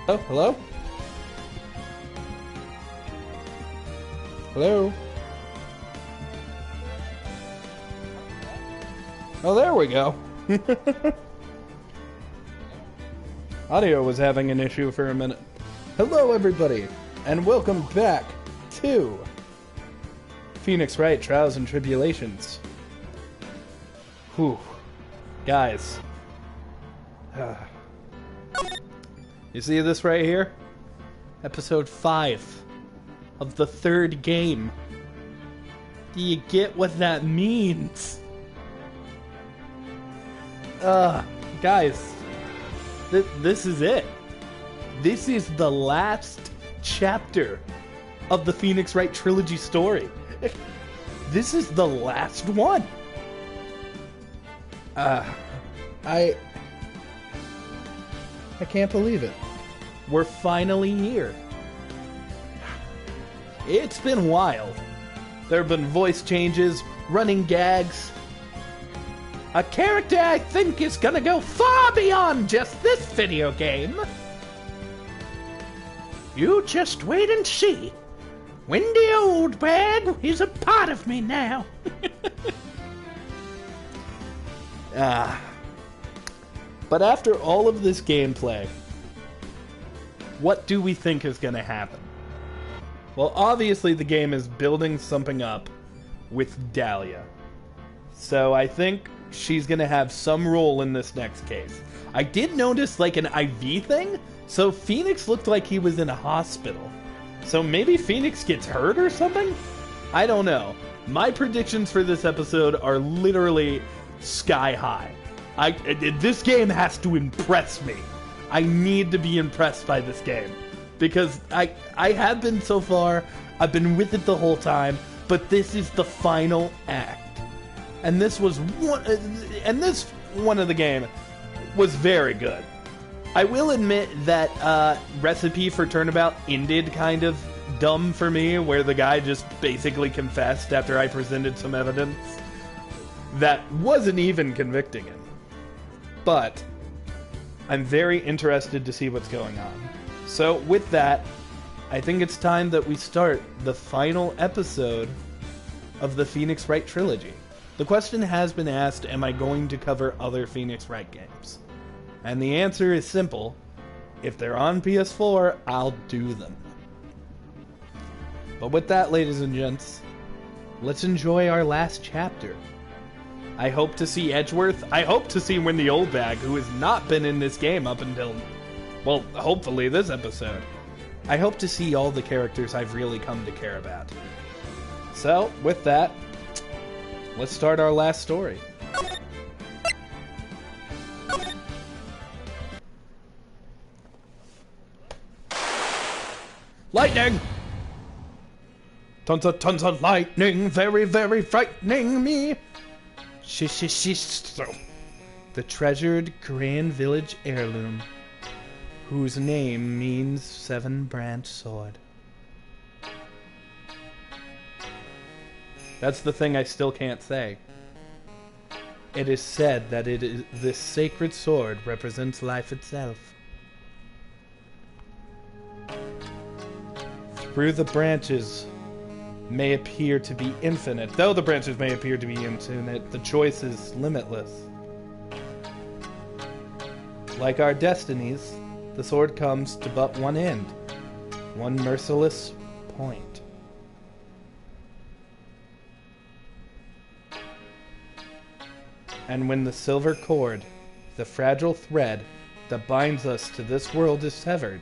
Oh, hello? Hello? Oh, there we go. Audio was having an issue for a minute. Hello, everybody, and welcome back to Phoenix Wright, Trials and Tribulations. Whew. Guys. You see this right here? Episode 5 of the third game. Do you get what that means? Guys, this is it. This is the last chapter of the Phoenix Wright trilogy story. This is the last one. I can't believe it. We're finally here. It's been wild. There have been voice changes, running gags. A character I think is gonna go far beyond just this video game. You just wait and see. Wendy Oldbag is a part of me now. But after all of this gameplay, what do we think is going to happen? Well, obviously the game is building something up with Dahlia. So I think she's going to have some role in this next case. I did notice like an IV thing, so Phoenix looked like he was in a hospital. So maybe Phoenix gets hurt or something? I don't know. My predictions for this episode are literally sky high. This game has to impress me. I need to be impressed by this game. Because I have been so far. I've been with it the whole time. But this is the final act. And this was this one of the game was very good. I will admit that Recipe for Turnabout ended kind of dumb for me, where the guy just basically confessed after I presented some evidence that wasn't even convicting him. But I'm very interested to see what's going on. So with that, I think it's time that we start the final episode of the Phoenix Wright trilogy. The question has been asked, am I going to cover other Phoenix Wright games? And the answer is simple. If they're on PS4, I'll do them. But with that, ladies and gents, let's enjoy our last chapter. I hope to see Edgeworth. I hope to see Wendy Oldbag, who has not been in this game up until, well, hopefully this episode. I hope to see all the characters I've really come to care about. So, with that, let's start our last story. Lightning! Tons of lightning, very, very frightening me. The treasured Grand Village heirloom, whose name means seven-branched sword. That's the thing I still can't say. It is said that this sacred sword represents life itself. Through the branches may appear to be infinite. Though the branches may appear to be infinite, the choice is limitless. Like our destinies, the sword comes to but one end, one merciless point. And when the silver cord, the fragile thread that binds us to this world, is severed,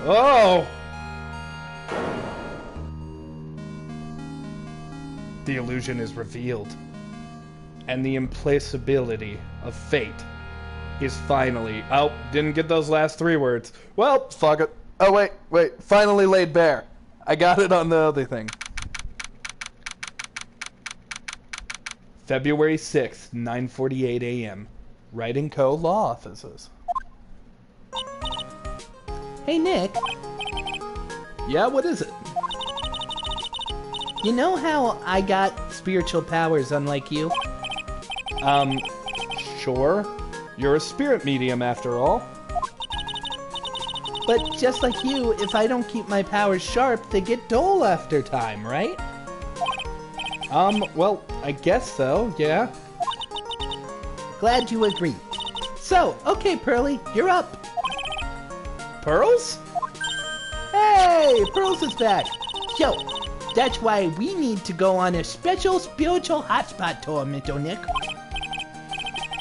oh! The illusion is revealed, and the implacability of fate is finally... Oh, didn't get those last three words. Well, fuck it. Oh, wait. Finally laid bare. I got it on the other thing. February 6th, 9:48 a.m. Wright & Co. Law Offices. Hey, Nick. Yeah, what is it? You know how I got spiritual powers unlike you? Sure. You're a spirit medium after all. But just like you, if I don't keep my powers sharp, they get dull after time, right? Well, I guess so, yeah. Glad you agree. So, okay, Pearly, you're up. Pearls? Hey, Pearls is back. Yo, that's why we need to go on a special spiritual hotspot tour, Mr. Nick.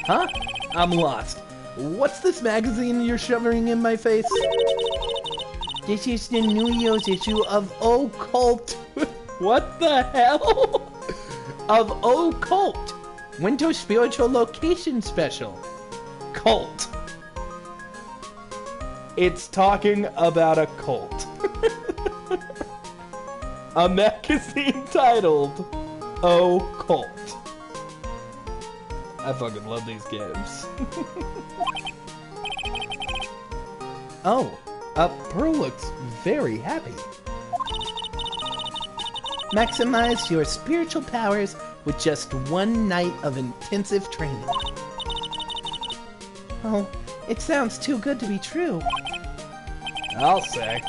Huh? I'm lost. What's this magazine you're shoving in my face? This is the New Year's issue of Occult. What the hell? Of Occult. Winter Spiritual Location Special. Cult. It's talking about a cult. A magazine titled Occult. I fucking love these games. Oh, Pearl looks very happy. Maximize your spiritual powers with just one night of intensive training. Oh, it sounds too good to be true. I'll say.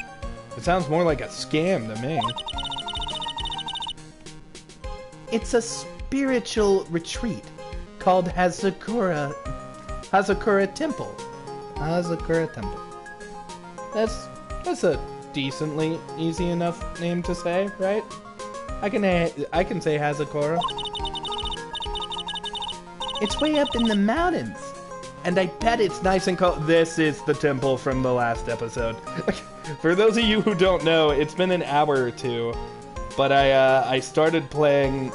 It sounds more like a scam to me. It's a spiritual retreat called Hazakura Temple. Hazakura Temple. That's a decently easy enough name to say, right? I can say Hazakura. It's way up in the mountains, and I bet it's nice and cold. This is the temple from the last episode. For those of you who don't know, it's been an hour or two, but I started playing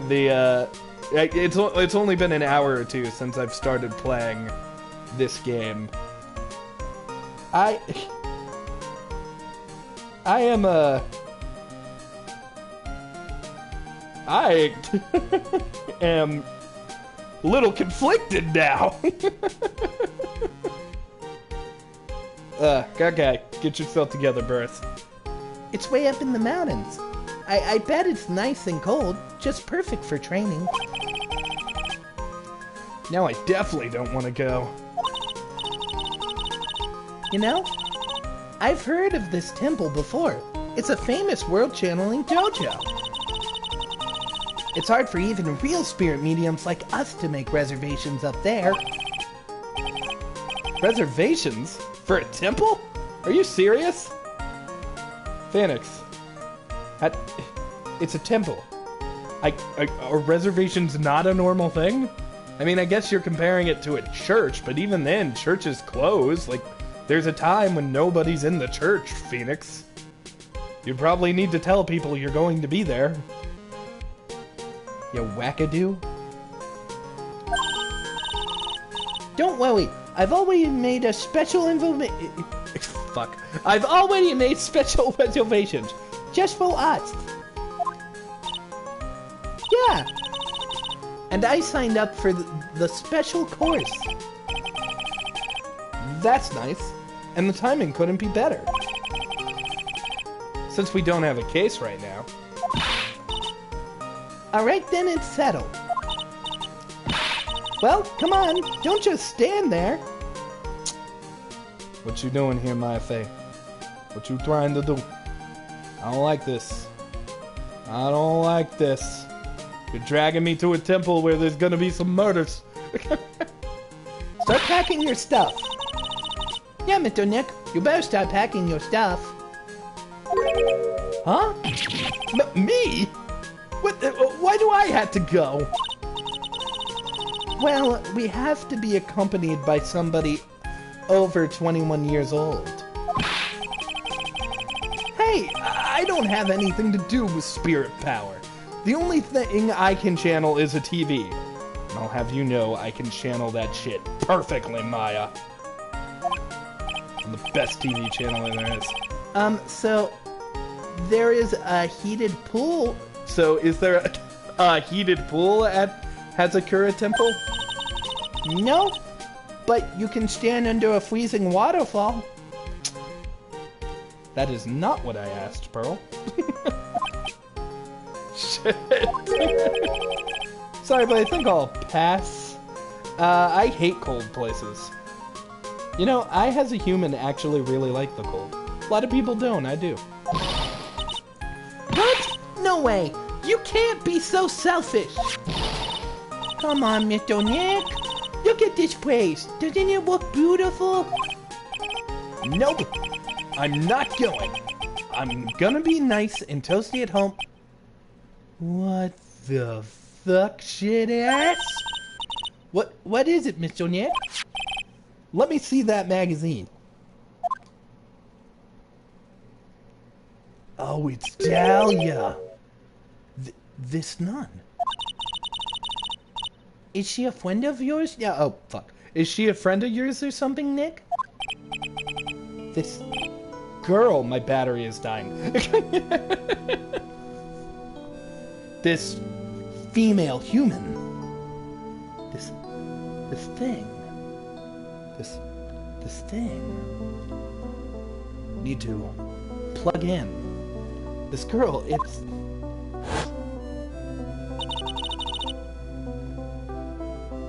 the it's only been an hour or two since I've started playing this game. I am I am a little conflicted now. Okay, get yourself together, Berth. It's way up in the mountains. I bet it's nice and cold, just perfect for training. Now I definitely don't want to go. You know, I've heard of this temple before. It's a famous world channeling dojo. It's hard for even real spirit mediums like us to make reservations up there. Reservations? For a temple? Are you serious? Phoenix. It's a temple. Are reservations not a normal thing? I mean, I guess you're comparing it to a church, but even then, churches close. Like, there's a time when nobody's in the church, Phoenix. You probably need to tell people you're going to be there. You wackadoo. Don't worry, I've already made a special Fuck. I've already made special reservations, just for us. Yeah. And I signed up for the special course. That's nice. And the timing couldn't be better. Since we don't have a case right now. Alright then, it's settled. Well, come on, don't just stand there. What you doing here, Maya Faye? What you trying to do? I don't like this. I don't like this. You're dragging me to a temple where there's gonna be some murders. Start packing your stuff. Yeah, Mr. Nick, you better start packing your stuff. Huh? Me? What? Why do I have to go? Well, we have to be accompanied by somebody over 21 years old. Hey, I don't have anything to do with spirit power. The only thing I can channel is a TV. And I'll have you know I can channel that shit perfectly, Maya. I'm the best TV channel there is. So there is a heated pool. So is there a heated pool at Hazakura Temple? No, but you can stand under a freezing waterfall. That is not what I asked, Pearl. shit. Sorry, but I think I'll pass. I hate cold places. You know, I as a human actually really like the cold. A lot of people don't, I do. What? No way! You can't be so selfish! Come on, Mr. Nick. Look at this place. Doesn't it look beautiful? Nope. I'm not going. I'm gonna be nice and toasty at home. What the fuck, shit ass? What is it, Mr. Nick? Let me see that magazine. Oh, it's Dahlia. This nun. Is she a friend of yours? Yeah, oh, fuck. Is she a friend of yours or something, Nick? This girl, my battery is dying. This female human. This thing. This thing. Need to plug in. This girl, it's...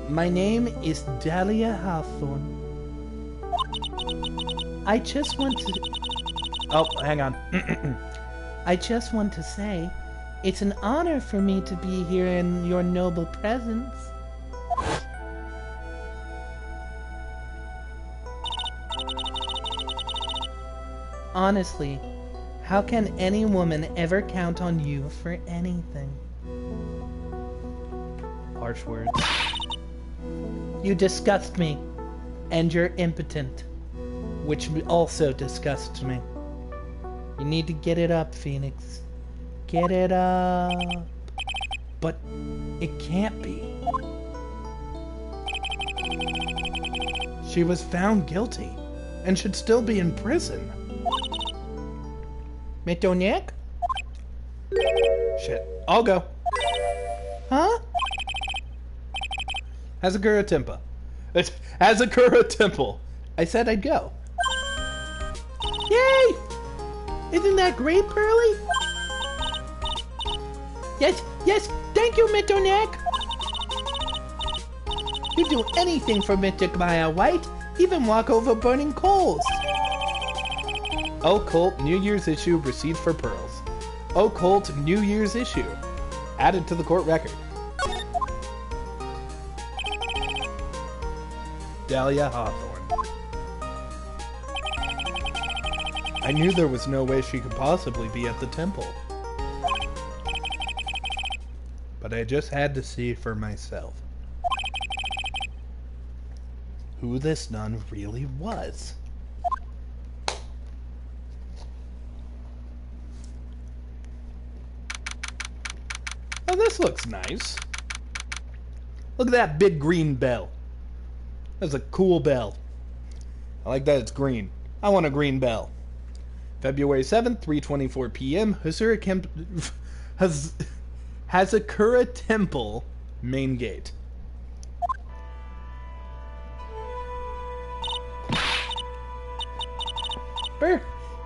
My name is Dahlia Hawthorne. I just want to... Oh, hang on. I just want to say, it's an honor for me to be here in your noble presence. Honestly, how can any woman ever count on you for anything? Harsh words. You disgust me, and you're impotent, which also disgusts me. You need to get it up, Phoenix. Get it up. But it can't be. She was found guilty, and should still be in prison. Mr. Nick? Shit. I'll go. Huh? Hazakura Temple. It's Hazakura Temple. I said I'd go. Yay! Isn't that great, Pearly? Yes, thank you, Mr. Nick! You'd do anything for Mr. Maya White, even walk over burning coals. Occult New Year's issue received for pearls. Occult New Year's issue. Added to the court record. Dahlia Hawthorne. I knew there was no way she could possibly be at the temple. But I just had to see for myself who this nun really was. Oh, this looks nice. Look at that big green bell. That's a cool bell. I like that it's green. I want a green bell. February 7th, 3:24 p.m. Hazakura Temple main gate.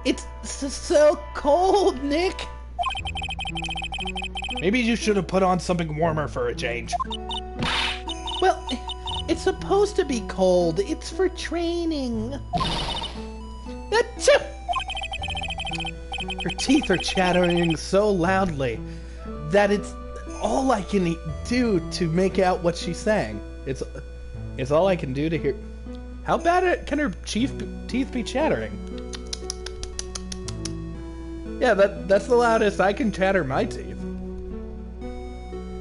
It's so cold, Nick. Maybe you should have put on something warmer for a change. Well, it's supposed to be cold. It's for training. Achoo! Her teeth are chattering so loudly that it's all I can do to make out what she's saying. It's all I can do to hear. How bad can her teeth be chattering? Yeah, that's the loudest I can chatter my teeth.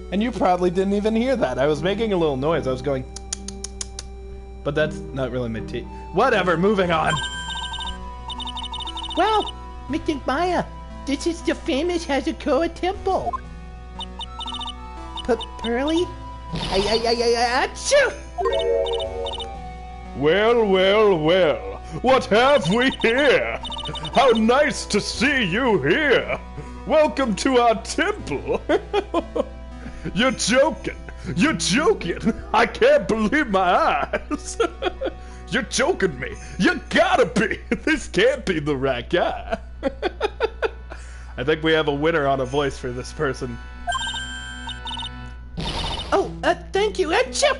And you probably didn't even hear that. I was making a little noise. I was going... But that's not really my teeth. Whatever, moving on. Well, Mr. Maya, this is the famous Hazakura Temple. Pearly? Achoo! Well, what have we here? How nice to see you here! Welcome to our temple! You're joking! You're joking! I can't believe my eyes! You're joking me! You gotta be! This can't be the right guy! I think we have a winner on a voice for this person. Oh, thank you. Achoo!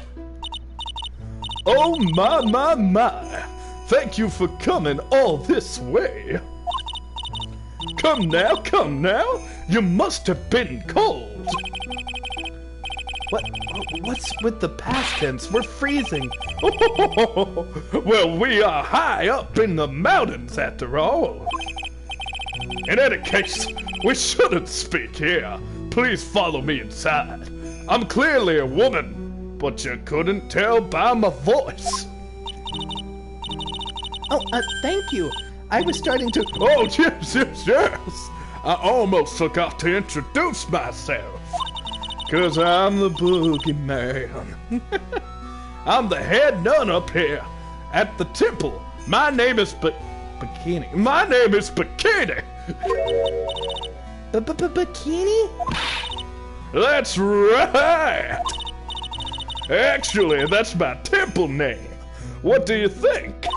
Oh my. Thank you for coming all this way. Come now. You must have been cold. What's with the past tense? We're freezing. Well, we are high up in the mountains after all. In any case, we shouldn't speak here. Please follow me inside. I'm clearly a woman, but you couldn't tell by my voice. Oh, thank you. I was starting to... Oh, yes. I almost forgot to introduce myself. 'Cause I'm the boogeyman. I'm the head nun up here at the temple. My name is Bikini. My name is Bikini. Bikini? That's right. Actually, that's my temple name. What do you think?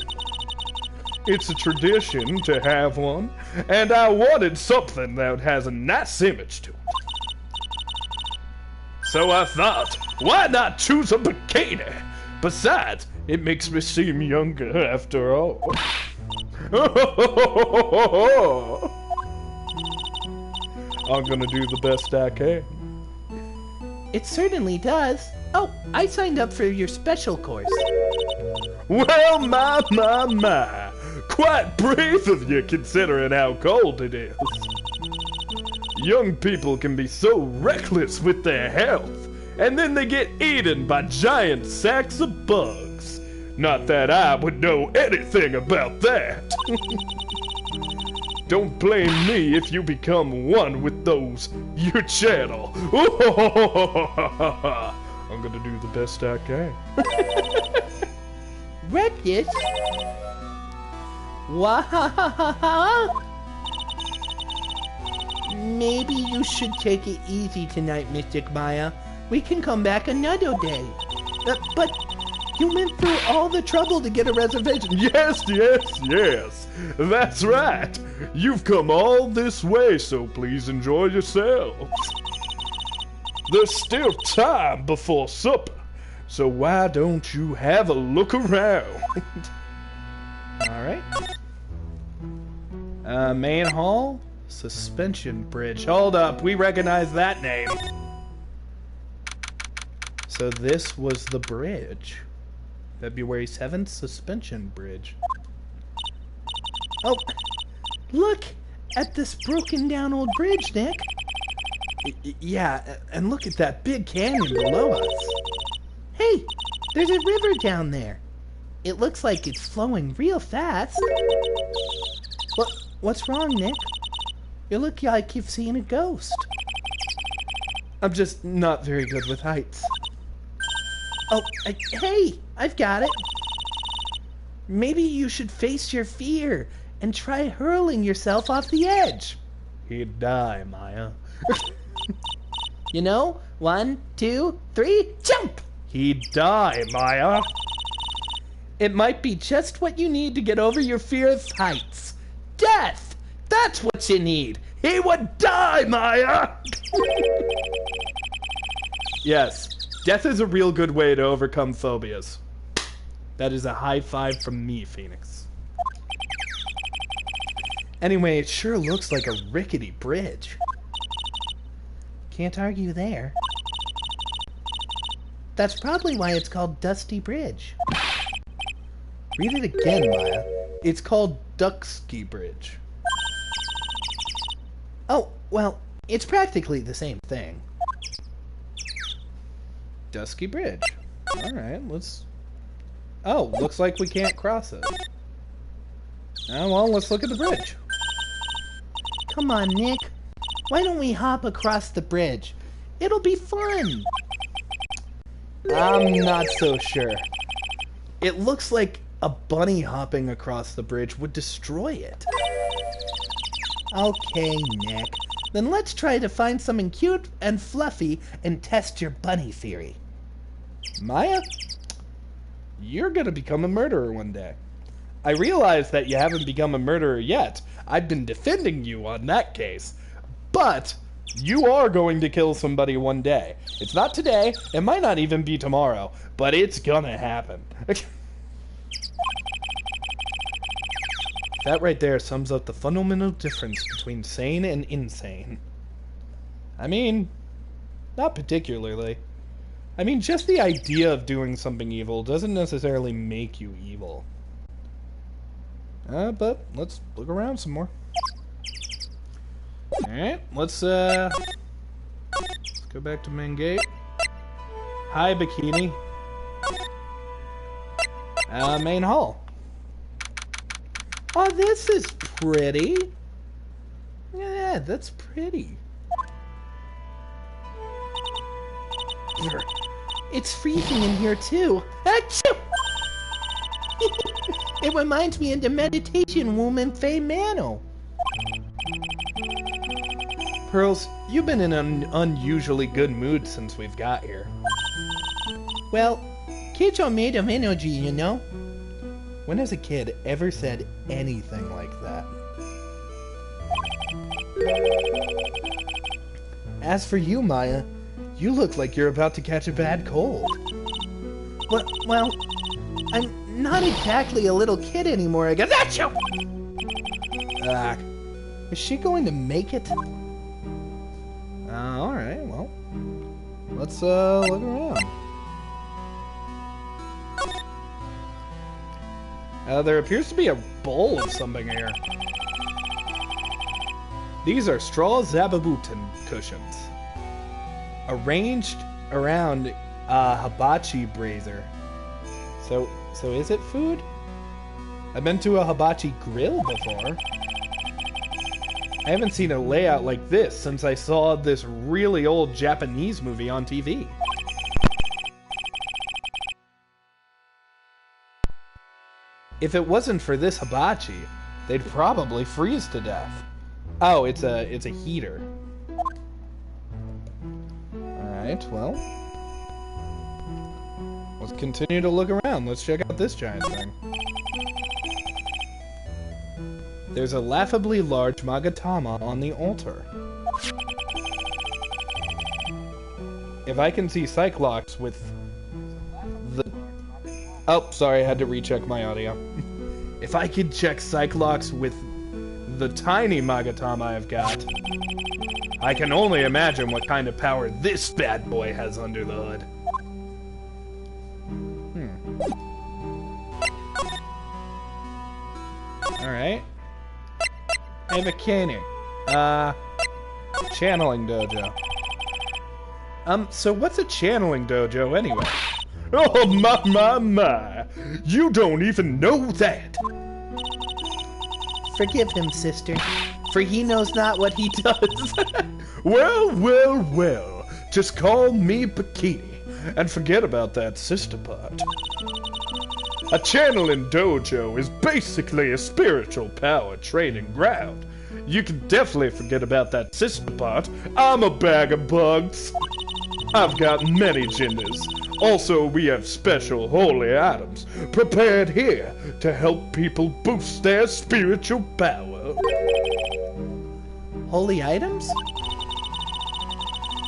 It's a tradition to have one, and I wanted something that has a nice image to it. So I thought, why not choose a bikini? Besides, it makes me seem younger after all. I'm gonna do the best I can. It certainly does. Oh, I signed up for your special course. Well, my. Quite brave of you considering how cold it is. Young people can be so reckless with their health, and then they get eaten by giant sacks of bugs. Not that I would know anything about that. Don't blame me if you become one with those you channel. I'm gonna do the best I can. Reckless? Wahahaha! Maybe you should take it easy tonight, Mystic Maya. We can come back another day. But you went through all the trouble to get a reservation. Yes. That's right. You've come all this way, so please enjoy yourselves. There's still time before supper, so why don't you have a look around? Alright. Main hall? Suspension bridge. Hold up, we recognize that name. So this was the bridge. February 7th, suspension bridge. Oh, look at this broken down old bridge, Nick. Yeah, and look at that big canyon below us. Hey, there's a river down there. It looks like it's flowing real fast. What's wrong, Nick? You look like you've seen a ghost. I'm just not very good with heights. Oh, hey, I've got it. Maybe you should face your fear and try hurling yourself off the edge. He'd die, Maya. You know, 1, 2, 3, jump! He'd die, Maya. It might be just what you need to get over your fear of heights. Death! That's what you need. He would die, Maya! Yes, death is a real good way to overcome phobias. That is a high five from me, Phoenix. Anyway, it sure looks like a rickety bridge. Can't argue there. That's probably why it's called Dusty Bridge. Read it again, Maya. It's called Duxky Bridge. Oh, well, it's practically the same thing. Dusky Bridge. Alright, let's... Oh, looks like we can't cross it. Oh, well, let's look at the bridge. Come on, Nick. Why don't we hop across the bridge? It'll be fun. I'm not so sure. It looks like a bunny hopping across the bridge would destroy it. Okay, Nick. Then let's try to find something cute and fluffy and test your bunny theory. Maya, you're gonna become a murderer one day. I realize that you haven't become a murderer yet. I've been defending you on that case. But You are going to kill somebody one day. It's not today, it might not even be tomorrow, but it's gonna happen. That right there sums up the fundamental difference between sane and insane. I mean, not particularly. I mean, just the idea of doing something evil doesn't necessarily make you evil. But let's look around some more. Alright, let's go back to main gate. Hi, Bikini. Main hall. Oh, this is pretty. Yeah, that's pretty. It's freezing in here too. Achoo! It reminds me of the meditation room in Fey Manor. Pearls, you've been in an unusually good mood since we've got here. Well, kids are made of energy, you know? When has a kid ever said anything like that? As for you, Maya, you look like you're about to catch a bad cold. Well, I'm not exactly a little kid anymore, I guess. Achoo! Is she going to make it? Alright, well. Let's, look around. There appears to be a bowl of something here. These are straw Zababutin cushions. Arranged around a hibachi brazier. So is it food? I've been to a hibachi grill before. I haven't seen a layout like this since I saw this really old Japanese movie on TV. If it wasn't for this hibachi, they'd probably freeze to death. Oh, it's a heater. Alright, well. Let's continue to look around. Let's check out this giant thing. There's a laughably large Magatama on the altar. If I can see Cyclops with the... Oh, sorry, I had to recheck my audio. If I could check Cyclops with the tiny Magatama I've got, I can only imagine what kind of power this bad boy has under the hood. Alright. I have a canning. Channeling dojo. So what's a channeling dojo anyway? Oh, my. You don't even know that. Forgive him, sister, for he knows not what he does. Well. Just call me Bikini and forget about that sister part. A channeling dojo is basically a spiritual power training ground. You can definitely forget about that sister part. I'm a bag of bugs. I've got many genders. Also, we have special holy items prepared here to help people boost their spiritual power. Holy items?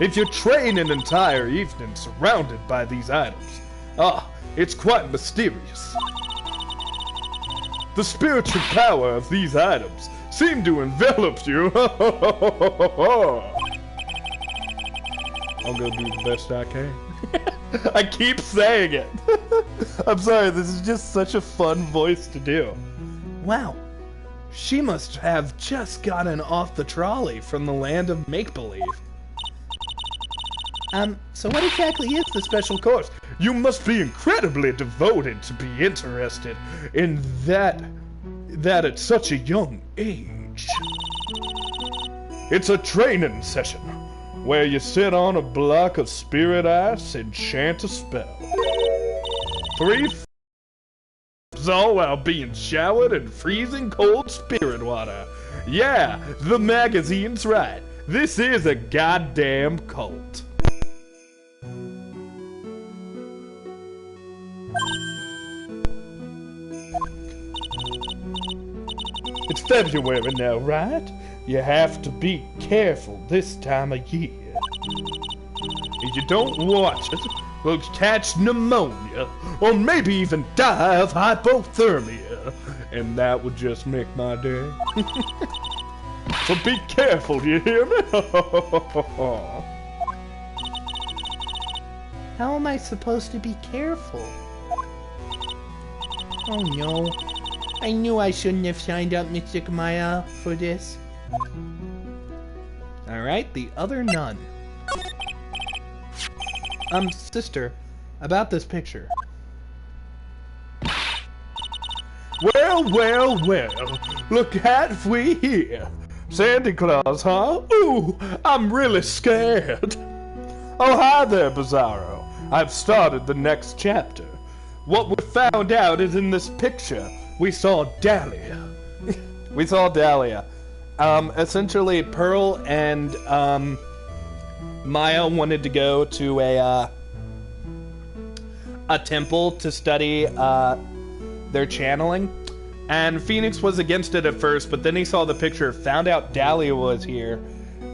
If you train an entire evening surrounded by these items, it's quite mysterious. The spiritual power of these items seem to envelop you. I'll go do the best I can. I keep saying it. I'm sorry, this is just such a fun voice to do. Wow. She must have just gotten off the trolley from the land of make-believe. So what exactly is the special course? You must be incredibly devoted to be interested in that at such a young age. It's a training session where you sit on a block of spirit ice and chant a spell. 3 all while being showered in freezing cold spirit water. Yeah, the magazine's right. This is a goddamn cult. It's February now, right? You have to be careful this time of year. If you don't watch it, you'll catch pneumonia, or maybe even die of hypothermia. And that would just make my day. So be careful, you hear me? How am I supposed to be careful? Oh no. I knew I shouldn't have signed up Mystic Maya for this. Alright, the other nun. Sister, about this picture. Well, look at we here. Santa Claus, huh? Ooh, I'm really scared. Oh, hi there, Bizarro. I've started the next chapter. What we found out is in this picture, we saw Dahlia. We saw Dahlia. Essentially, Pearl and, Maya wanted to go to a temple to study, their channeling. And Phoenix was against it at first, but then he saw the picture, found out Dahlia was here,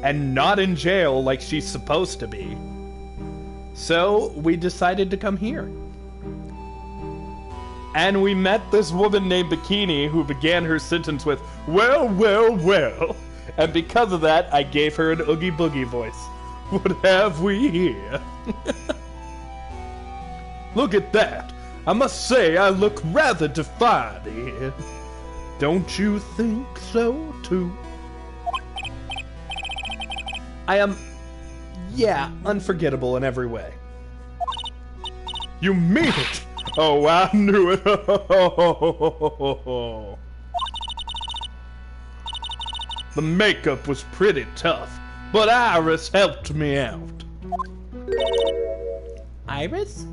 and not in jail like she's supposed to be. So, we decided to come here. And we met this woman named Bikini who began her sentence with, well. And because of that, I gave her an Oogie Boogie voice. What have we here? Look at that. I must say I look rather defiant here. Don't you think so, too? I am, yeah, unforgettable in every way. You mean it? Oh, I knew it. The makeup was pretty tough, but Iris helped me out. Iris?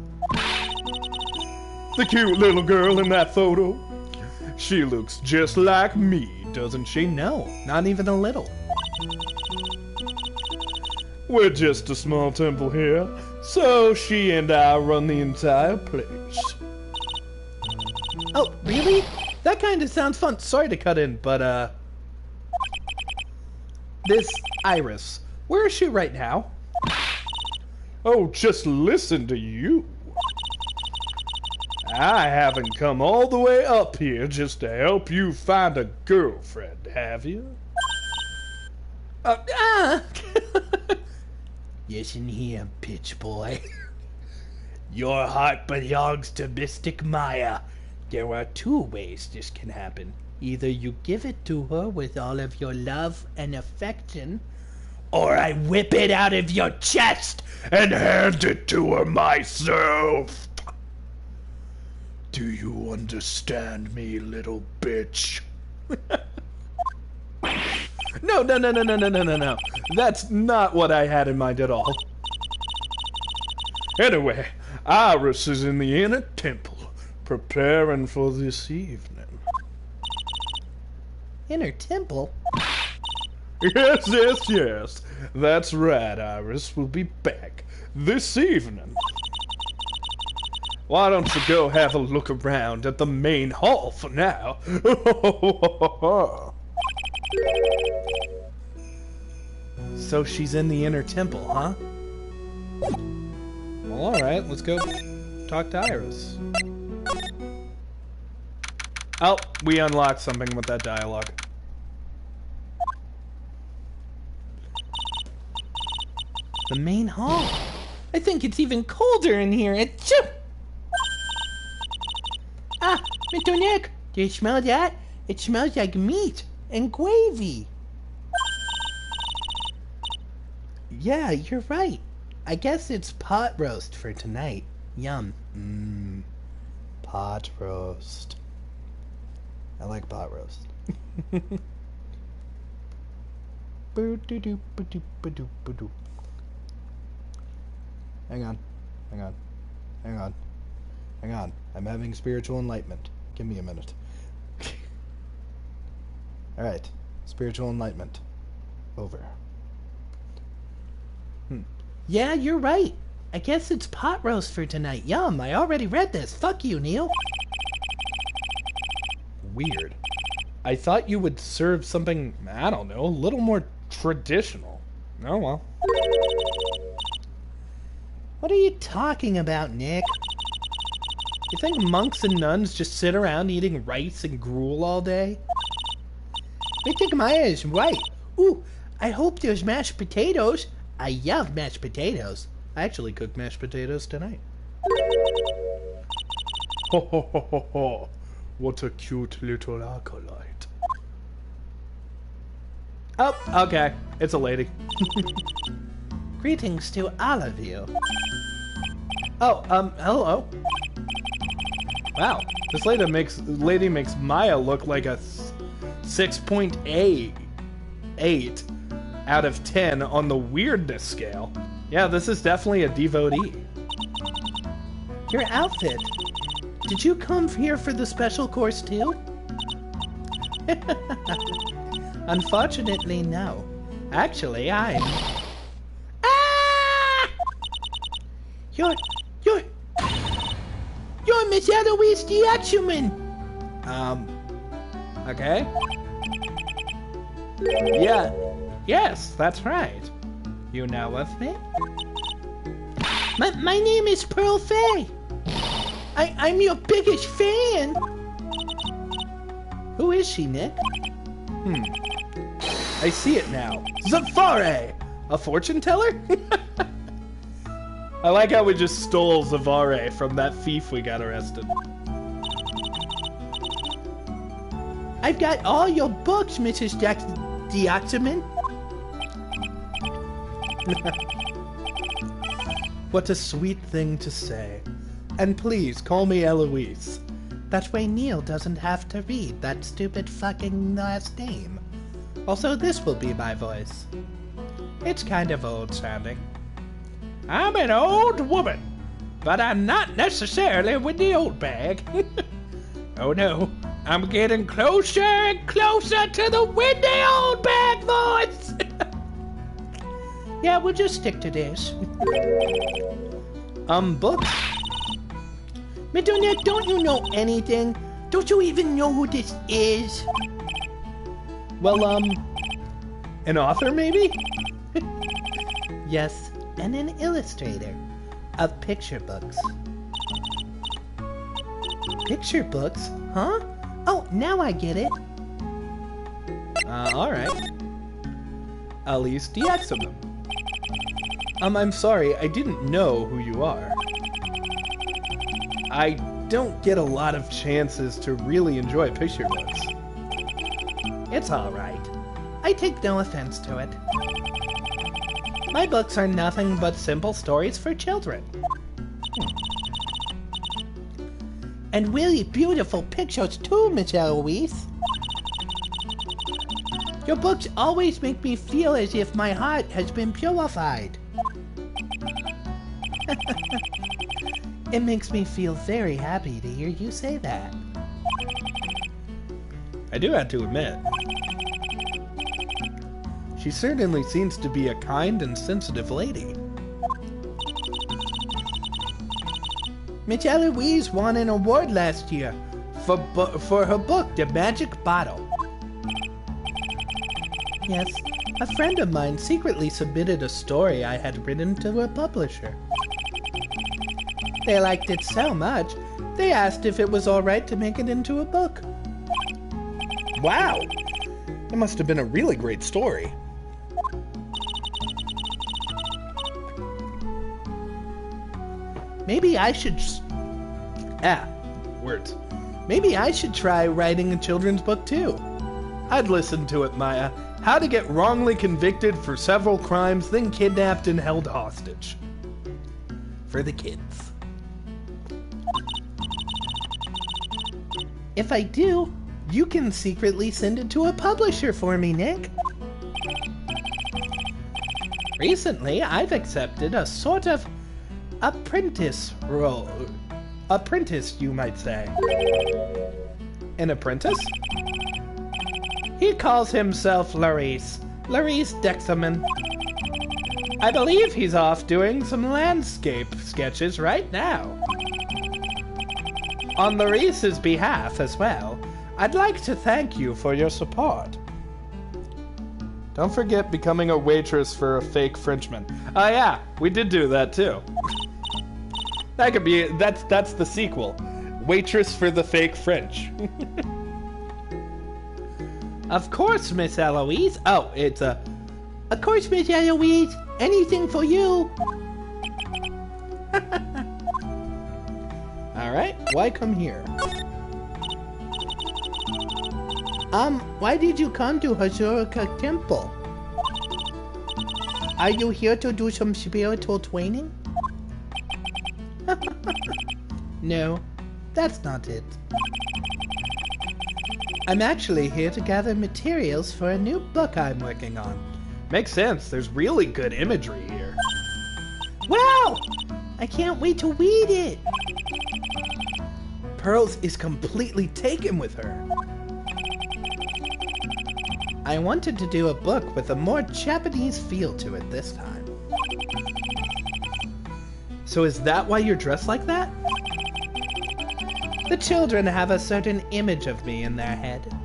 The cute little girl in that photo. She looks just like me, doesn't she? No, not even a little. We're just a small temple here, so she and I run the entire place. Oh, really? That kind of sounds fun. Sorry to cut in, but, this Iris, where is she right now? Oh, just listen to you. I haven't come all the way up here just to help you find a girlfriend, have you? Listen here, bitch boy. Your heart belongs to Mystic Maya. There are two ways this can happen. Either you give it to her with all of your love and affection, Or I whip it out of your chest and hand it to her myself. Do you understand me, little bitch? No. That's not what I had in mind at all. Anyway, Iris is in the inner temple, preparing for this evening. Inner temple? Yes. That's right, Iris will be back this evening. Why don't you go have a look around at the main hall for now? So she's in the inner temple, huh? Well, alright, let's go talk to Iris. Oh, we unlocked something with that dialogue. The main hall. I think it's even colder in here. Achoo! Ah, Mr. Nick, do you smell that? It smells like meat and gravy. Yeah, you're right. I guess it's pot roast for tonight. Yum. Pot roast. I like pot roast. Hang on. I'm having spiritual enlightenment. Give me a minute. Alright. Spiritual enlightenment. Over. Yeah, you're right. I guess it's pot roast for tonight. Yum, I already read this. Fuck you, Kneale. Weird. I thought you would serve something, I don't know, a little more traditional. Oh well. What are you talking about, Nick? You think monks and nuns just sit around eating rice and gruel all day? I think Maya is right. Ooh, I hope there's mashed potatoes. I love mashed potatoes. I actually cooked mashed potatoes tonight. Ho ho ho ho ho. What a cute little acolyte. Oh, okay. It's a lady. Greetings to all of you. Oh, hello. Wow, this lady makes Maya look like a 6.8 out of 10 on the weirdness scale. Yeah, this is definitely a devotee. Your outfit. Did you come here for the special course too? Unfortunately, no. Actually, I'm... Ah! You're Miss Eloise the Axeman! Okay. Yeah, yes, that's right. You know of me? My name is Pearl Faye. I'm your biggest fan. Who is she, Nick? I see it now. Zavare! A fortune teller? I like how we just stole Zavare from that thief we got arrested. I've got all your books, Mrs. Deoxyman. What a sweet thing to say. And please, call me Eloise. That way Kneale doesn't have to read that stupid fucking last name. Also, this will be my voice. It's kind of old sounding. I'm an old woman, but I'm not necessarily with the old bag. Oh no, I'm getting closer and closer to the windy old bag voice! Yeah, we'll just stick to this. Books? Midonette, don't you know anything? Don't you even know who this is? Well, an author maybe? Yes, and an illustrator of picture books. Picture books? Huh? Oh, now I get it. Alright. Elise Deoxyman. I'm sorry, I didn't know who you are. I don't get a lot of chances to really enjoy picture books. It's alright. I take no offense to it. My books are nothing but simple stories for children. And really beautiful pictures too, Miss Eloise. Your books always make me feel as if my heart has been purified. It makes me feel very happy to hear you say that. I do have to admit, she certainly seems to be a kind and sensitive lady. Miss Eloise won an award last year for her book, The Magic Bottle. Yes, a friend of mine secretly submitted a story I had written to a publisher. They liked it so much, they asked if it was alright to make it into a book. Wow! That must have been a really great story. Maybe I should... words. Maybe I should try writing a children's book too. I'd listen to it, Maya. How to get wrongly convicted for several crimes, then kidnapped and held hostage. For the kids. If I do, you can secretly send it to a publisher for me, Nick. Recently, I've accepted a sort of apprentice role. Apprentice, you might say. An apprentice? He calls himself Larice Dexaman. I believe he's off doing some landscape sketches right now. On Larice's behalf as well, I'd like to thank you for your support. Don't forget becoming a waitress for a fake Frenchman. Oh yeah, we did do that too. That could be, that's the sequel. Waitress for the fake French. Of course, Miss Eloise. Oh, it's a... Of course, Miss Eloise. Anything for you. Alright, why come here? Why did you come to Hazurika Temple? Are you here to do some spiritual training? No, that's not it. I'm actually here to gather materials for a new book I'm working on. Makes sense, there's really good imagery here. Wow! I can't wait to read it! Pearls is completely taken with her. I wanted to do a book with a more Japanese feel to it this time. So is that why you're dressed like that? The children have a certain image of me in their head.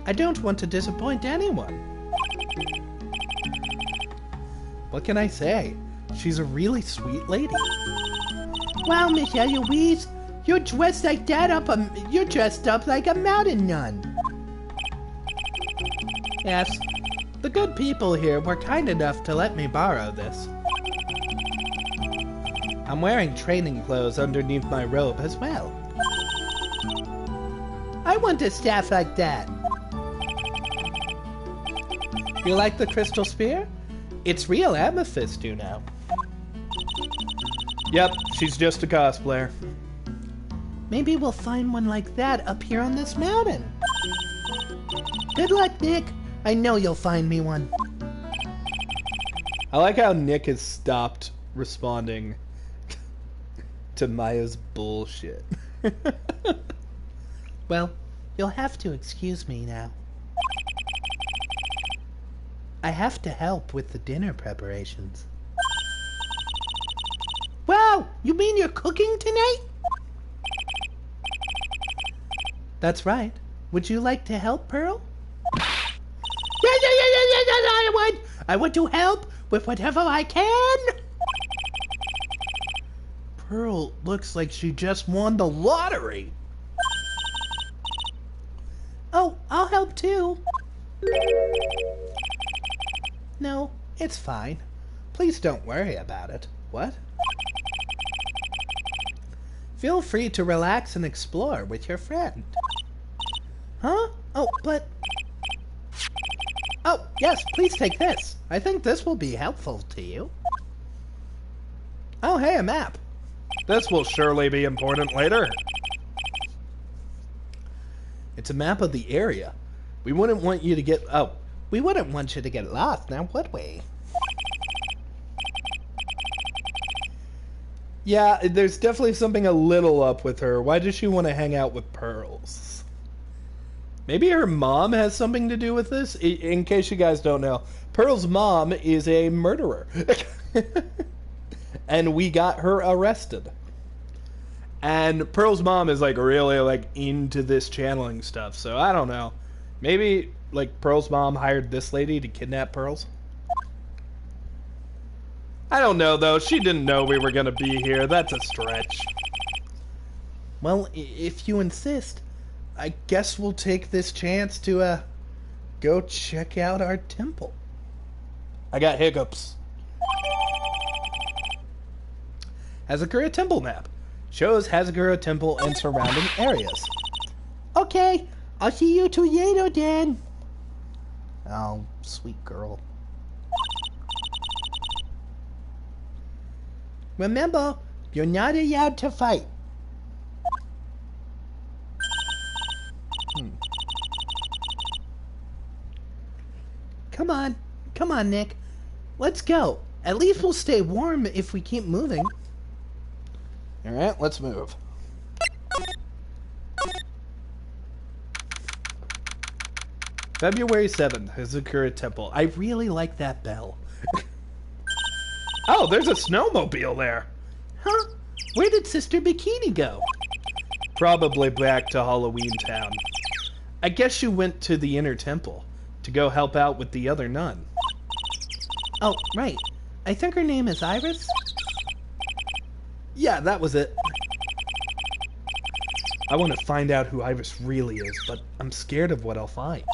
I don't want to disappoint anyone. What can I say? She's a really sweet lady. Wow, Miss Eloise, you're dressed like that you're dressed up like a mountain nun. Yes, the good people here were kind enough to let me borrow this. I'm wearing training clothes underneath my robe as well. I want a staff like that. You like the crystal spear? It's real amethyst, you know. Yep, she's just a cosplayer. Maybe we'll find one like that up here on this mountain. Good luck, Nick. I know you'll find me one. I like how Nick has stopped responding to Maya's bullshit. Well, you'll have to excuse me now. I have to help with the dinner preparations. Wow! You mean you're cooking tonight? That's right. Would you like to help, Pearl? Yes, I want to help with whatever I can. Pearl looks like she just won the lottery. Oh, I'll help too. No, it's fine. Please don't worry about it. What? Feel free to relax and explore with your friend. Huh? Oh, but... Oh, yes, please take this. I think this will be helpful to you. Oh, hey, a map. This will surely be important later. It's a map of the area. We wouldn't want you to get... Oh, we wouldn't want you to get lost, now would we? Yeah, there's definitely something a little up with her. Why does she want to hang out with Pearls? Maybe her mom has something to do with this? In case you guys don't know, Pearl's mom is a murderer. And we got her arrested. And Pearl's mom is like really like into this channeling stuff, so I don't know. Maybe like Pearl's mom hired this lady to kidnap Pearls? I don't know though, she didn't know we were gonna be here, that's a stretch. Well, if you insist, I guess we'll take this chance to go check out our temple. I got hiccups. Hazakura Temple map. Shows Hazakura Temple and surrounding areas. Okay, I'll see you two later then. Oh, sweet girl. Remember, you're not allowed to fight. Come on, Nick. Let's go. At least we'll stay warm if we keep moving. Alright, let's move. February 7th, Hazakura Temple. I really like that bell. Oh, there's a snowmobile there. Huh? Where did Sister Bikini go? Probably back to Halloween Town. I guess you went to the inner temple to go help out with the other nun. Oh, right. I think her name is Iris? Yeah, that was it. I want to find out who Iris really is, but I'm scared of what I'll find.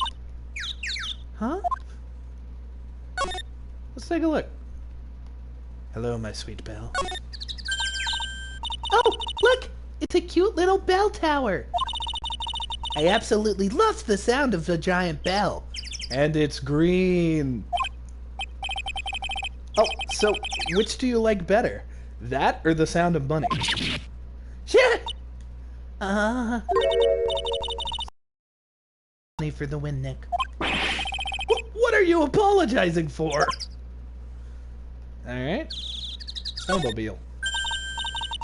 Huh? Let's take a look. Hello, my sweet belle. Oh, look! It's a cute little bell tower. I absolutely love the sound of the giant bell. And it's green. Oh, so which do you like better? That or the sound of money? Shit! Money for the win, Nick. What are you apologizing for? Alright. Snowmobile.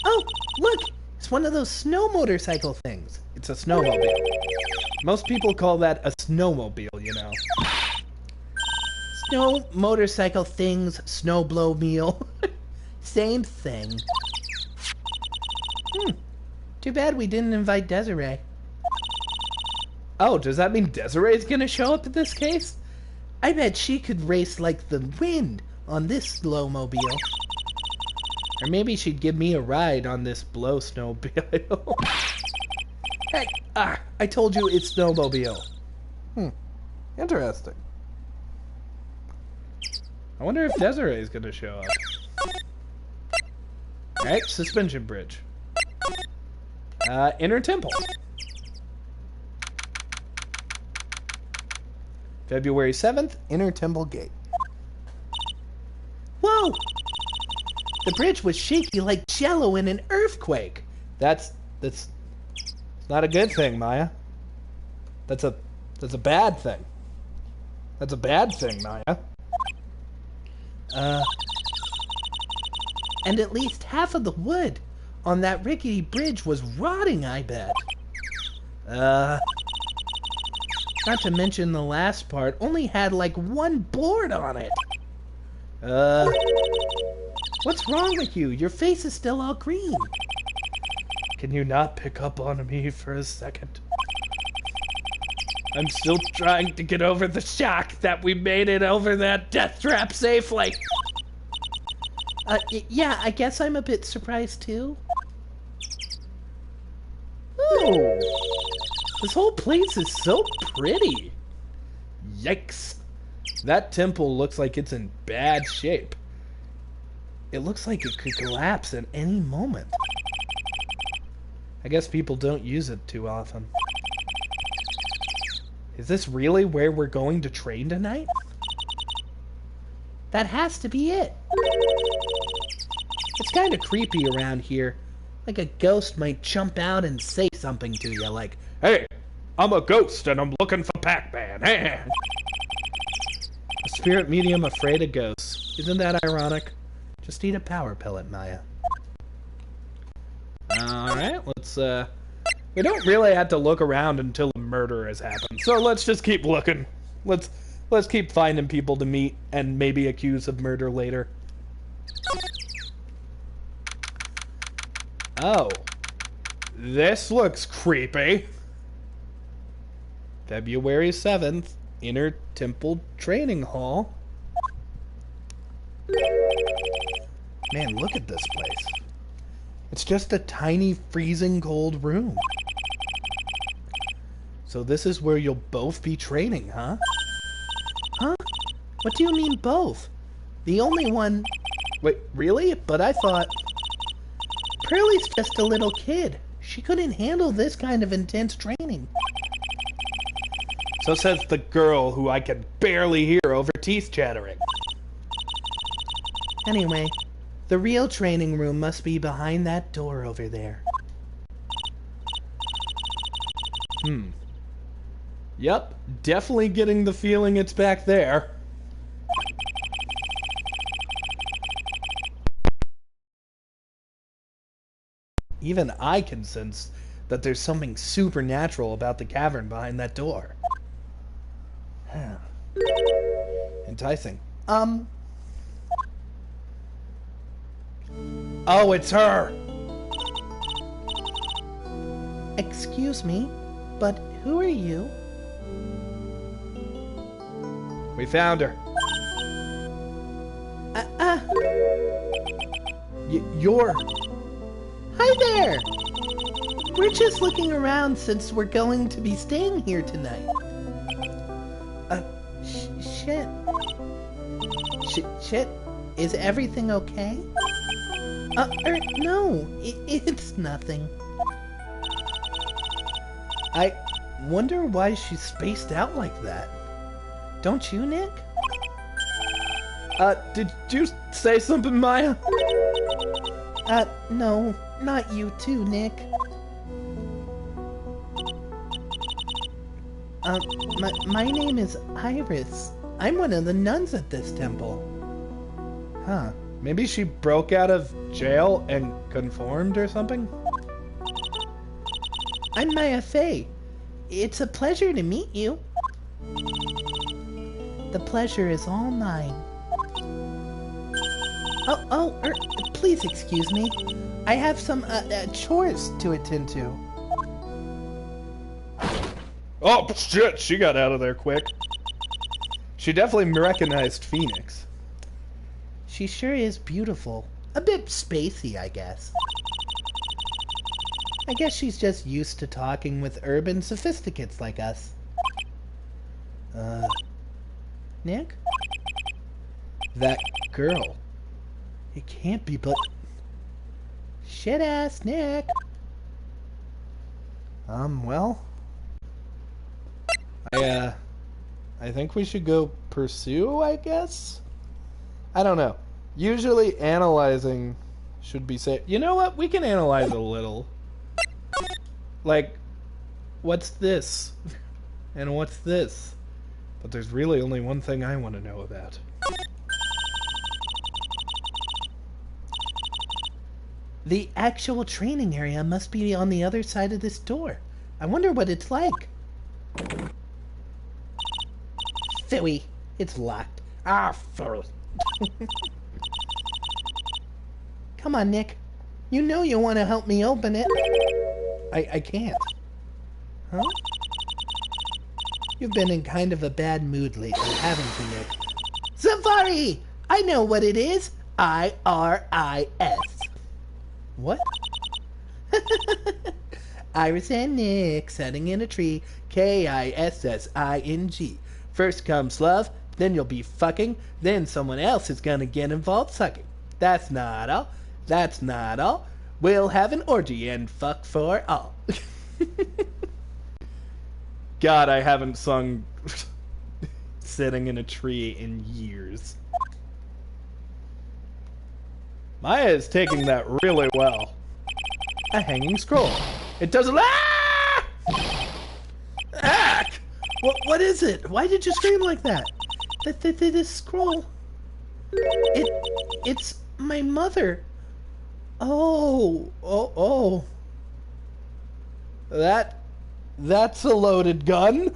Oh, look! It's one of those snow motorcycle things. It's a snowmobile. Most people call that a snowmobile, you know. Snow motorcycle things, snowblow meal. Same thing. Too bad we didn't invite Desiree. Oh, does that mean Desiree's gonna show up in this case? I bet she could race like the wind on this snowmobile. Or maybe she'd give me a ride on this blow snowmobile. Hey, I told you it's snowmobile. Interesting. I wonder if Desiree's gonna show up. Alright, suspension bridge. Inner temple. February 7th, Inner Temple Gate. Whoa! The bridge was shaky like jello in an earthquake. That's not a good thing, Maya. That's a bad thing. That's a bad thing, Maya. And at least half of the wood on that rickety bridge was rotting, I bet. Not to mention the last part only had like one board on it. What's wrong with you? Your face is still all green. Can you not pick up on me for a second? I'm still trying to get over the shock that we made it over that death trap safely. Yeah, I guess I'm a bit surprised too. Ooh, this whole place is so pretty. Yikes. That temple looks like it's in bad shape. It looks like it could collapse at any moment. I guess people don't use it too often. Is this really where we're going to train tonight? That has to be it. It's kind of creepy around here. Like a ghost might jump out and say something to you, like, Hey, I'm a ghost and I'm looking for Pac-Man. Hey. A spirit medium afraid of ghosts. Isn't that ironic? Just eat a power pellet, Maya. Alright, let's, we don't really have to look around until a murder has happened, so let's just keep looking. Let's keep finding people to meet and maybe accuse of murder later. Oh. This looks creepy. February 7th, Inner Temple Training Hall. Man, look at this place. It's just a tiny, freezing cold room. So this is where you'll both be training, huh? huh? What do you mean both? The only one... Wait, really? But I thought... Pearlie's just a little kid. She couldn't handle this kind of intense training. So says the girl who I can barely hear over teeth chattering. Anyway, the real training room must be behind that door over there. Yep, definitely getting the feeling it's back there. Even I can sense that there's something supernatural about the cavern behind that door. Enticing. Oh, it's her! excuse me, but who are you? We found her. You're... Hi there! We're just looking around since we're going to be staying here tonight. Shit. Shit? Is everything okay? No, it's nothing. I wonder why she's spaced out like that. Don't you, Nick? Did you say something, Maya? No, not you too, Nick. My name is Iris. I'm one of the nuns at this temple. Huh. Maybe she broke out of jail and conformed or something? I'm Maya Fey. It's a pleasure to meet you. The pleasure is all mine. Please excuse me. I have some chores to attend to. Oh, shit, she got out of there quick. She definitely recognized Phoenix. She sure is beautiful. A bit spacey, I guess. I guess she's just used to talking with urban sophisticates like us. Nick? That girl. It can't be but... Shit-ass Nick! Well... I think we should go pursue, I guess? I don't know. Usually analyzing should be safe. You know what? We can analyze a little. Like, what's this? And what's this? But there's really only one thing I want to know about. The actual training area must be on the other side of this door. I wonder what it's like. Phooey. It's locked. Phooey. Come on, Nick. You know you want to help me open it. I can't. Huh? You've been in kind of a bad mood lately, haven't you, Nick? Safari! I know what it is. IRIS. What? Iris and Nick sitting in a tree. KISSING. First comes love, then you'll be fucking, then someone else is gonna get involved sucking. That's not all. That's not all. We'll have an orgy and fuck for all. God, I haven't sung Sitting in a Tree in years. Maya is taking that really well. A hanging scroll. It doesn't... Ah! Ack! What is it? Why did you scream like that? This scroll... It's my mother. Oh. That's a loaded gun.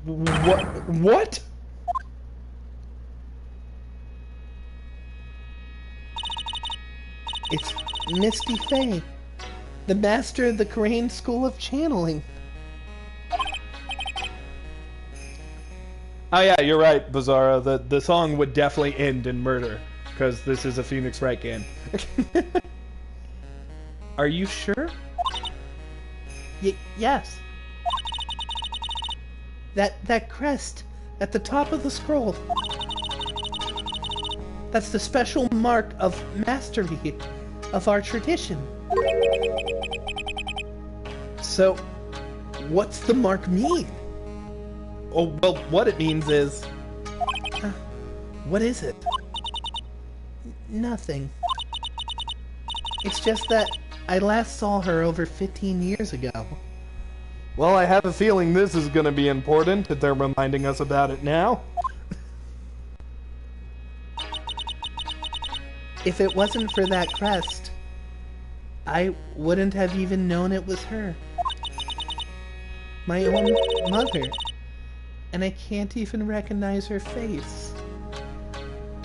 What? It's Misty Fey, the master of the Crane School of Channeling. Oh yeah, you're right, Bizarro. The song would definitely end in murder, because this is a Phoenix Wright game. Are you sure? Yes. That crest at the top of the scroll. That's the special mark of mastery of our tradition. So, what's the mark mean? Oh, well, what it means is... What is it? Nothing. It's just that I last saw her over 15 years ago. Well, I have a feeling this is gonna be important, that they're reminding us about it now. If it wasn't for that crest, I wouldn't have even known it was her. My own mother. And I can't even recognize her face.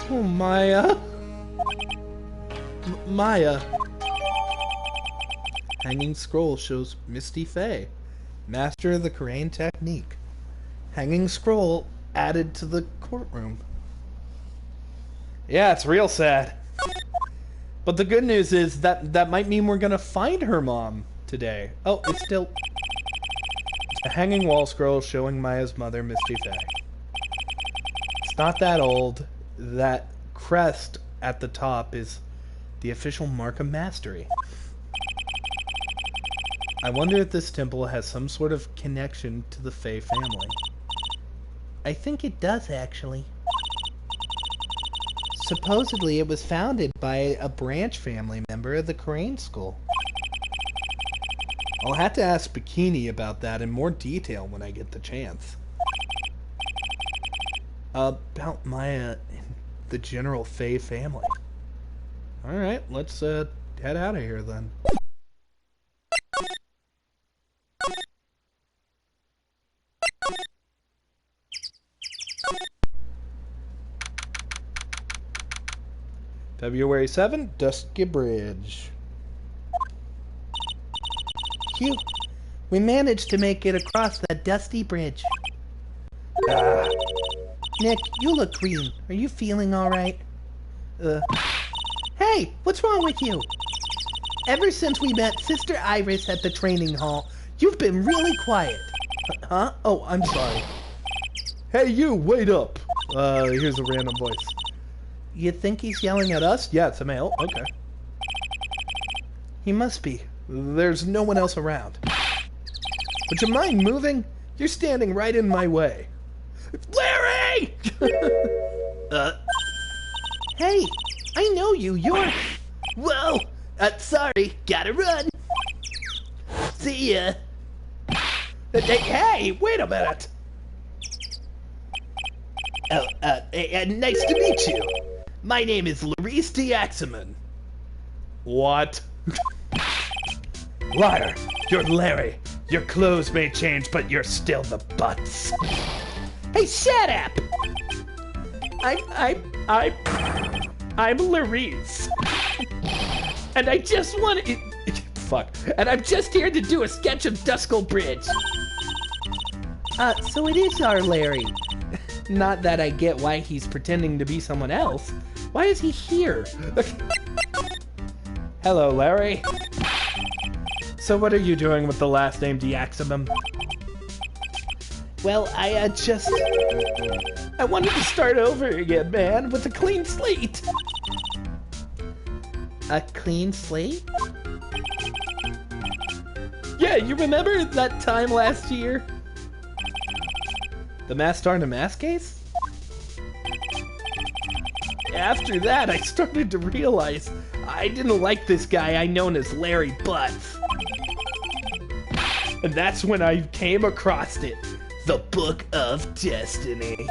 Oh, Maya. Maya. Hanging scroll shows Misty Fae, master of the Crane technique. Hanging scroll added to the courtroom. Yeah, it's real sad. But the good news is that might mean we're gonna find her mom today. Oh, it's still... It's a hanging wall scroll showing Maya's mother, Misty Fae. It's not that old. That crest at the top is the official mark of mastery. I wonder if this temple has some sort of connection to the Fae family. I think it does, actually. Supposedly it was founded by a branch family member of the Crane School. I'll have to ask Bikini about that in more detail when I get the chance. About Maya and the general Fae family. Alright, let's head out of here then. February 7th, Dusky Bridge. Phew. We managed to make it across that dusty bridge. Ah. Nick, you look green. Are you feeling alright? Hey, what's wrong with you? Ever since we met Sister Iris at the training hall, you've been really quiet. Huh? Oh, I'm sorry. Hey, you, wait up. Here's a random voice. You think he's yelling at us? Yeah, it's a male. Okay. He must be. There's no one else around. Would you mind moving? You're standing right in my way. Larry! Hey, I know you. You're... Whoa! Sorry, gotta run. See ya. Hey, wait a minute. Oh, nice to meet you. My name is Laurice Diaxaman. What? Liar, you're Larry. Your clothes may change, but you're still the butts. Hey, shut up! I'm Laurice. And I just want to... Fuck. And I'm just here to do a sketch of Duskull Bridge. So it is our Larry. Not that I get why he's pretending to be someone else. Why is he here? Hello, Larry. So what are you doing with the last name Diaxamum? Well, I wanted to start over again, man, with a clean slate. A clean slate? Yeah, you remember that time last year? The Mass Star to Mass case? After that, I started to realize I didn't like this guy I known as Larry Butts. And that's when I came across it. The Book of Destiny.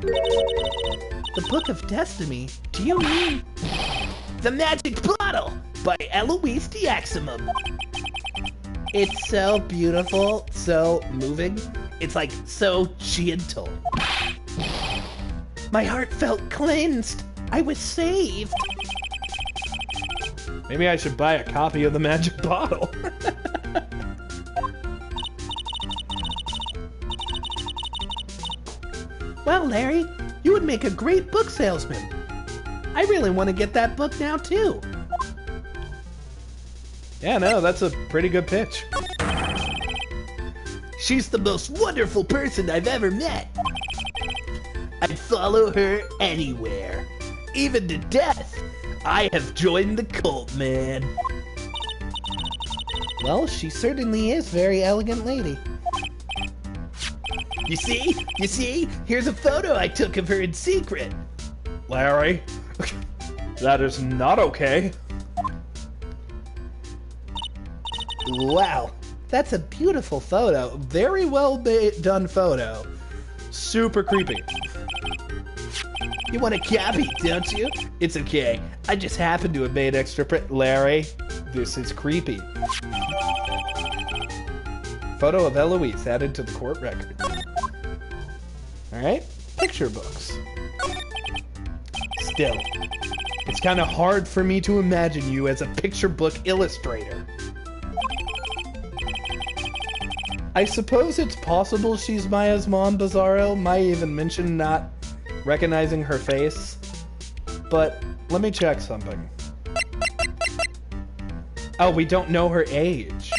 The Book of Destiny? Do you mean... The Magic Bottle by Eloise Diaxamum. It's so beautiful, so moving. It's like so gentle. My heart felt cleansed. I was saved. Maybe I should buy a copy of the Magic Bottle. Well, Larry, you would make a great book salesman. I really want to get that book now, too. Yeah, no, that's a pretty good pitch. She's the most wonderful person I've ever met. I'd follow her anywhere, even to death. I have joined the cult, man. Well, she certainly is a very elegant lady. You see? Here's a photo I took of her in secret. Larry, that is not okay. Wow, that's a beautiful photo. Very well done photo. Super creepy. You want a copy, don't you? It's okay. I just happen to have made extra print. Larry, this is creepy. Photo of Eloise added to the court record. Alright, picture books. Still, it's kind of hard for me to imagine you as a picture book illustrator. I suppose it's possible she's Maya's mom, Bizarro. Maya even mentioned not recognizing her face. But let me check something. Oh, we don't know her age.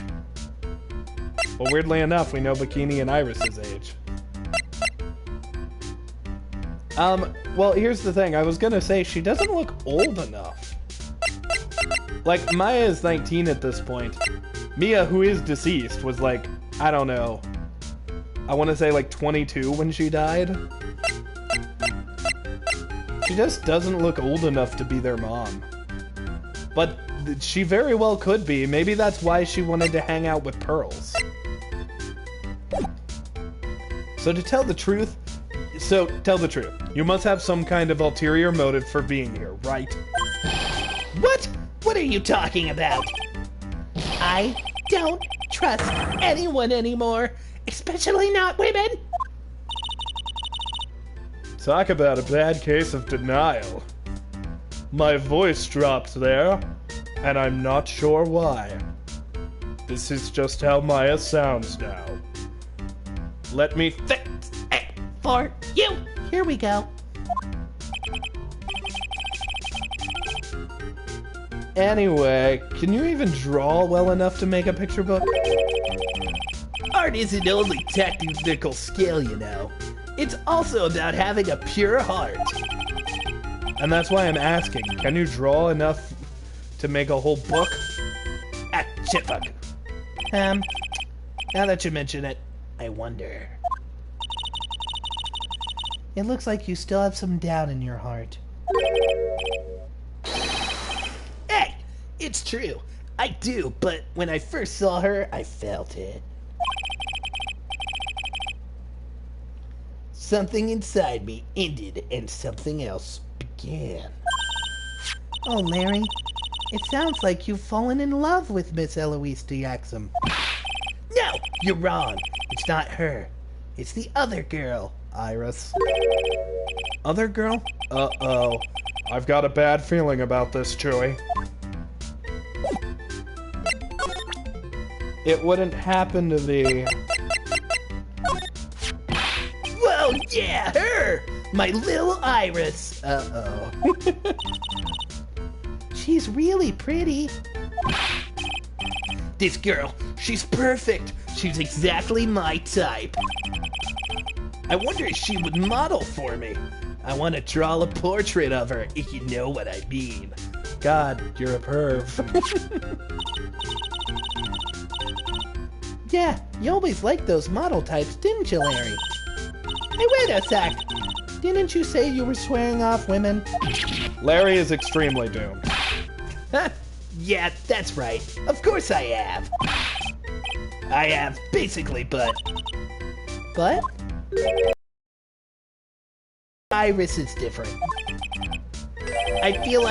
Well, weirdly enough, we know Bikini and Iris's age. Well, here's the thing. I was gonna say, she doesn't look old enough. Like, Maya is 19 at this point. Mia, who is deceased, was like, I don't know. I want to say like 22 when she died. She just doesn't look old enough to be their mom. But she very well could be. Maybe that's why she wanted to hang out with Pearls. So tell the truth, you must have some kind of ulterior motive for being here, right? What? What are you talking about? I don't trust anyone anymore, especially not women. Talk about a bad case of denial. My voice dropped there, and I'm not sure why. This is just how Maya sounds now. Let me Fix it for you. Here we go. Anyway, can you even draw well enough to make a picture book? Art isn't only technical skill, you know. It's also about having a pure heart. And that's why I'm asking, can you draw enough to make a whole book? Ah, chipmunk. Now that you mention it, I wonder. It looks like you still have some doubt in your heart. Hey, it's true. I do, but when I first saw her, I felt it. Something inside me ended and something else began. Oh, Larry, it sounds like you've fallen in love with Miss Eloise Diaxum. No, you're wrong. It's not her. It's the other girl, Iris. Other girl? Uh-oh. I've got a bad feeling about this, Chewie. It wouldn't happen to be... Whoa, yeah, her! My little Iris. Uh-oh. She's really pretty. This girl, she's perfect. She's exactly my type. I wonder if she would model for me. I want to draw a portrait of her, if you know what I mean. God, you're a perv. Yeah, you always liked those model types, didn't you, Larry? Hey, wait a sec. Didn't you say you were swearing off women? Larry is extremely doomed. Yeah, that's right. Of course I have. I have, basically, but... But? Iris is different. I feel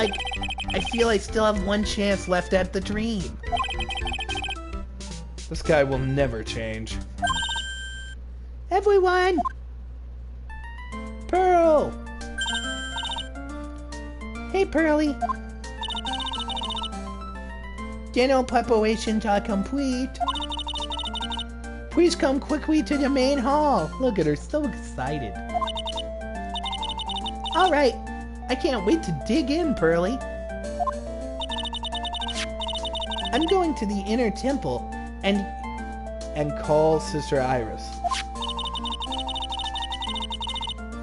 I still have one chance left at the dream. This guy will never change. Everyone! Pearl! Hey, Pearly. Dinner preparations are complete. Please come quickly to the main hall. Look at her, so excited. All right. I can't wait to dig in, Pearly. I'm going to the inner temple And call Sister Iris.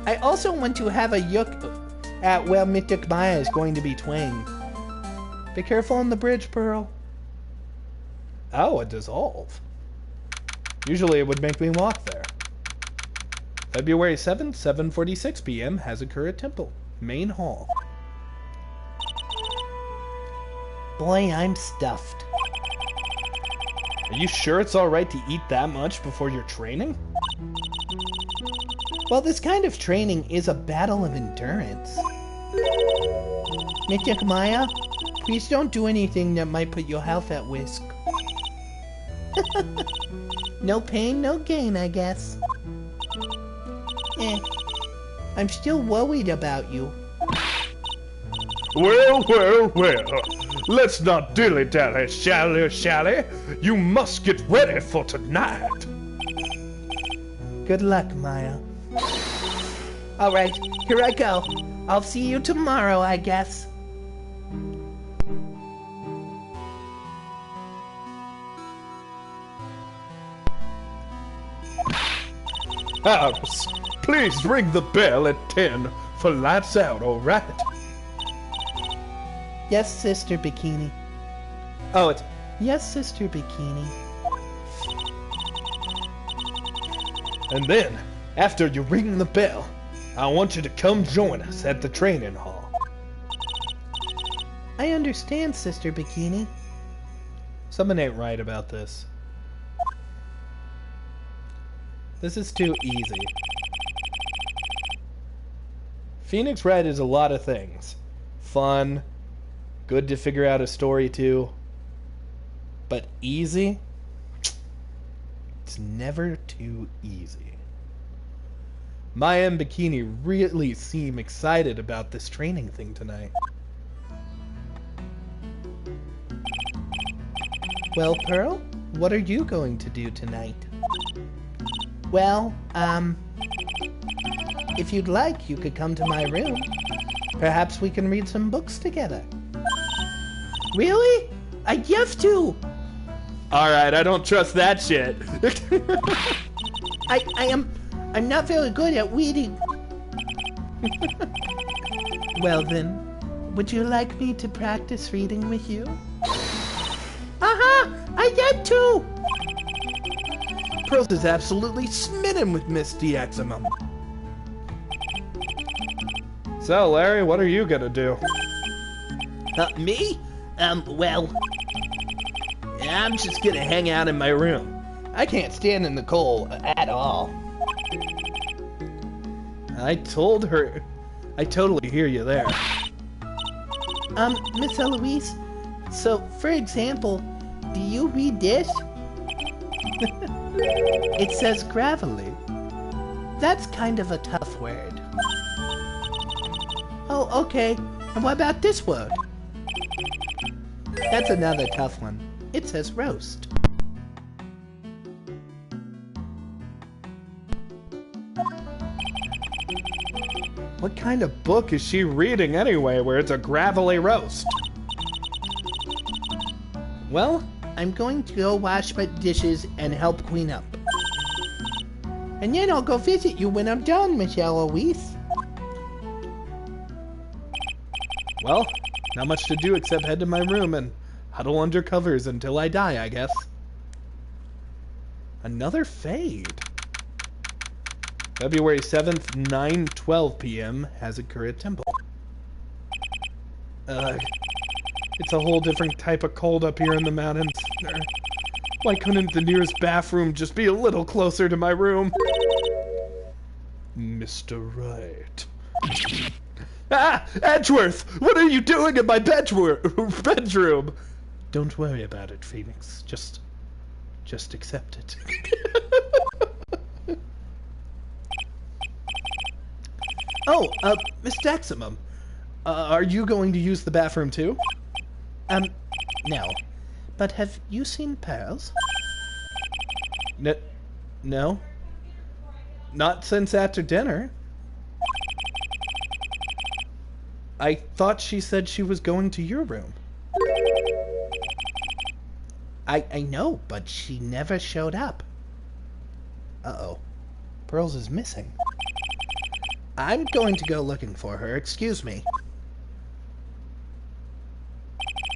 I also want to have a look at where Mythic Maya is going to be twanged. Be careful on the bridge, Pearl. Oh, a dissolve. Usually it would make me walk there. February 7th, 7:46 p.m. Hazakura Temple, Main Hall. Boy, I'm stuffed. Are you sure it's alright to eat that much before your training? Well, this kind of training is a battle of endurance. Mythic Maya, please don't do anything that might put your health at risk. No pain, no gain, I guess. I'm still worried about you. Well, well, well. Let's not dilly-dally, shally-shally. You must get ready for tonight. Good luck, Maya. Alright, here I go. I'll see you tomorrow, I guess. House, please ring the bell at 10 for lights out, alright? Yes, Sister Bikini. Oh, it's Yes, Sister Bikini. And then, after you ring the bell, I want you to come join us at the training hall. I understand, Sister Bikini. something ain't right about this. This is too easy. Phoenix Wright is a lot of things. Fun, good to figure out a story to, but easy? It's never too easy. Maya and Bikini really seem excited about this training thing tonight. Well, Pearl, what are you going to do tonight? Well, if you'd like, you could come to my room. Perhaps we can read some books together. Really? I'd love to! Alright, I don't trust that shit. I'm not very good at reading. Well then, would you like me to practice reading with you? I'd love to! Pearls is absolutely smitten with Miss DXMM. So, Larry, what are you gonna do? Me? Well, I'm just gonna hang out in my room. I can't stand in the cold at all. I told her. I totally hear you there. Miss Eloise, so, for example, do you read this? It says gravelly. That's kind of a tough word. Oh, okay. And what about this word? That's another tough one. It says roast. What kind of book is she reading anyway where it's a gravelly roast? Well, I'm going to go wash my dishes and help clean up. And then I'll go visit you when I'm done, Miss Eloise. Well, not much to do except head to my room and huddle under covers until I die, I guess. Another fade. February 7th, 9:12 p.m. Hazakura Temple. It's a whole different type of cold up here in the mountains. Why couldn't the nearest bathroom just be a little closer to my room? Mr. Wright. Ah! Edgeworth! What are you doing in my bedroom? Don't worry about it, Phoenix. Just accept it. Oh, Miss Daximum. Are you going to use the bathroom too? No. But have you seen Pearls? No. Not since after dinner. I thought she said she was going to your room. I know, but she never showed up. Uh-oh. Pearls is missing. I'm going to go looking for her. Excuse me.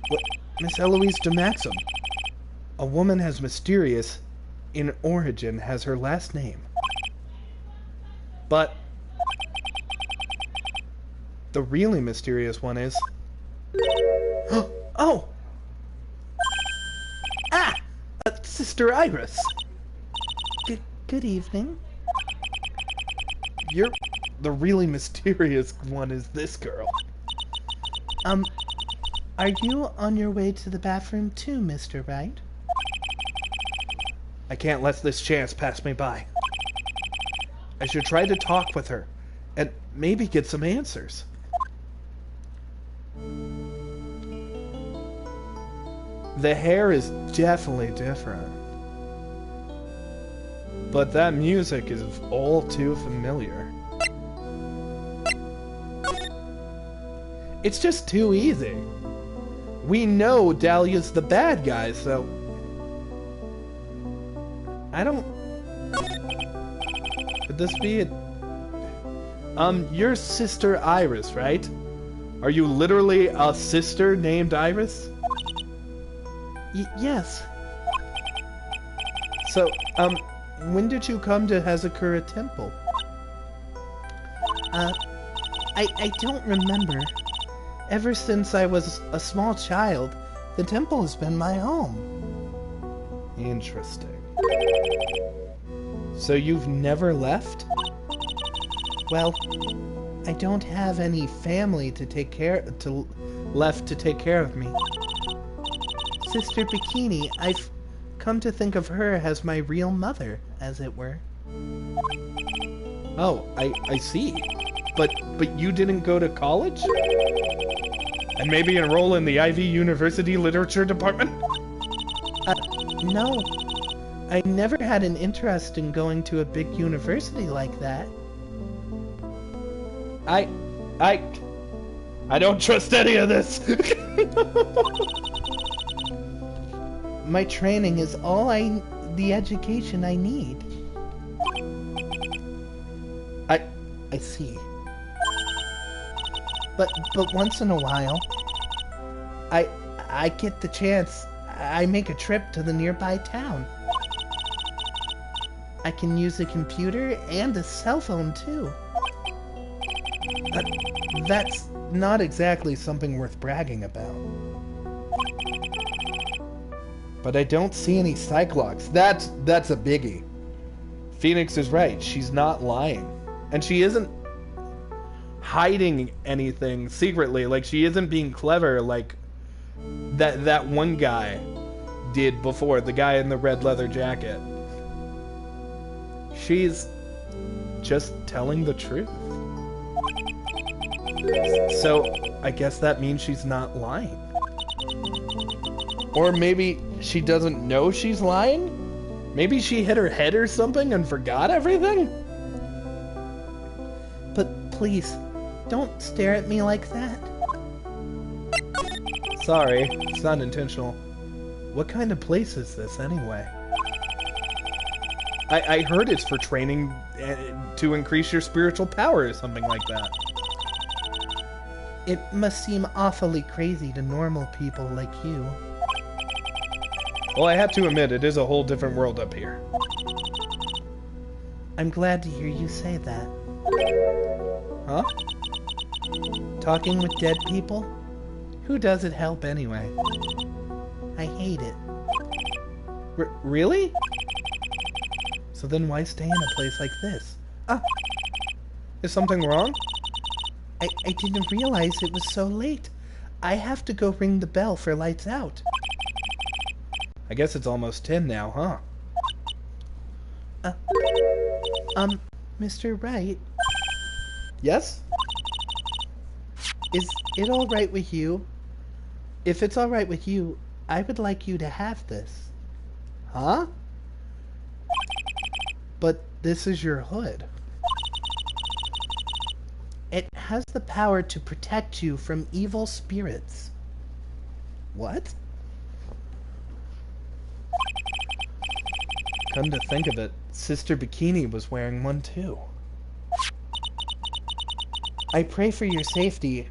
What? Miss Eloise de Maxim. A woman as mysterious in origin has her last name. But the really mysterious one is... Oh! Sister Iris! Good evening. The really mysterious one is this girl. Are you on your way to the bathroom too, Mr. Wright? I can't let this chance pass me by. I should try to talk with her, and maybe get some answers. The hair is definitely different. but that music is all too familiar. It's just too easy. We know Dahlia's the bad guy, so... I don't... Could this be it? Your sister Iris, right? Are you literally a sister named Iris? Yes. So, when did you come to Hazakura Temple? I don't remember. Ever since I was a small child, the temple has been my home. Interesting. So you've never left? Well, I don't have any family left to take care of me. Sister Bikini, I've come to think of her as my real mother, as it were. Oh, I see. But you didn't go to college? And maybe enroll in the Ivy University Literature Department? No. I never had an interest in going to a big university like that. I don't trust any of this. My training is the education I need. I see. But once in a while, I get the chance. I make a trip to the nearby town. I can use a computer and a cell phone too. That's not exactly something worth bragging about. But I don't see any Cyclops. That's a biggie. Phoenix is right. She's not lying. And she isn't hiding anything secretly. Like, she isn't being clever like that one guy did before. The guy in the red leather jacket. She's just telling the truth. So, I guess that means she's not lying. Or maybe she doesn't know she's lying? Maybe she hit her head or something and forgot everything? But please, don't stare at me like that. Sorry, it's not intentional. What kind of place is this, anyway? I heard it's for training to increase your spiritual power or something like that. It must seem awfully crazy to normal people like you. Well, I have to admit, it is a whole different world up here. I'm glad to hear you say that. Huh? Talking with dead people? Who does it help anyway? I hate it. Really? So then why stay in a place like this? Ah! Is something wrong? I didn't realize it was so late. I have to go ring the bell for lights out. I guess it's almost 10 now, huh? Mr. Wright? Yes? Is it alright with you? If it's alright with you, I would like you to have this. Huh? But this is your hood. It has the power to protect you from evil spirits. What? Come to think of it, Sister Bikini was wearing one too. I pray for your safety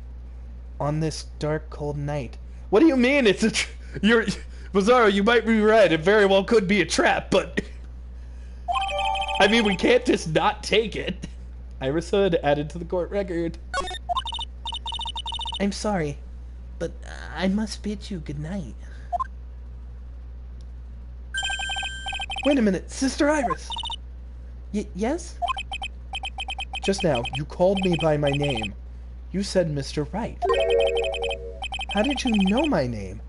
on this dark, cold night. What do you mean it's you're... Bizarro, you might be right. It very well could be a trap, but... I mean, we can't just not take it. Iris Hood added to the court record. I'm sorry, but I must bid you good night. Wait a minute, Sister Iris! Yes? Just now, you called me by my name. You said Mr. Wright. How did you know my name?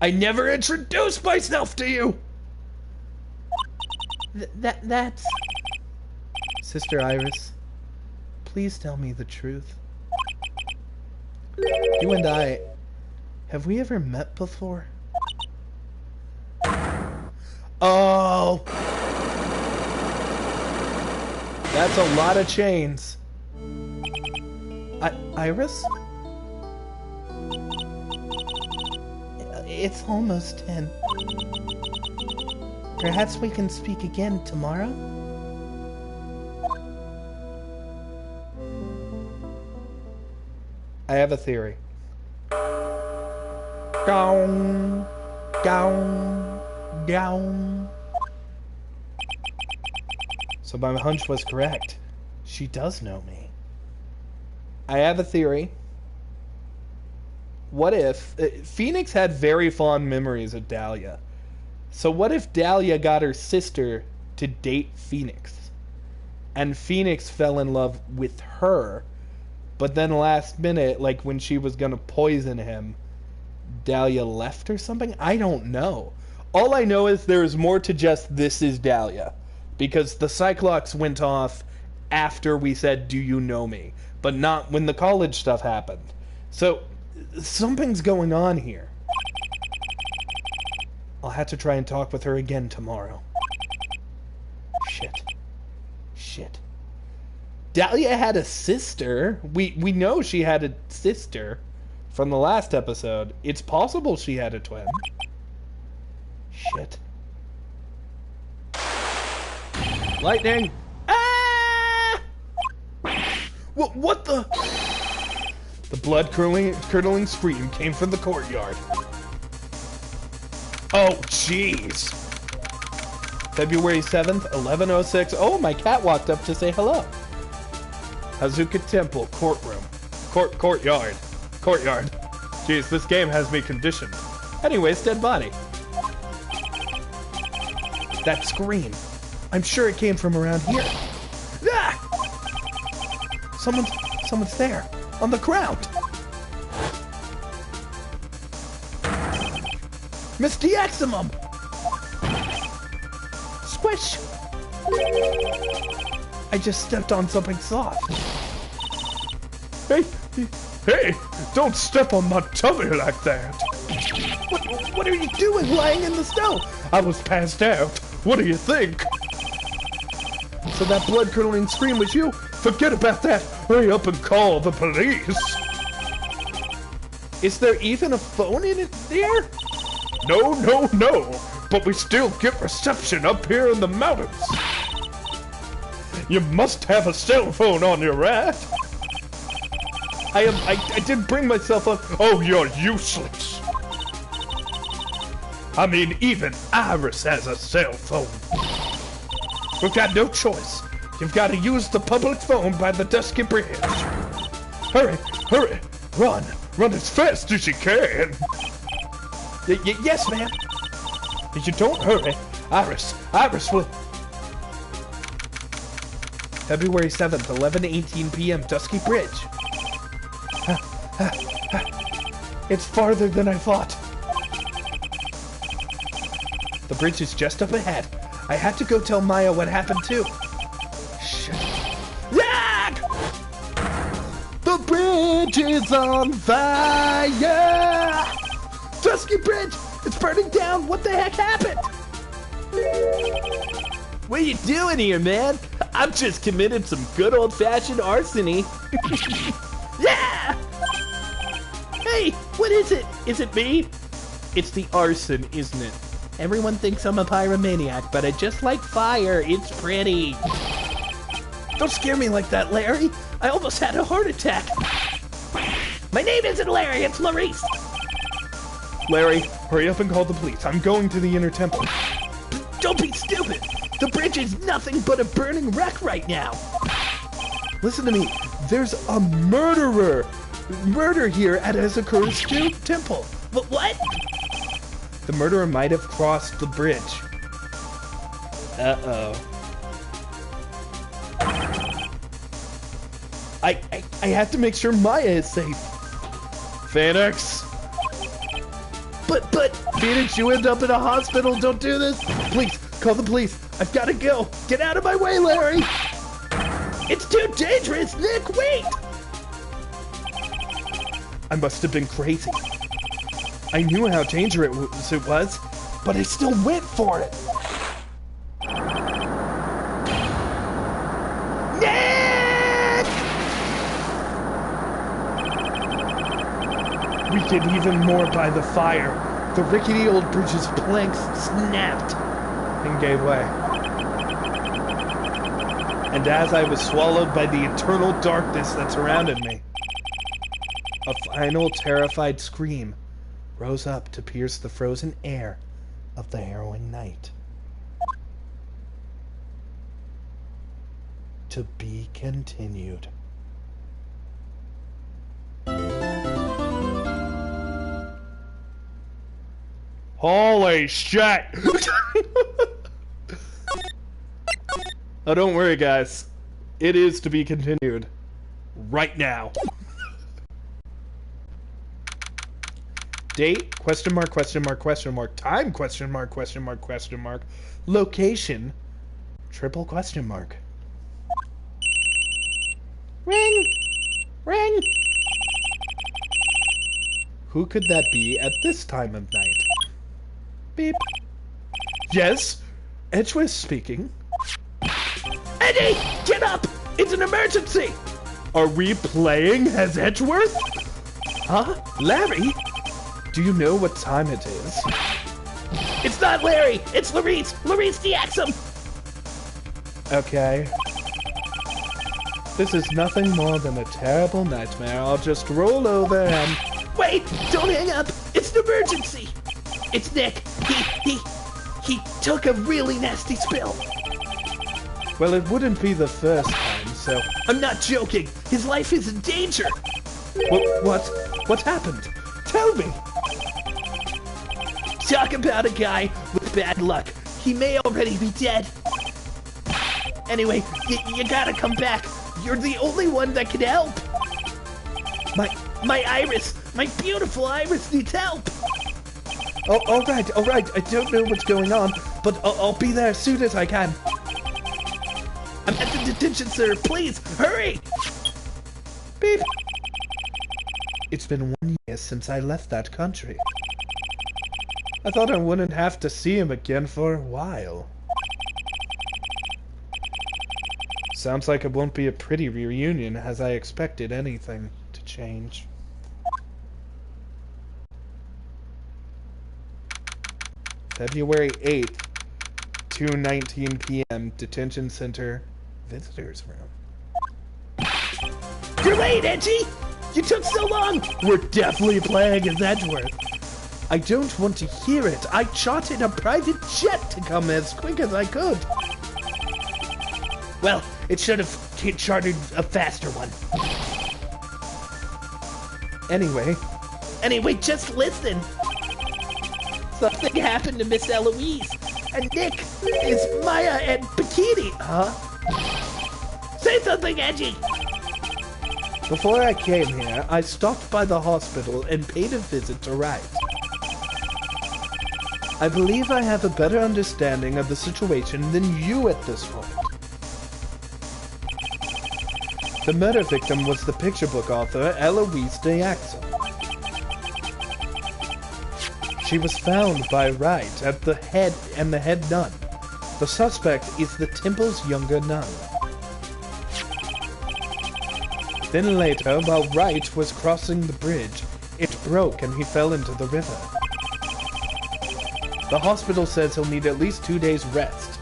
I never introduced myself to you! That's... Sister Iris, please tell me the truth. You and I, have we ever met before? Oh! That's a lot of chains. Iris? It's almost 10. Perhaps we can speak again tomorrow? I have a theory. Down, down, down. So my hunch was correct. She does know me. I have a theory. What if... Phoenix had very fond memories of Dahlia. So what if Dahlia got her sister to date Phoenix? And Phoenix fell in love with her, but then last minute, like when she was gonna poison him, Dahlia left or something? I don't know. All I know is there's more to just this is Dahlia. Because the Cyclops went off after we said, do you know me? But not when the college stuff happened. So, something's going on here. I'll have to try and talk with her again tomorrow. Shit. Dahlia had a sister. We know she had a sister from the last episode. It's possible she had a twin. Shit. Lightning! Ah! What the? The blood-curdling scream came from the courtyard. Oh, jeez. February 7th, 11:06. Oh, my cat walked up to say hello. Hazuka Temple, courtroom. Courtyard. Jeez, this game has me conditioned. Anyways, dead body. That scream. I'm sure it came from around here. Ah! Someone's there. On the ground. Miss Maximum! Squish! I just stepped on something soft. Hey! Don't step on my tummy like that! What are you doing lying in the snow? I was passed out. What do you think? So that blood-curdling scream was you? Forget about that! Hurry up and call the police! Is there even a phone in it there? No! But we still get reception up here in the mountains! You must have a cell phone on you, right? I didn't bring myself up. Oh, you're useless! I mean, even Iris has a cell phone. We've got no choice. You've got to use the public phone by the Dusky Bridge. Hurry! Run as fast as you can! Yes, ma'am. If you don't hurry, Iris will... February 7th, 11:18 p.m., Dusky Bridge. It's farther than I thought. The bridge is just up ahead. I had to go tell Maya what happened too. Shit. Yak! The bridge is on fire! Dusky Bridge! It's burning down! What the heck happened? What are you doing here, man? I'm just committing some good old-fashioned arsony. Yeah! Hey, what is it? Is it me? It's the arson, isn't it? Everyone thinks I'm a pyromaniac, but I just like fire. It's pretty. Don't scare me like that, Larry. I almost had a heart attack. My name isn't Larry, it's Larice. Larry, hurry up and call the police. I'm going to the inner temple. Don't be stupid. The bridge is nothing but a burning wreck right now. Listen to me. There's a murder here at Hazuka Temple. What? The murderer might have crossed the bridge. Uh-oh. I have to make sure Maya is safe. Phoenix! But, Phoenix, you end up in a hospital. Don't do this. Please, call the police. I've got to go. Get out of my way, Larry. It's too dangerous, Nick. Wait. I must have been crazy. I knew how dangerous it was, but I still went for it. weakened even more by the fire. The rickety old bridge's planks snapped and gave way. And as I was swallowed by the eternal darkness that surrounded me, a final terrified scream rose up to pierce the frozen air of the harrowing night. To be continued. Holy shit! Oh, don't worry, guys. It is to be continued. Right now. Date, question mark, question mark, question mark. Time, question mark, question mark, question mark. Location, triple question mark. Ring! Ring! Who could that be at this time of night? Beep. Yes? Edgeworth speaking. Eddie! Get up! It's an emergency! Are we playing as Edgeworth? Huh? Larry? Do you know what time it is? It's not Larry! It's Larice! Larice the Axum! Okay. This is nothing more than a terrible nightmare. I'll just roll over and... Wait! Don't hang up! It's an emergency! It's Nick. He took a really nasty spill. Well, it wouldn't be the first time, so... I'm not joking. His life is in danger. What happened? Tell me! Talk about a guy with bad luck. He may already be dead. Anyway, you gotta come back. You're the only one that can help. My Iris, my beautiful Iris needs help. Oh, all right. I don't know what's going on, but I'll be there as soon as I can. I'm at the detention center. Please, hurry! Beep. It's been 1 year since I left that country. I thought I wouldn't have to see him again for a while. Sounds like it won't be a pretty reunion, as I expected anything to change. February 8th, 2:19 p.m., Detention Center, Visitors Room. You're late, Edgy! You took so long! We're definitely playing as Edgeworth. I don't want to hear it. I chartered a private jet to come as quick as I could. Well, it should have chartered a faster one. Anyway, just listen. Something happened to Miss Eloise, and Nick is Maya and Bikini. Huh? Say something, Edgy! Before I came here, I stopped by the hospital and paid a visit to Wright. I believe I have a better understanding of the situation than you at this point. The murder victim was the picture book author Eloise de Axel. She was found by Wright at the head nun. The suspect is the temple's younger nun. Then later, while Wright was crossing the bridge, it broke and he fell into the river. The hospital says he'll need at least 2 days rest.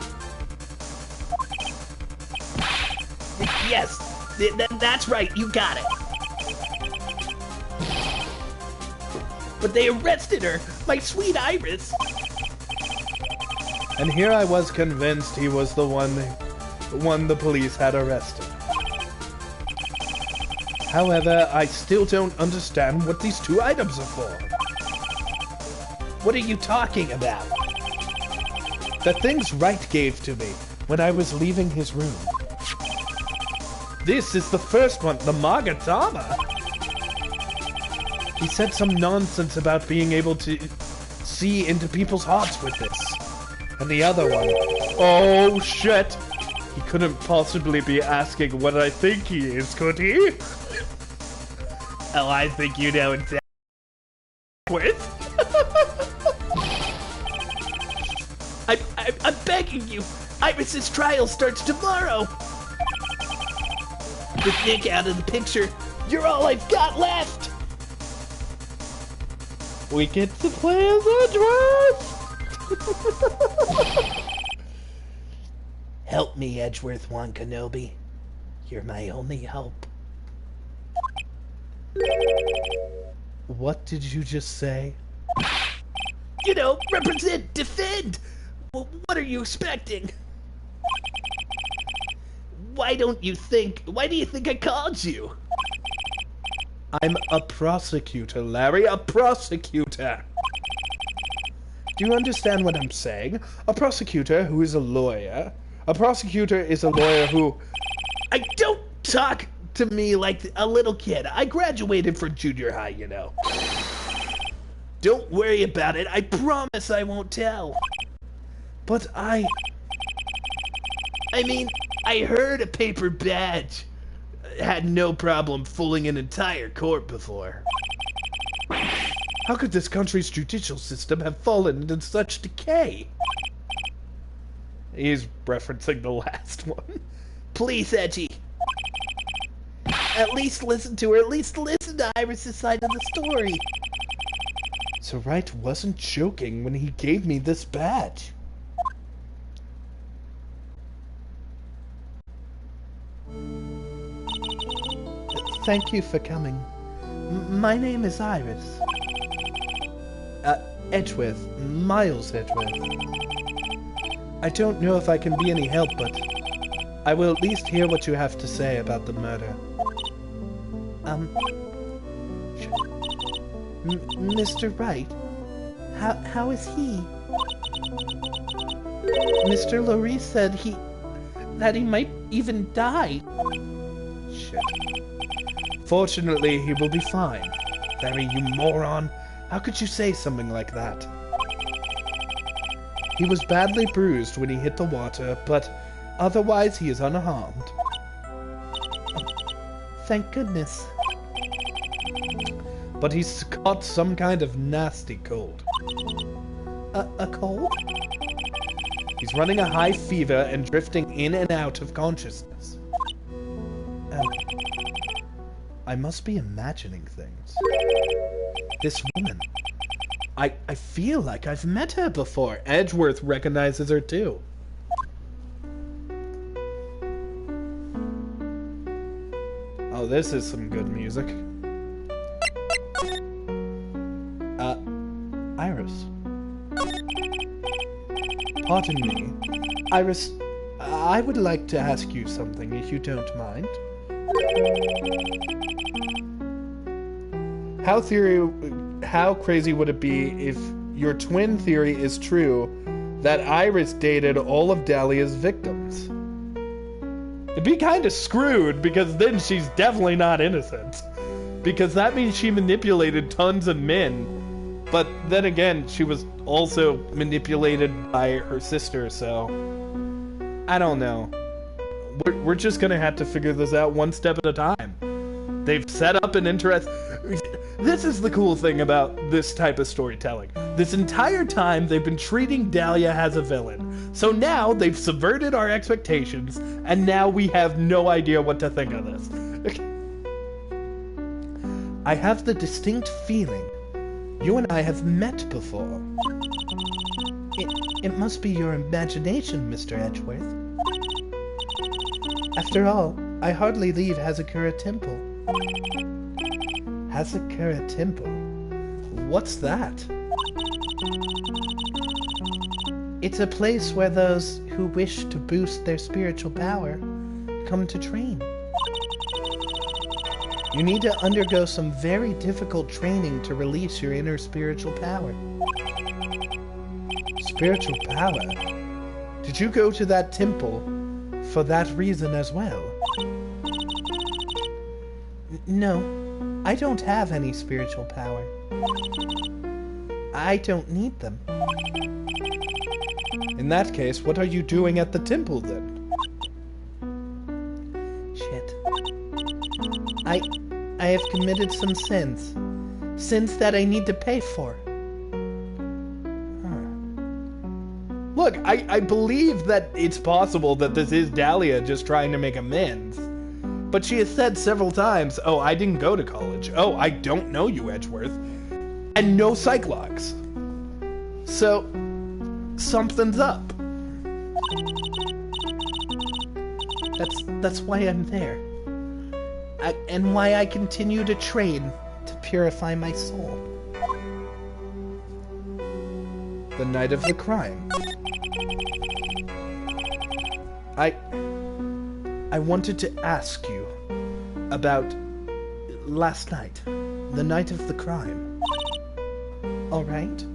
Yes, that's right, you got it. But they arrested her, my sweet Iris. And here I was convinced he was the one the police had arrested. However, I still don't understand what these 2 items are for. What are you talking about? The things Wright gave to me when I was leaving his room. This is the first one, the Magatama. He said some nonsense about being able to see into people's hearts with this. And the other one, oh shit! He couldn't possibly be asking what I think he is, could he? Oh, I think you know exactly with. I'm begging you. Iris's trial starts tomorrow. With Nick out of the picture, you're all I've got left. We get to play as Edgeworth! Help me, Edgeworth One Kenobi. You're my only hope. What did you just say? You know, represent, defend! Well, what are you expecting? Why do you think I called you? I'm a prosecutor, Larry, a prosecutor! Do you understand what I'm saying? A prosecutor who is a lawyer. A prosecutor is a lawyer who... I don't talk to me like a little kid. I graduated from junior high, you know. Don't worry about it. I promise I won't tell. But I mean, I heard a paper badge had no problem fooling an entire court before. How could this country's judicial system have fallen into such decay? He's referencing the last one. Please, Edgy. At least listen to her. At least listen to Iris' side of the story. So Wright wasn't joking when he gave me this badge. Thank you for coming. My name is Iris. Edgeworth. Miles Edgeworth. I don't know if I can be any help, but I will at least hear what you have to say about the murder. Mr. Wright? How is he? Mr. Loree said that he might even die. Shit. Fortunately, he will be fine. Larry, you moron. How could you say something like that? He was badly bruised when he hit the water, but otherwise he is unharmed. Thank goodness. But he's caught some kind of nasty cold. A cold? He's running a high fever and drifting in and out of consciousness. I must be imagining things. This woman. I feel like I've met her before. Edgeworth recognizes her too. Oh, this is some good music. Iris. Pardon me. Iris, I would like to ask you something, if you don't mind. How crazy would it be if your twin theory is true, that Iris dated all of Dahlia's victims? It'd be kind of screwed, because then she's definitely not innocent. Because that means she manipulated tons of men. But then again, she was also manipulated by her sister, so... I don't know. We're just gonna have to figure this out one step at a time. They've set up an interest... This is the cool thing about this type of storytelling. This entire time, they've been treating Dahlia as a villain. So now, they've subverted our expectations, and now we have no idea what to think of this. I have the distinct feeling you and I have met before. It must be your imagination, Mr. Edgeworth. After all, I hardly leave Hazakura Temple. Hazakura Temple? What's that? It's a place where those who wish to boost their spiritual power come to train. You need to undergo some very difficult training to release your inner spiritual power. Spiritual power? Did you go to that temple for that reason as well? No. I don't have any spiritual power. I don't need them. In that case, what are you doing at the temple then? Shit. I have committed some sins. Sins that I need to pay for. Look, I believe that it's possible that this is Dahlia just trying to make amends. But she has said several times, oh, I didn't go to college. Oh, I don't know you, Edgeworth. and no psych locks. So, something's up. That's why I'm there. And why I continue to train to purify my soul. The night of the crime. I wanted to ask you about last night, the night of the crime. All right.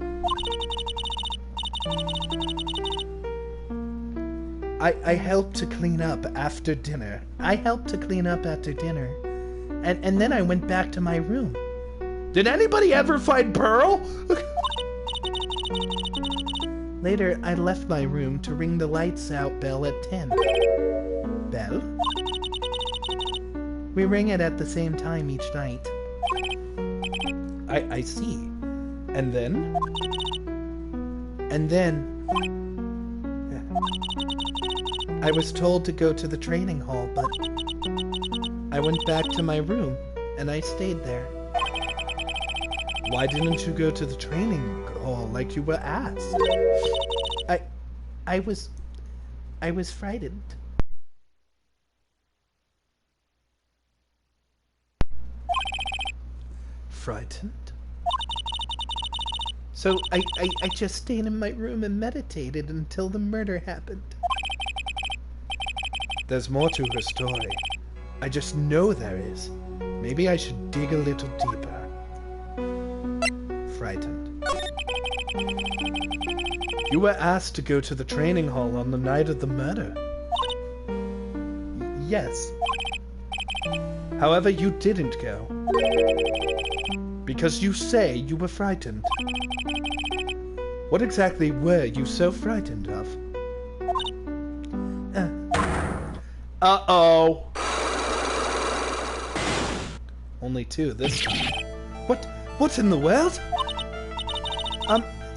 I helped to clean up after dinner. And then I went back to my room. Did anybody ever find Pearl? Later, I left my room to ring the lights out bell at 10. Bell? We ring it at the same time each night. I see. And then? And then I was told to go to the training hall, but I went back to my room and I stayed there. Why didn't you go to the training hall like you were asked? I was frightened. Frightened? So I just stayed in my room and meditated until the murder happened. There's more to her story. I just know there is. Maybe I should dig a little deeper. Frightened. You were asked to go to the training hall on the night of the murder. Yes. However, you didn't go. Because you say you were frightened. What exactly were you so frightened of? Uh-oh. Only two this time. What in the world?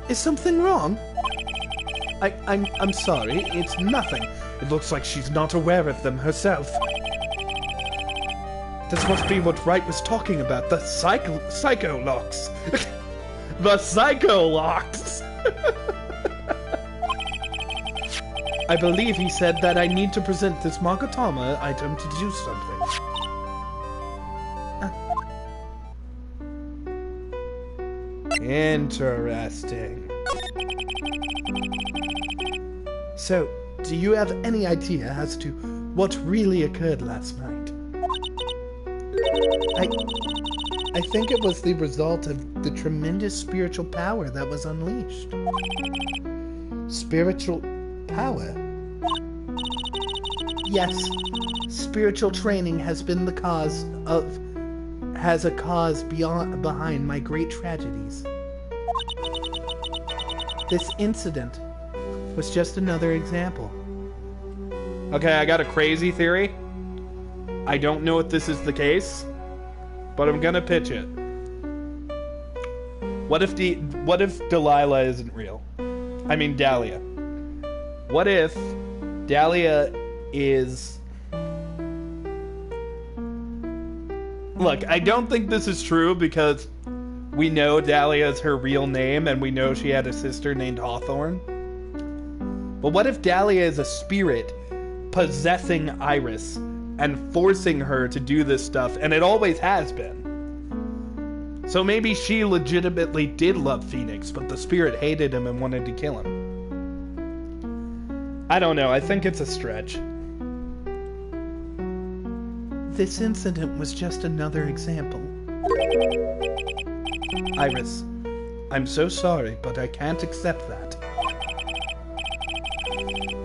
Is something wrong? I'm sorry, it's nothing. It looks like she's not aware of them herself. This must be what Wright was talking about, the psycho locks. The psycho locks! I believe he said that I need to present this Magatama item to do something. Interesting. So, do you have any idea as to what really occurred last night? I think it was the result of the tremendous spiritual power that was unleashed. Spiritual power? Yes. Spiritual training has been the cause behind my great tragedies. This incident was just another example. Okay, I got a crazy theory. I don't know if this is the case, but I'm gonna pitch it. What if Delilah isn't real? I mean Dahlia. What if Dahlia is... Look, I don't think this is true because we know Dahlia is her real name and we know she had a sister named Hawthorne. But what if Dahlia is a spirit possessing Iris and forcing her to do this stuff, and it always has been? So maybe she legitimately did love Phoenix, but the spirit hated him and wanted to kill him. I don't know, I think it's a stretch. This incident was just another example. Iris, I'm so sorry, but I can't accept that.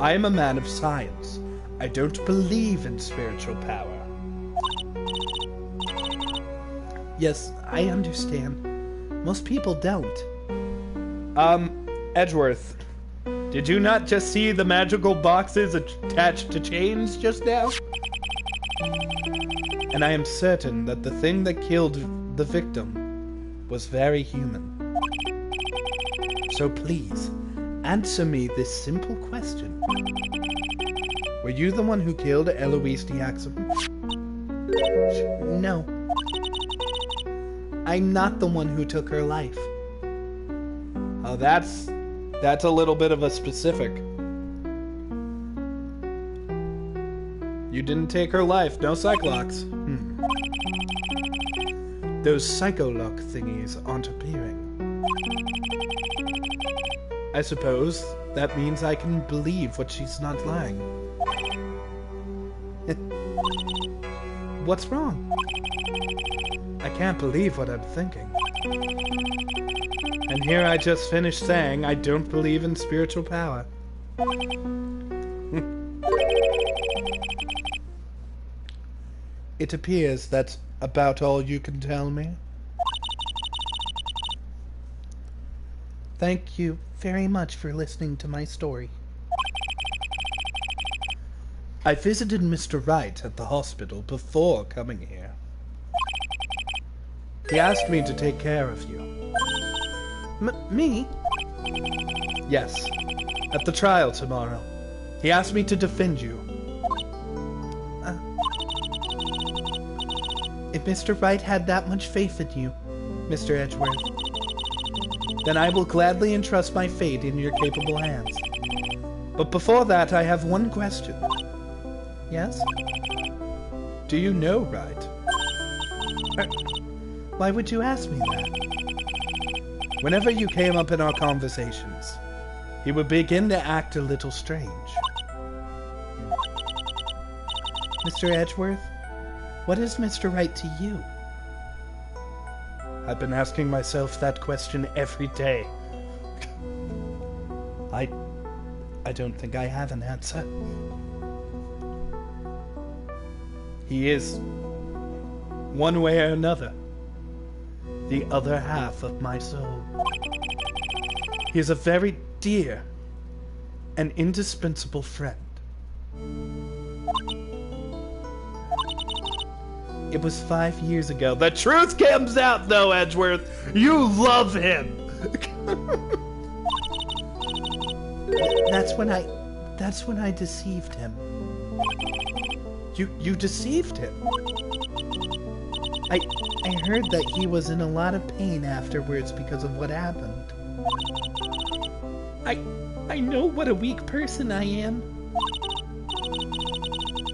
I am a man of science. I don't believe in spiritual power. Yes, I understand. Most people don't. Edgeworth, did you not just see the magical boxes attached to chains just now? And I am certain that the thing that killed the victim was very human. So please, answer me this simple question. Were you the one who killed Eloise Diaxum? No. I'm not the one who took her life. Oh, that's a little bit of a specific. You didn't take her life. No psychlocks. Those psycholock thingies aren't appearing. I suppose that means I can believe what she's not lying. What's wrong? I can't believe what I'm thinking. And here I just finished saying I don't believe in spiritual power. It appears that's about all you can tell me. Thank you very much for listening to my story. I visited Mr. Wright at the hospital before coming here. He asked me to take care of you. Me? Yes, at the trial tomorrow. He asked me to defend you. If Mr. Wright had that much faith in you, Mr. Edgeworth, then I will gladly entrust my fate in your capable hands. But before that, I have one question. Yes? Do you know Wright? Why would you ask me that? Whenever you came up in our conversations, he would begin to act a little strange. Mr. Edgeworth, what is Mr. Wright to you? I've been asking myself that question every day. I don't think I have an answer. He is, one way or another, the other half of my soul. He is a very dear and indispensable friend. It was 5 years ago. The truth comes out, though, Edgeworth. You love him. That's when I deceived him. You deceived him. I heard that he was in a lot of pain afterwards because of what happened. I know what a weak person I am.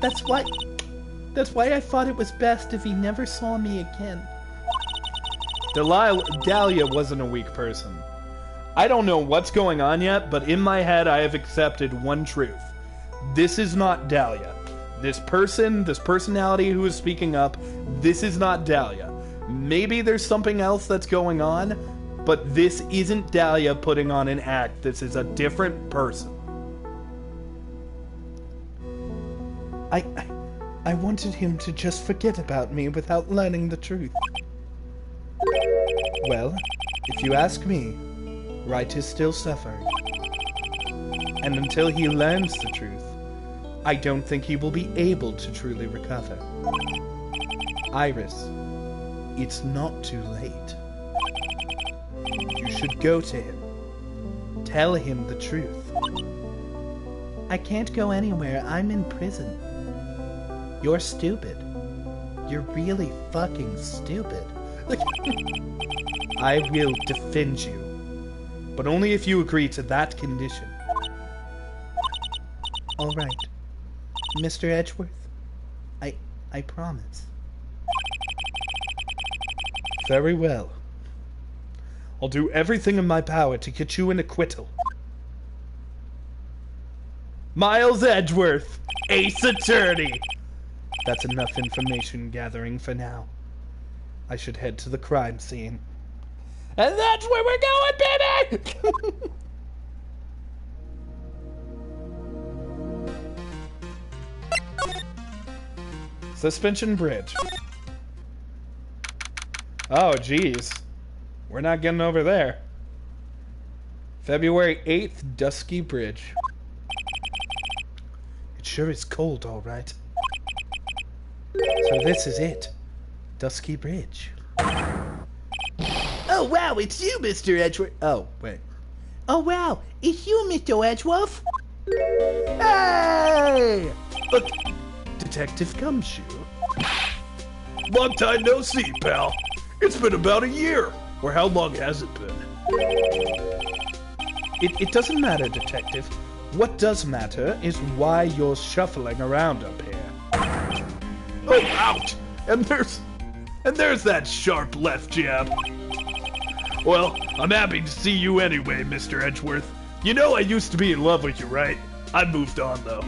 That's why I thought it was best if he never saw me again. Dahlia wasn't a weak person. I don't know what's going on yet, but in my head I have accepted one truth. This is not Dahlia. This personality who is speaking up, this is not Dahlia. Maybe there's something else that's going on, but this isn't Dahlia putting on an act. This is a different person. I wanted him to just forget about me without learning the truth. Well, if you ask me, Wright is still suffering. And until he learns the truth, I don't think he will be able to truly recover. Iris, it's not too late. You should go to him. Tell him the truth. I can't go anywhere. I'm in prison. You're stupid. You're really fucking stupid. I will defend you, but only if you agree to that condition. All right. Mr. Edgeworth, I promise. Very well. I'll do everything in my power to get you an acquittal. Miles Edgeworth, Ace Attorney. That's enough information gathering for now. I should head to the crime scene. And that's where we're going, baby! Suspension Bridge. Oh, geez. We're not getting over there. February 8th, Dusky Bridge. It sure is cold, all right. So this is it. Dusky Bridge. Oh, wow, it's you, Mr. Edgeworth. Oh, wait. Oh, wow, it's you, Mr. Edgeworth. Hey! Look, Detective Gumshoe. Long time no see, pal. It's been about a year. Or how long has it been? It doesn't matter, Detective. What does matter is why you're shuffling around up here. Oh, ouch! And there's that sharp left jab. Well, I'm happy to see you anyway, Mr. Edgeworth. You know I used to be in love with you, right? I moved on, though.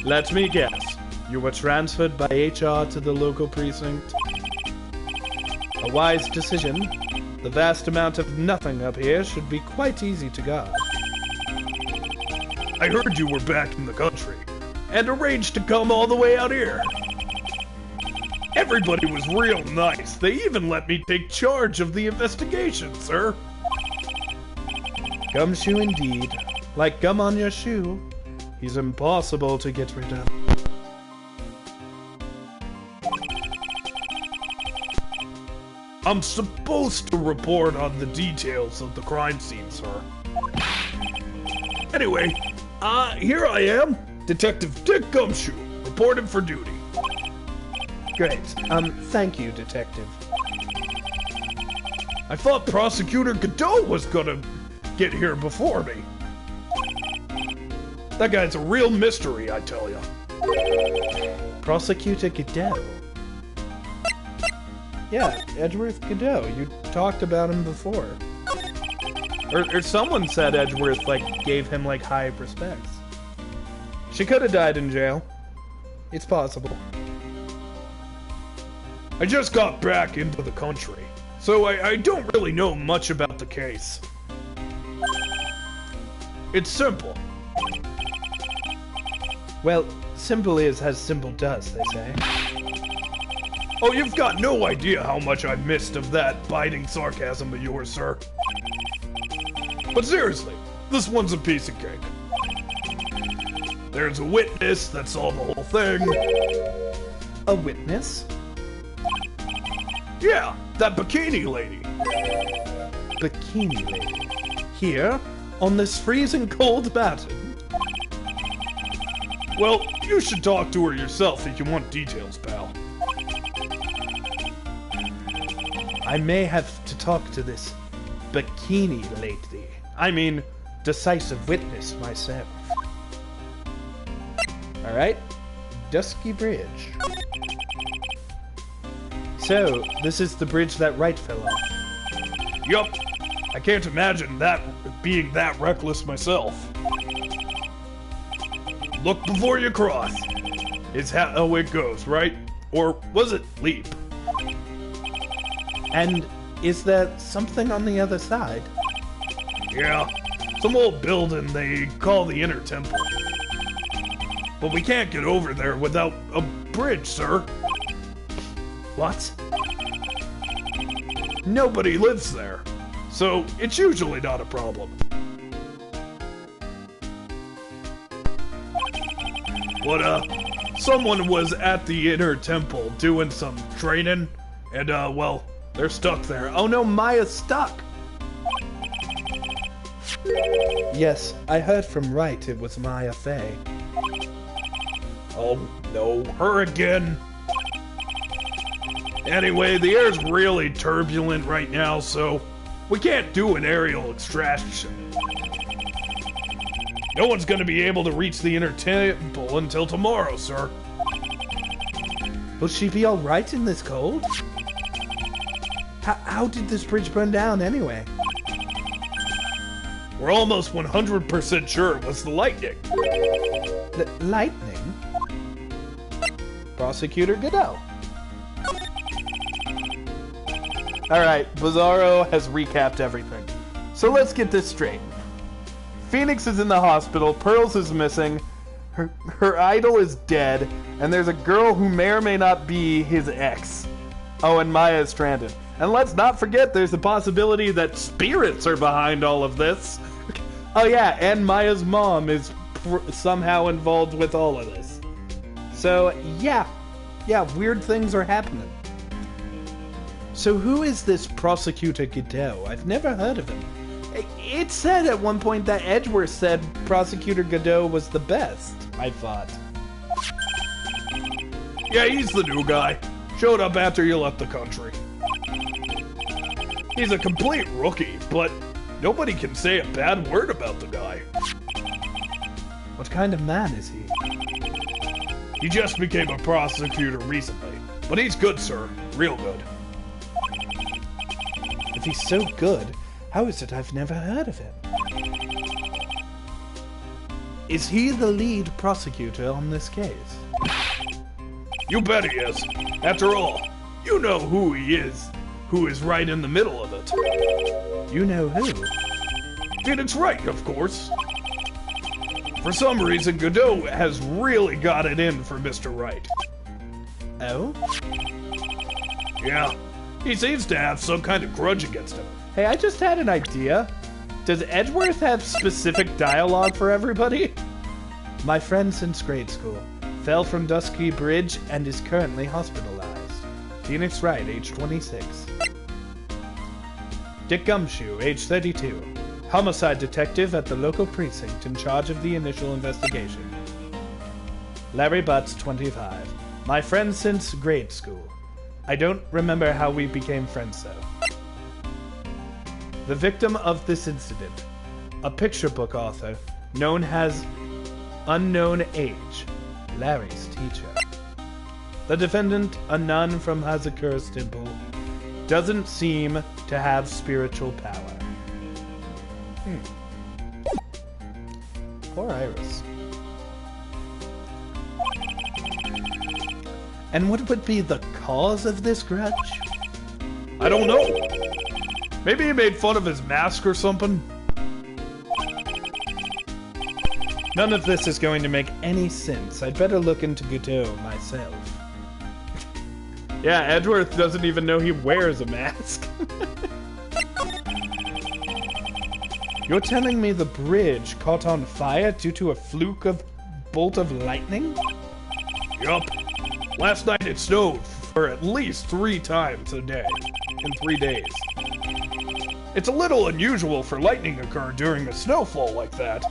Let me guess. You were transferred by HR to the local precinct? A wise decision. The vast amount of nothing up here should be quite easy to guard. I heard you were back in the country, and arranged to come all the way out here. Everybody was real nice. They even let me take charge of the investigation, sir. Gumshoe indeed. Like gum on your shoe. He's impossible to get rid of. I'm supposed to report on the details of the crime scene, sir. Anyway, here I am, Detective Dick Gumshoe, reporting for duty. Great. Thank you, Detective. I thought Prosecutor Godot was gonna get here before me. That guy's a real mystery, I tell ya. Prosecutor Godot? Yeah, Edgeworth Godot. You talked about him before. Or someone said Edgeworth, gave him, high respects. She could have died in jail. It's possible. I just got back into the country, so I don't really know much about the case. It's simple. Well, simple is as simple does, they say. Oh, you've got no idea how much I missed of that biting sarcasm of yours, sir. But seriously, this one's a piece of cake. There's a witness that saw the whole thing. A witness? Yeah, that bikini lady. Bikini lady? Here? On this freezing cold mountain? Well, you should talk to her yourself if you want details, pal. I may have to talk to this bikini lady. I mean, decisive witness myself. Alright, Dusky Bridge. So, this is the bridge that Wright fell off. Yup. I can't imagine that being that reckless myself. Look before you cross. Is how it goes, right? Or was it leap? And is there something on the other side? Yeah, some old building they call the Inner Temple. But we can't get over there without a bridge, sir. What? Nobody lives there, so it's usually not a problem. But, someone was at the Inner Temple doing some training, and, well, they're stuck there. Oh no, Maya's stuck! Yes, I heard from Wright it was Maya Fey. Oh, no, her again. Anyway, the air's really turbulent right now, so we can't do an aerial extraction. No one's gonna be able to reach the Inner Temple until tomorrow, sir. Will she be alright in this cold? How did this bridge burn down anyway? We're almost 100% sure it was the lightning. Lightning? Prosecutor Godot. Alright, Bizarro has recapped everything. So let's get this straight. Phoenix is in the hospital, Pearls is missing, her idol is dead, and there's a girl who may or may not be his ex. Oh, and Maya is stranded. And let's not forget there's the possibility that spirits are behind all of this. Oh yeah, and Maya's mom is somehow involved with all of this. So, yeah, weird things are happening. So who is this Prosecutor Godot? I've never heard of him. It said at one point that Edgeworth said Prosecutor Godot was the best, I thought. Yeah, he's the new guy. Showed up after you left the country. He's a complete rookie, but Nobody can say a bad word about the guy. What kind of man is he? He just became a prosecutor recently. But he's good, sir. Real good. If he's so good, how is it I've never heard of him? Is he the lead prosecutor on this case? You bet he is. After all, you know who he is right in the middle of it. You know who? It's Wright, of course. For some reason, Godot has really got it in for Mr. Wright. Oh? Yeah, he seems to have some kind of grudge against him. Hey, I just had an idea. Does Edgeworth have specific dialogue for everybody? My friend since grade school. Fell from Dusky Bridge and is currently hospitalized. Phoenix Wright, age 26. Dick Gumshoe, age 32. Homicide detective at the local precinct in charge of the initial investigation. Larry Butts, 25. My friend since grade school. I don't remember how we became friends, though. The victim of this incident. A picture book author known as Unknown Age. Larry's teacher. The defendant, a nun from Hazakur's temple, doesn't seem to have spiritual power. Poor Iris. And what would be the cause of this grudge? I don't know. Maybe he made fun of his mask or something? None of this is going to make any sense. I'd better look into Godot myself. Yeah, Edgeworth doesn't even know he wears a mask. You're telling me the bridge caught on fire due to a bolt of lightning? Yup. Last night it snowed for at least 3 times a day in 3 days. It's a little unusual for lightning to occur during a snowfall like that.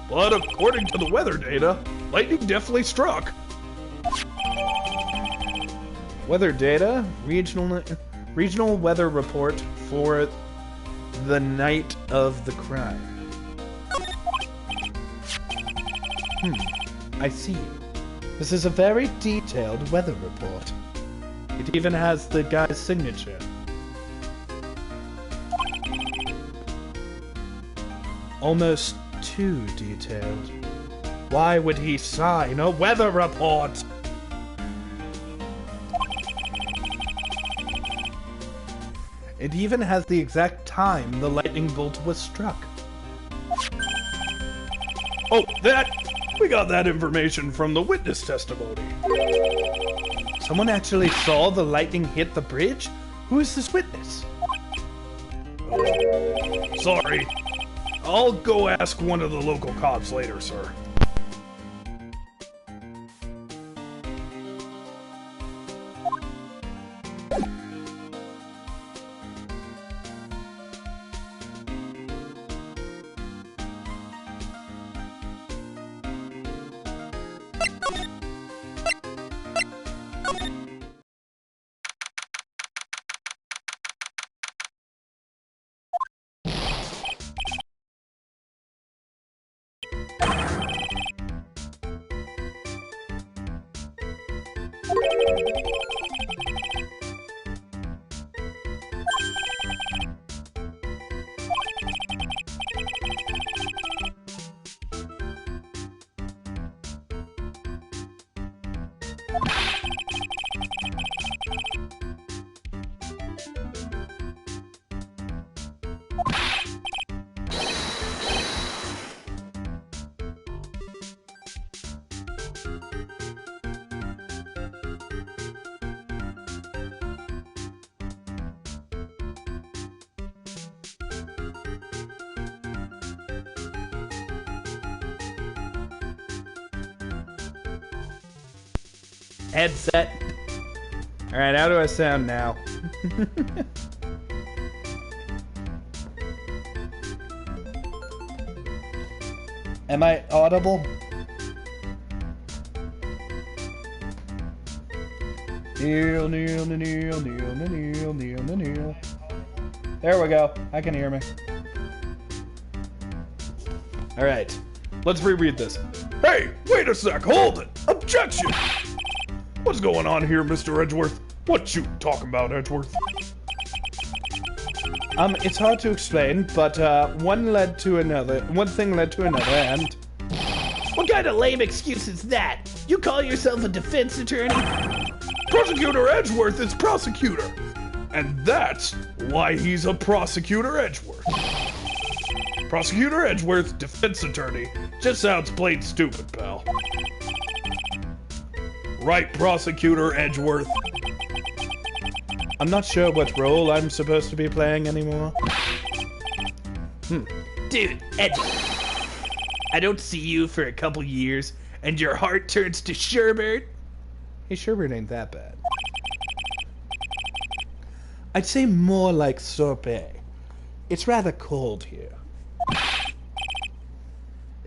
But according to the weather data, lightning definitely struck. Weather data, regional weather report for the night of the crime. I see. This is a very detailed weather report. It even has the guy's signature. Almost too detailed. Why would he sign a weather report? It even has the exact time the lightning bolt was struck. Oh, we got that information from the witness testimony. Someone actually saw the lightning hit the bridge? Who is this witness? Sorry. I'll go ask one of the local cops later, sir. Headset. Alright, how do I sound now? Am I audible? Kneale. There we go. I can hear me. Alright. Let's reread this. Hey, wait a sec, hold it! Objection! What's going on here, Mr. Edgeworth? What you talking about, Edgeworth? It's hard to explain, but one thing led to another, and... What kind of lame excuse is that? You call yourself a defense attorney? Prosecutor Edgeworth is prosecutor! And that's why he's a Prosecutor Edgeworth. Prosecutor Edgeworth, defense attorney. Just sounds plain stupid, pal. Right, Prosecutor Edgeworth? I'm not sure what role I'm supposed to be playing anymore. Dude, Ed, I don't see you for a couple years, and your heart turns to sherbet. Hey, sherbet ain't that bad. I'd say more like sorbet. It's rather cold here.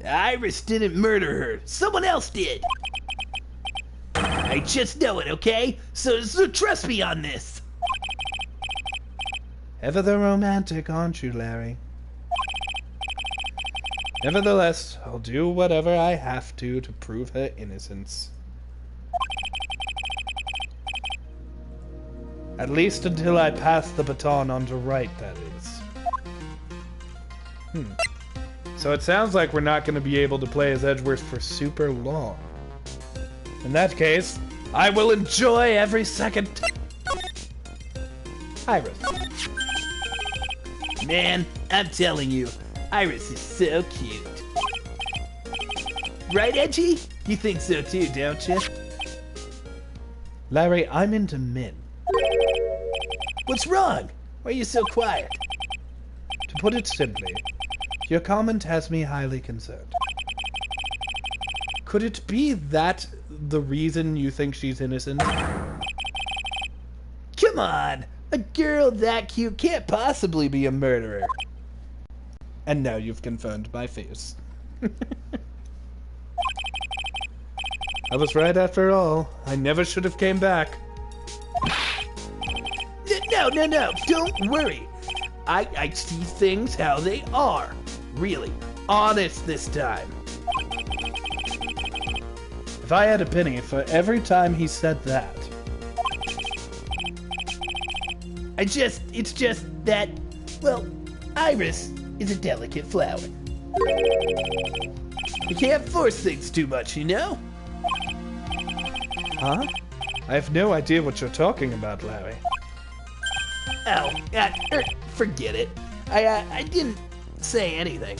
Iris didn't murder her. Someone else did. I just know it, okay? So trust me on this. Ever the romantic, aren't you, Larry? Nevertheless, I'll do whatever I have to prove her innocence. At least until I pass the baton on to Wright, that is. So it sounds like we're not going to be able to play as Edgeworth for super long. In that case, I will enjoy every second. Iris. Man, I'm telling you, Iris is so cute. Right, Edgy? You think so too, don't you? Larry, I'm into men. What's wrong? Why are you so quiet? To put it simply, your comment has me highly concerned. Could it be that the reason you think she's innocent? Come on! A girl that cute can't possibly be a murderer. And now you've confirmed my fears. I was right after all. I never should have came back. No, don't worry. I see things how they are. Really, honest this time. If I had a penny for every time he said that. It's just that, well, Iris is a delicate flower. You can't force things too much, you know? Huh? I have no idea what you're talking about, Larry. Oh, forget it. I didn't say anything.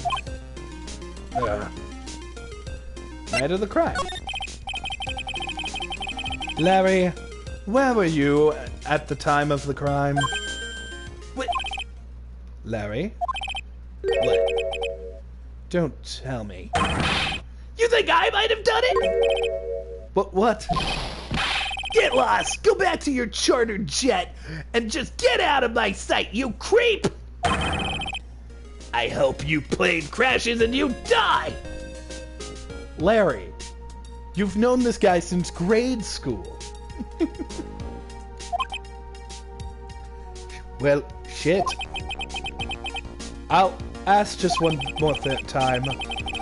Night of the crime. Larry, where were you at the time of the crime? What? Larry? What? Don't tell me. You think I might have done it? What? Get lost! Go back to your chartered jet and just get out of my sight, you creep! I hope your plane crashes and you die! Larry, you've known this guy since grade school. Well, shit. I'll ask just one more time.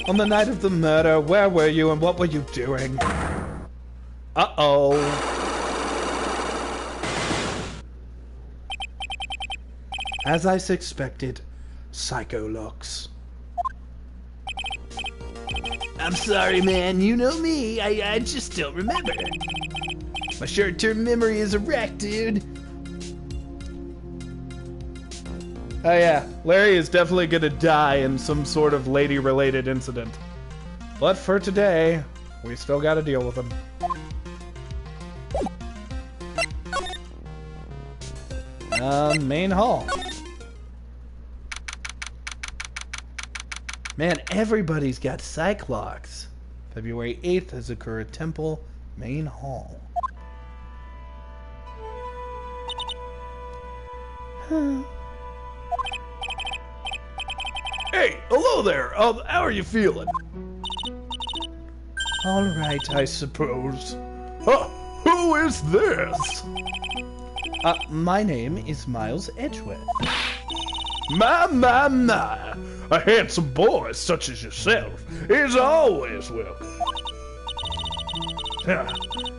On the night of the murder, where were you and what were you doing? Uh-oh. As I suspected, psycho locks. I'm sorry, man. You know me. I just don't remember. My short-term memory is a wreck, dude. Oh yeah, Larry is definitely gonna die in some sort of lady-related incident. But for today, we still gotta deal with him. Main hall. Man, everybody's got Cyclops. February 8th, Azakura Temple, main hall. Hey, hello there. How are you feeling? All right, I suppose. Who is this? My name is Miles Edgeworth. My. A handsome boy such as yourself is always welcome.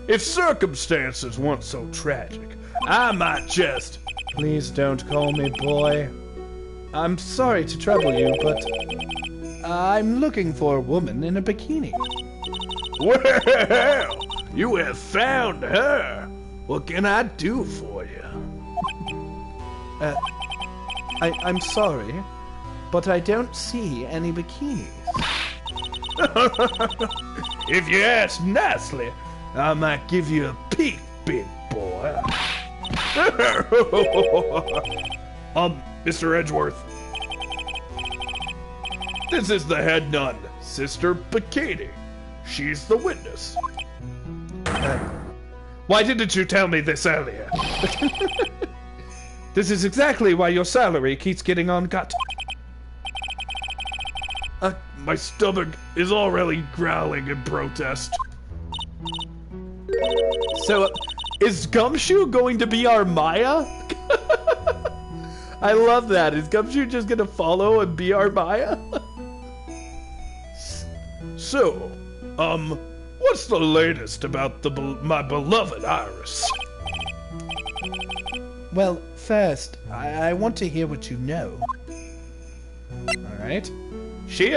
If circumstances weren't so tragic, I might just... Please don't call me boy. I'm sorry to trouble you, but I'm looking for a woman in a bikini. Well, you have found her. What can I do for you? I'm sorry, but I don't see any bikinis. If you ask nicely, I might give you a peek, big boy. Mr. Edgeworth. This is the head nun, Sister Bikini. She's the witness. Why didn't you tell me this earlier? This is exactly why your salary keeps getting uncut. My stomach is already growling in protest. So, is Gumshoe going to be our Maya? I love that. Is Gumshoe just gonna follow and be our Maya? So, what's the latest about my beloved Iris? Well, first, I want to hear what you know. Alright. She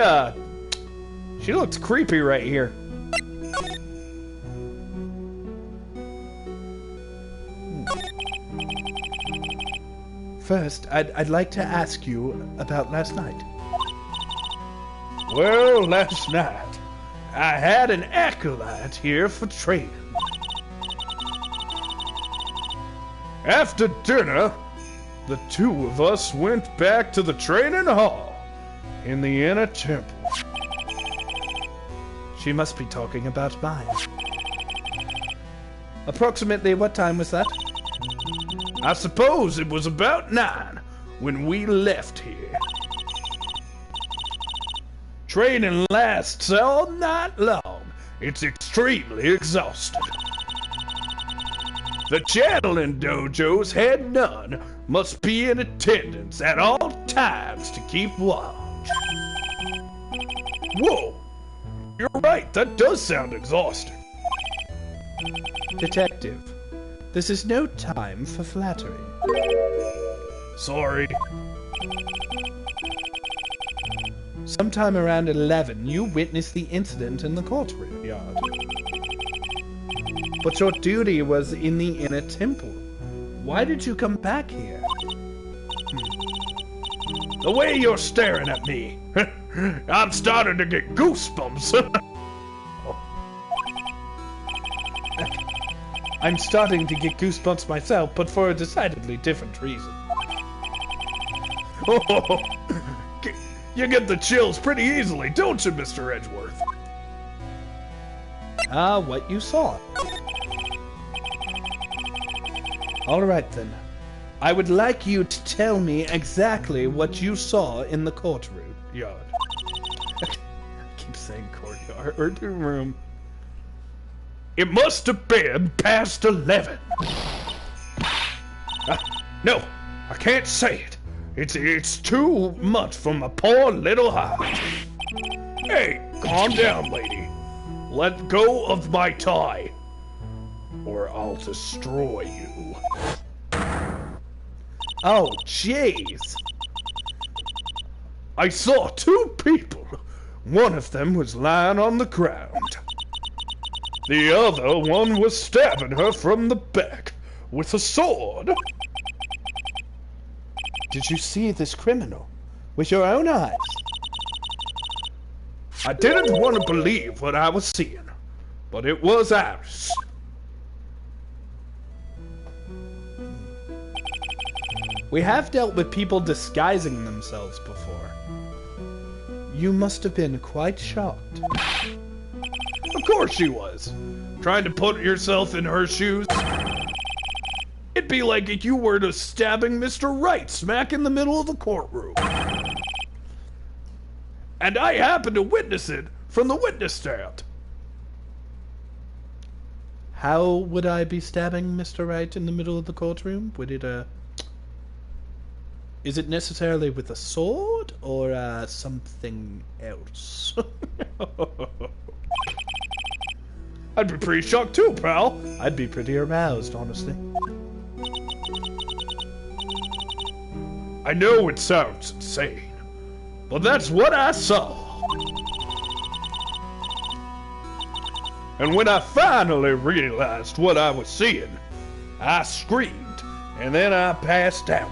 looks creepy right here. First, I'd like to ask you about last night. Well, last night, I had an acolyte here for training. After dinner, the two of us went back to the training hall in the inner temple. She must be talking about mine. Approximately what time was that? I suppose it was about 9 when we left here. Training lasts all night long. It's extremely exhausting. The channeling dojo's head nun must be in attendance at all times to keep watch. Whoa! You're right, that does sound exhausting. Detective, this is no time for flattery. Sorry. Sometime around 11, you witnessed the incident in the courtroom yard. But your duty was in the inner temple. Why did you come back here? The way you're staring at me, I'm starting to get goosebumps. I'm starting to get goosebumps myself, but for a decidedly different reason. Oh, you get the chills pretty easily, don't you, Mr. Edgeworth? What you saw. Alright then. I would like you to tell me exactly what you saw in the courtroom yard. I keep saying courtyard or room. It must have been past 11. No, I can't say it. It's too much for my poor little heart. Hey, calm down, lady. Let go of my tie, or I'll destroy you. Oh, jeez. I saw 2 people. One of them was lying on the ground. The other one was stabbing her from the back with a sword. Did you see this criminal with your own eyes? I didn't want to believe what I was seeing, but it was Iris. We have dealt with people disguising themselves before. You must have been quite shocked. Of course she was. Trying to put yourself in her shoes. It'd be like if you were to stabbing Mr. Wright smack in the middle of the courtroom. And I happened to witness it from the witness stand. How would I be stabbing Mr. Wright in the middle of the courtroom? Would it, Is it necessarily with a sword or something else? I'd be pretty shocked too, pal. I'd be pretty aroused, honestly. I know it sounds insane, but that's what I saw. And when I finally realized what I was seeing, I screamed, and then I passed out.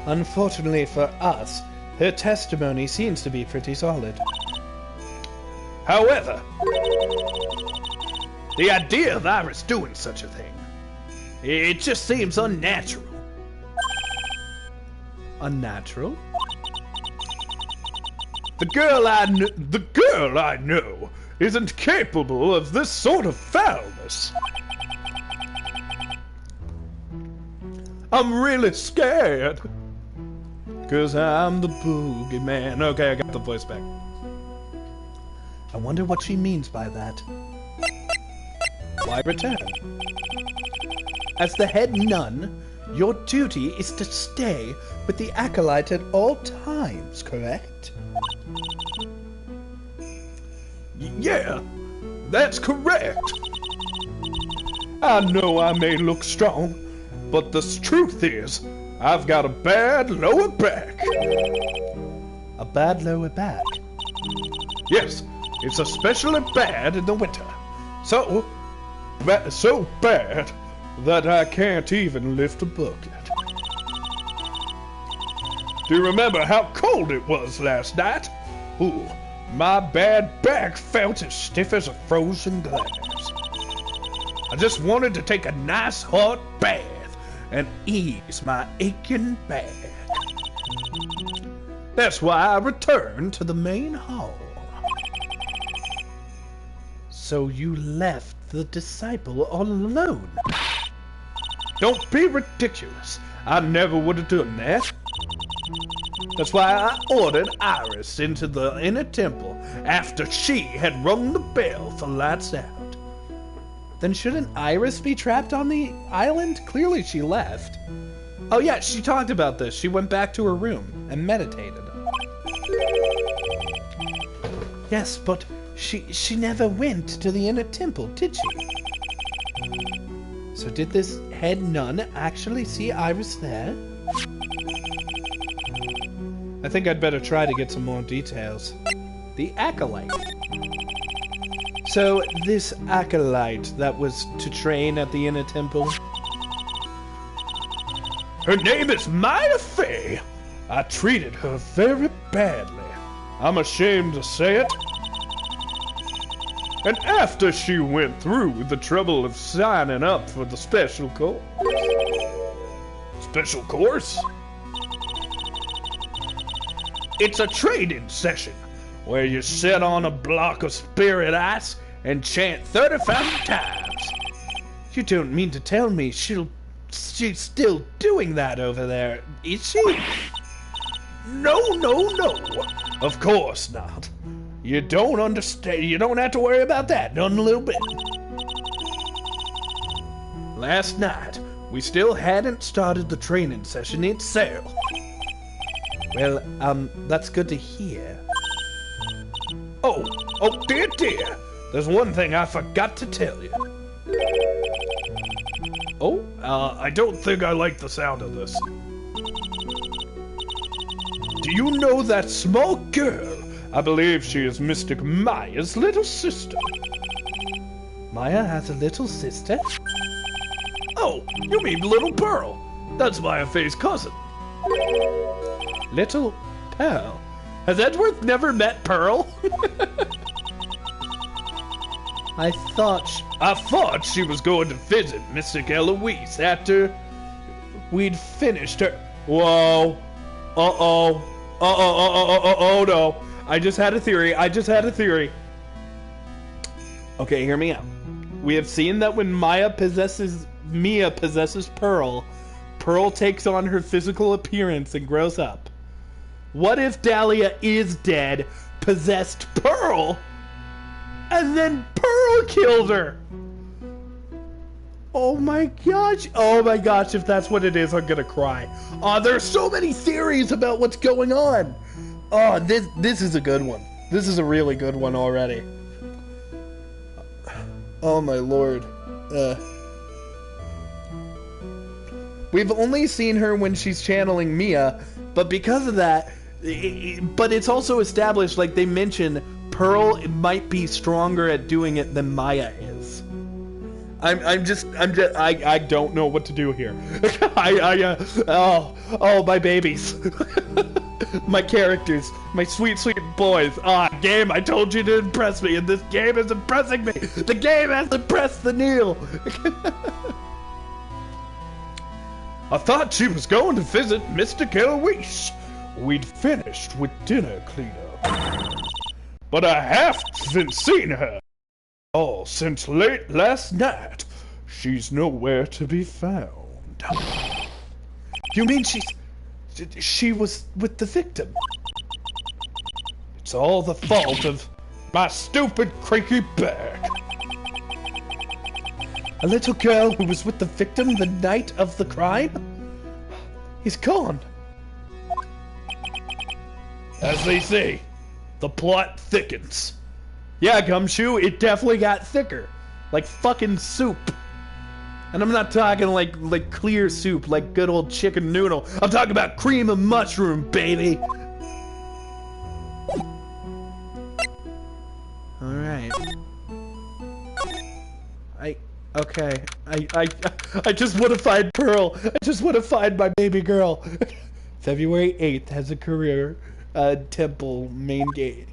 Unfortunately for us, her testimony seems to be pretty solid. However, the idea of Iris doing such a thing, it just seems unnatural. Unnatural? The girl I know isn't capable of this sort of foulness. I'm really scared. 'Cause I'm the boogeyman. Okay, I got the voice back. I wonder what she means by that. Why return? As the head nun, your duty is to stay with the acolyte at all times, correct? Yeah, that's correct. I know I may look strong, but the truth is, I've got a bad lower back. A bad lower back? Yes, it's especially bad in the winter. So bad that I can't even lift a bucket. Do you remember how cold it was last night? Ooh, my bad back felt as stiff as a frozen glass. I just wanted to take a nice hot bath and ease my aching back. That's why I returned to the main hall. So you left the disciple all alone? Don't be ridiculous. I never would have done that. That's why I ordered Iris into the inner temple after she had rung the bell for lights out. Then shouldn't Iris be trapped on the island? Clearly she left. Oh yeah, she talked about this. She went back to her room and meditated. Yes, but she never went to the inner temple, did she? So did this head nun actually see Iris there? I think I'd better try to get some more details. The acolyte. So this acolyte that was to train at the inner temple? Her name is Maya Fey. I treated her very badly. I'm ashamed to say it. And after she went through the trouble of signing up for the special course. Special course? It's a training session where you sit on a block of spirit ice and chant 35 times. You don't mean to tell me she's still doing that over there, is she? No. Of course not. You don't understand. You don't have to worry about that, not a little bit. Last night, we still hadn't started the training session itself. Well, that's good to hear. Oh, dear. There's one thing I forgot to tell you. Oh, I don't think I like the sound of this. Do you know that small girl? I believe she is Mystic Maya's little sister. Maya has a little sister? Oh, you mean Little Pearl. That's Maya Fey's cousin. Little Pearl? Has Edgeworth never met Pearl? I thought she was going to visit Mystic Eloise after we'd finished her. Whoa. Oh no. I just had a theory. Okay, hear me out. We have seen that when Mia possesses Pearl, Pearl takes on her physical appearance and grows up. What if Dahlia is dead, possessed Pearl, and then Pearl killed her? Oh my gosh. Oh my gosh, if that's what it is, I'm gonna cry. Oh, there's so many theories about what's going on. Oh, this is a good one. This is a really good one already. Oh my lord. We've only seen her when she's channeling Mia, but because of that, but it's also established, like they mention, Pearl might be stronger at doing it than Maya is. I don't know what to do here. Oh, my babies. My characters, my sweet, sweet boys. Game, I told you to impress me, and this game is impressing me. The game has impressed the Kneale. I thought she was going to visit Mr. Eloise. We'd finished with dinner cleanup. But I haven't seen her all since late last night. She's nowhere to be found. You mean she was with the victim? It's all the fault of my stupid cranky bag. A little girl who was with the victim the night of the crime? He's gone. As they say, the plot thickens. Yeah, Gumshoe, it definitely got thicker. Like fucking soup. And I'm not talking like clear soup, like good old chicken noodle. I'm talking about cream of mushroom, baby. Alright. I just want to find Pearl. I just want to find my baby girl. February 8th has a career temple main gate.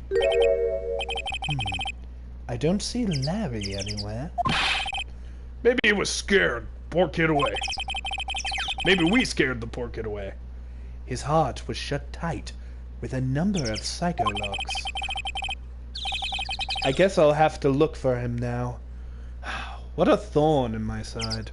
I don't see Larry anywhere. Maybe he was scared. Poor kid away. Maybe we scared the poor kid away. His heart was shut tight with a number of psycho-locks. I guess I'll have to look for him now. What a thorn in my side.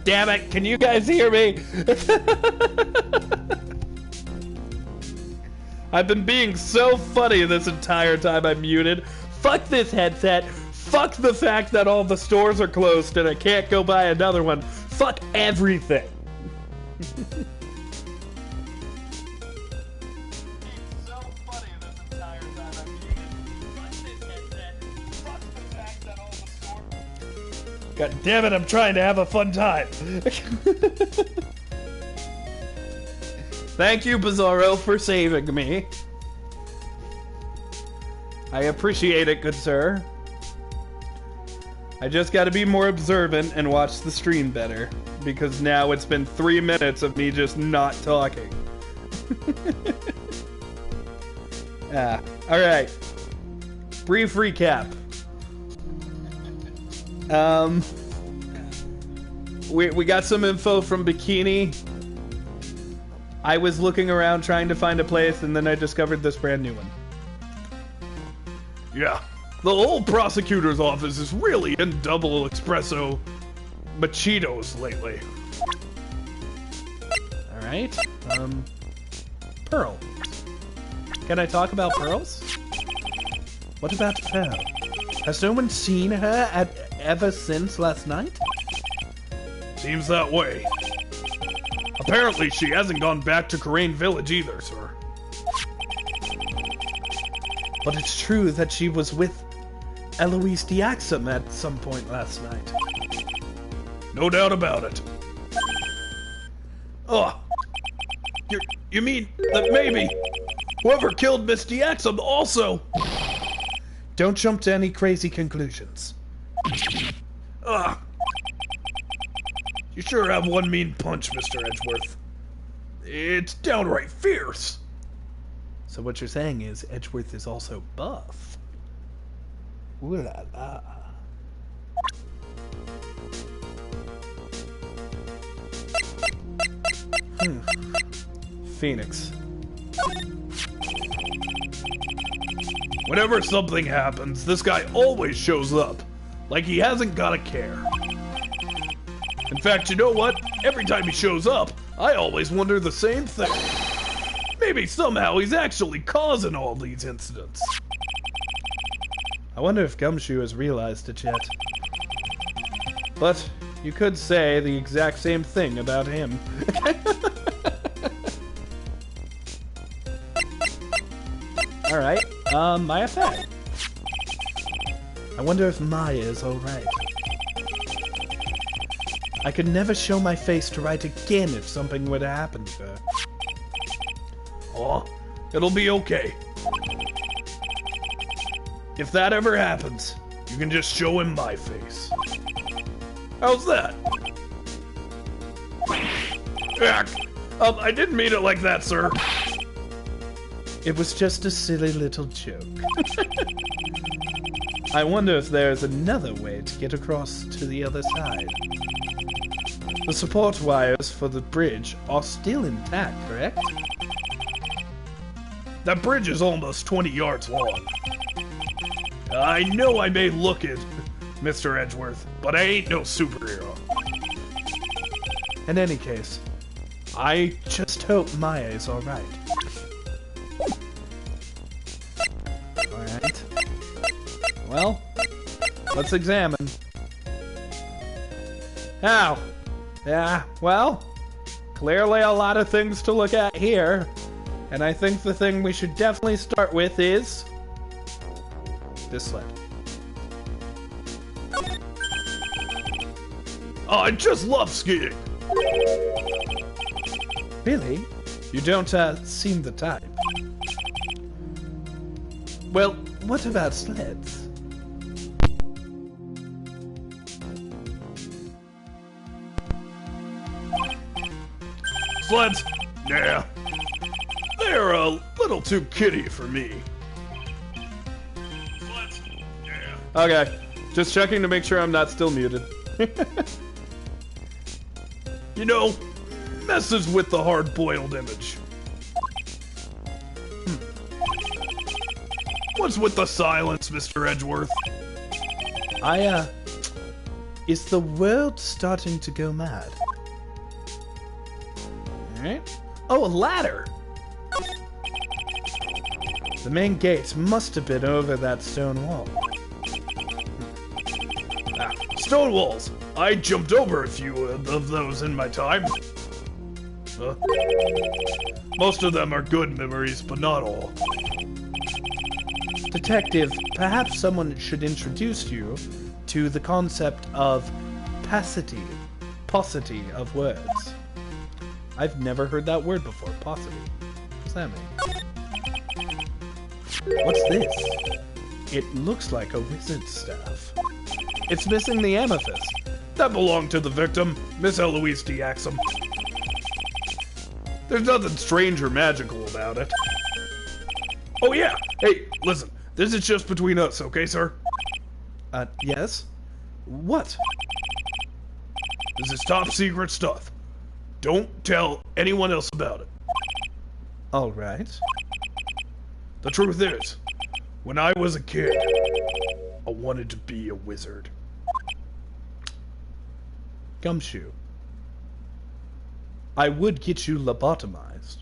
Damn it, can you guys hear me? I've been being so funny this entire time I'm muted. Fuck this headset. Fuck the fact that all the stores are closed and I can't go buy another one. Fuck everything. God damn it, I'm trying to have a fun time. Thank you, Bizarro, for saving me. I appreciate it, good sir. I just gotta be more observant and watch the stream better, because now it's been 3 minutes of me just not talking. Alright. Brief recap. We got some info from Bikini. I was looking around trying to find a place, and then I discovered this brand new one. Yeah, the old prosecutor's office is really in double espresso machitos lately. Alright, Pearl. Can I talk about pearls? What about Pearl? Has no one seen her ever since last night? Seems that way. Apparently she hasn't gone back to Karain Village either, sir. But it's true that she was with Eloise Diaxum at some point last night. No doubt about it. Oh, you mean that maybe whoever killed Miss Diaxum also... Don't jump to any crazy conclusions. Ugh. You sure have one mean punch, Mr. Edgeworth. It's downright fierce. So what you're saying is Edgeworth is also buff. Ooh la la. Phoenix. Whenever something happens, this guy always shows up. Like he hasn't got a care. In fact, you know what? Every time he shows up, I always wonder the same thing. Maybe somehow he's actually causing all these incidents. I wonder if Gumshoe has realized it yet. But you could say the exact same thing about him. Alright, Maya Faye. I wonder if Maya is alright. I could never show my face to Wright again if something were to happen to her. Oh, it'll be okay. If that ever happens, you can just show him my face. How's that? I didn't mean it like that, sir. It was just a silly little joke. I wonder if there's another way to get across to the other side. The support wires for the bridge are still intact, correct? That bridge is almost 20 yards long. I know I may look it, Mr. Edgeworth, but I ain't no superhero. In any case, I just hope Maya is alright. Alright. Well, let's examine. Now, yeah, well, clearly a lot of things to look at here. And I think the thing we should definitely start with is this sled. Oh, I just love skiing. Really? You don't seem the type. Well, what about sleds? Sleds? Nah. They're a little too kiddie for me. Sleds? Yeah. Okay, just checking to make sure I'm not still muted. You know, messes with the hard-boiled image. What's with the silence, Mr. Edgeworth? Is the world starting to go mad? Alright. Oh, a ladder! The main gate must have been over that stone wall. Stone walls! I jumped over a few of those in my time. Most of them are good memories, but not all. Detective, perhaps someone should introduce you to the concept of paucity of words. I've never heard that word before, paucity. What's that mean? What's this? It looks like a wizard's staff. It's missing the amethyst. That belonged to the victim, Miss Eloise Diaxum. There's nothing strange or magical about it. Oh yeah! Hey, listen, this is just between us, okay, sir? Yes? What? This is top secret stuff. Don't tell anyone else about it. Alright. The truth is, when I was a kid, I wanted to be a wizard. Gumshoe. I would get you lobotomized,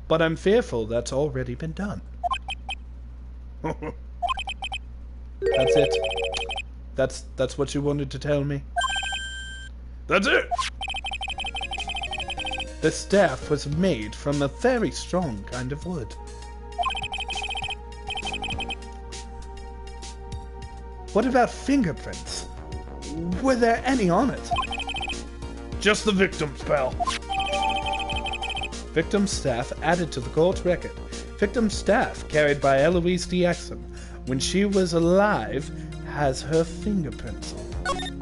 but I'm fearful that's already been done. That's it? That's what you wanted to tell me? That's it! The staff was made from a very strong kind of wood. What about fingerprints? Were there any on it? Just the victims, pal. Victim staff added to the court record. Victim staff carried by Eloise Diaxum when she was alive has her fingerprints on.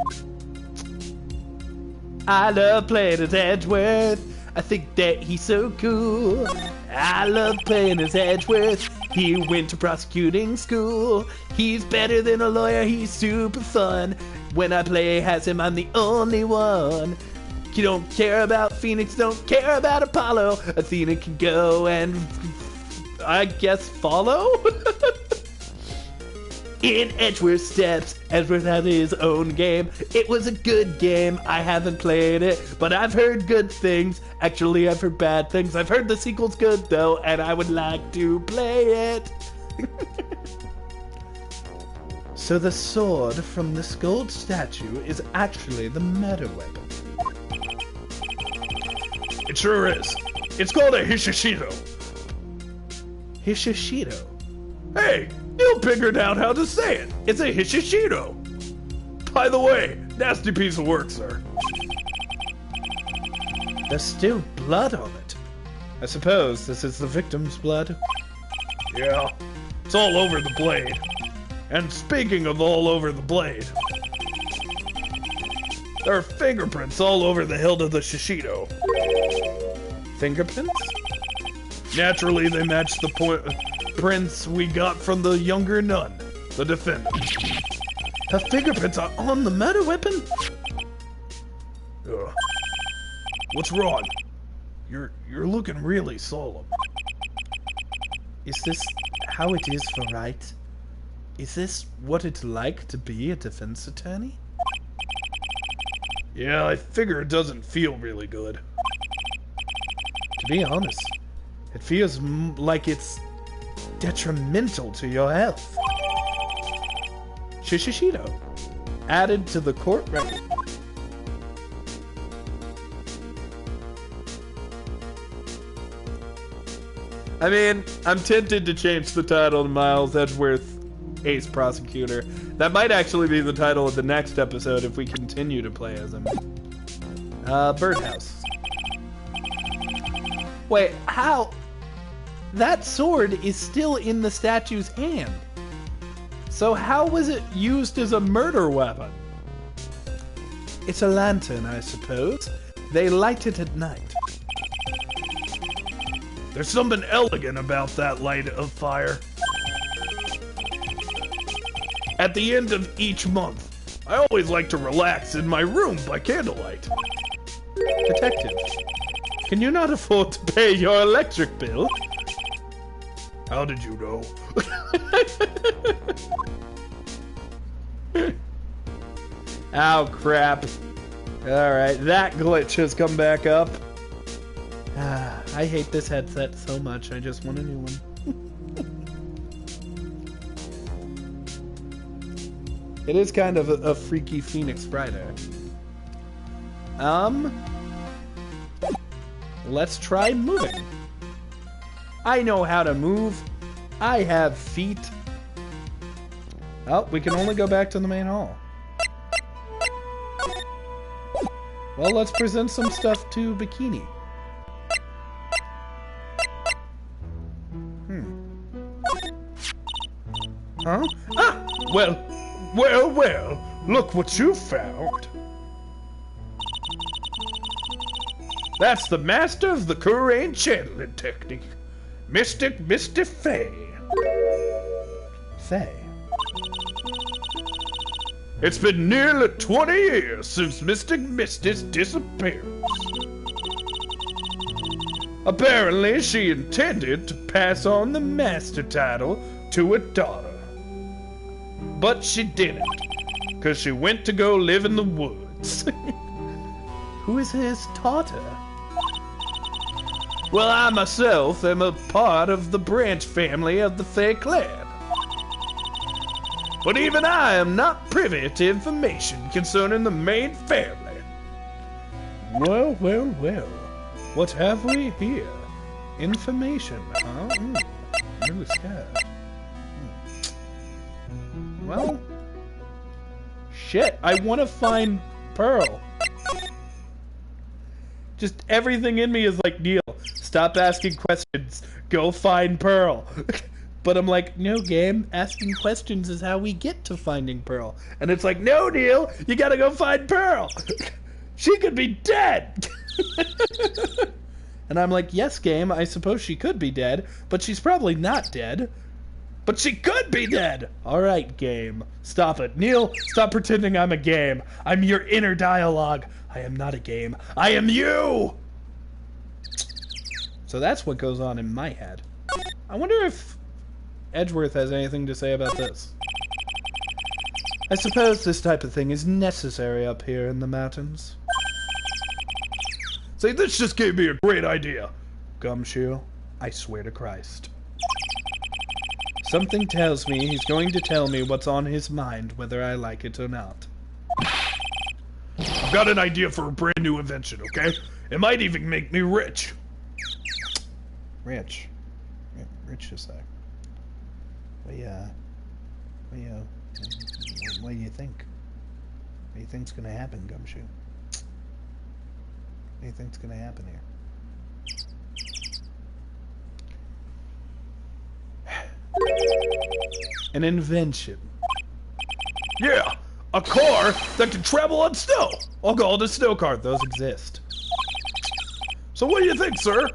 I love playing as Edgeworth. I think that he's so cool. I love playing as Edgeworth. He went to prosecuting school. He's better than a lawyer. He's super fun. When I play as him, I'm the only one. You don't care about Phoenix, don't care about Apollo. Athena can go and, I guess, follow? In Edgeworth's steps, Edgeworth had his own game. It was a good game. I haven't played it, but I've heard good things. Actually, I've heard bad things. I've heard the sequel's good, though, and I would like to play it. So the sword from this gold statue is actually the murder weapon. It sure is. It's called a Hishishito. Hishishito. Hey, you figured out how to say it. It's a Hishishito. By the way, nasty piece of work, sir. There's still blood on it. I suppose this is the victim's blood. Yeah, it's all over the blade. And speaking of all over the blade, there are fingerprints all over the hilt of the Shishito. Fingerprints? Naturally, they match the prints we got from the younger nun, the defendant. Her fingerprints are on the murder weapon? What's wrong? You're looking really solemn. Is this how it is for Wright? Is this what it's like to be a defense attorney? Yeah, I figure it doesn't feel really good. To be honest, it feels like it's detrimental to your health. Shishishito. Added to the court record. I mean, I'm tempted to change the title to Miles Edgeworth, Ace Prosecutor. That might actually be the title of the next episode if we continue to play as him. Birdhouse. Wait, how? That sword is still in the statue's hand. So how was it used as a murder weapon? It's a lantern, I suppose. They light it at night. There's something elegant about that light of fire. At the end of each month, I always like to relax in my room by candlelight. Detective, can you not afford to pay your electric bill? How did you know? Oh, crap. Alright, that glitch has come back up. I hate this headset so much, I just want a new one. It is kind of a freaky Phoenix Friday. Let's try moving. I know how to move. I have feet. Oh, we can only go back to the main hall. Well, let's present some stuff to Bikini. Huh? Ah! Well, look what you found. That's the master of the Kurain channeling technique, Mystic Misty Faye. Faye? It's been nearly 20 years since Mystic Misty's disappearance. Apparently, she intended to pass on the master title to her daughter. But she didn't, because she went to go live in the woods. Who is his daughter? Well, I myself am a part of the branch family of the Fae clan. But even I am not privy to information concerning the main family. Well. What have we here? Information, huh? Really scared. Well, shit, I want to find Pearl. Just everything in me is like, Kneale, stop asking questions. Go find Pearl. But I'm like, no, game, asking questions is how we get to finding Pearl. And it's like, no, Kneale, you gotta go find Pearl. She could be dead. And I'm like, yes, game, I suppose she could be dead, but she's probably not dead. But she could be dead! Alright, game. Stop it. Kneale, stop pretending I'm a game. I'm your inner dialogue. I am not a game. I am you! So that's what goes on in my head. I wonder if Edgeworth has anything to say about this. I suppose this type of thing is necessary up here in the mountains. See, this just gave me a great idea. Gumshoe, I swear to Christ. Something tells me he's going to tell me what's on his mind, whether I like it or not. I've got an idea for a brand new invention, okay? It might even make me rich. Rich? Rich is that? What do you think? What do you think's gonna happen, Gumshoe? What do you think's gonna happen here? An invention. Yeah, a car that can travel on snow. I'll call it a snow car. Those exist. So what do you think, sir?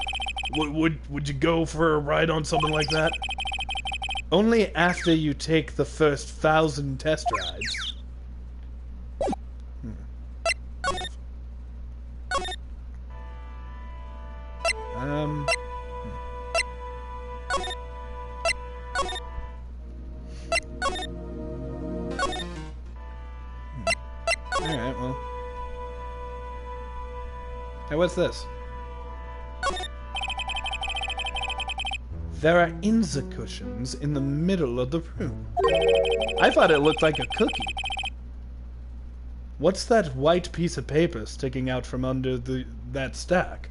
Would you go for a ride on something like that? Only after you take the first 1,000 test rides. Alright, well. Hey, what's this? There are Inza cushions in the middle of the room. I thought it looked like a cookie. What's that white piece of paper sticking out from under that stack?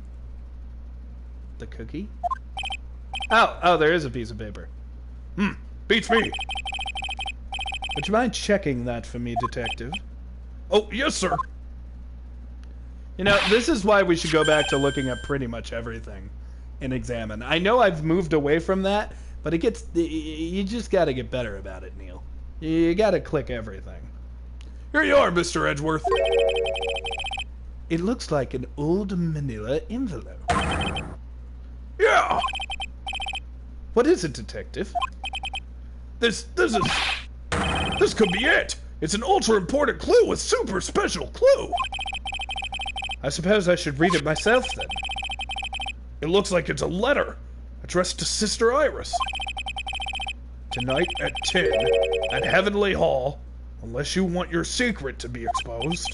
The cookie? Oh, there is a piece of paper. Beats me. Would you mind checking that for me, detective? Oh, yes, sir. You know, this is why we should go back to looking at pretty much everything and examine. I know I've moved away from that, but you just gotta get better about it, Neil. You gotta click everything. Here you are, Mr. Edgeworth. It looks like an old manila envelope. Yeah. What is it, detective? This could be it. It's an ultra important clue, a super special clue. I suppose I should read it myself then. It looks like it's a letter addressed to Sister Iris. Tonight at 10 at Heavenly Hall, unless you want your secret to be exposed.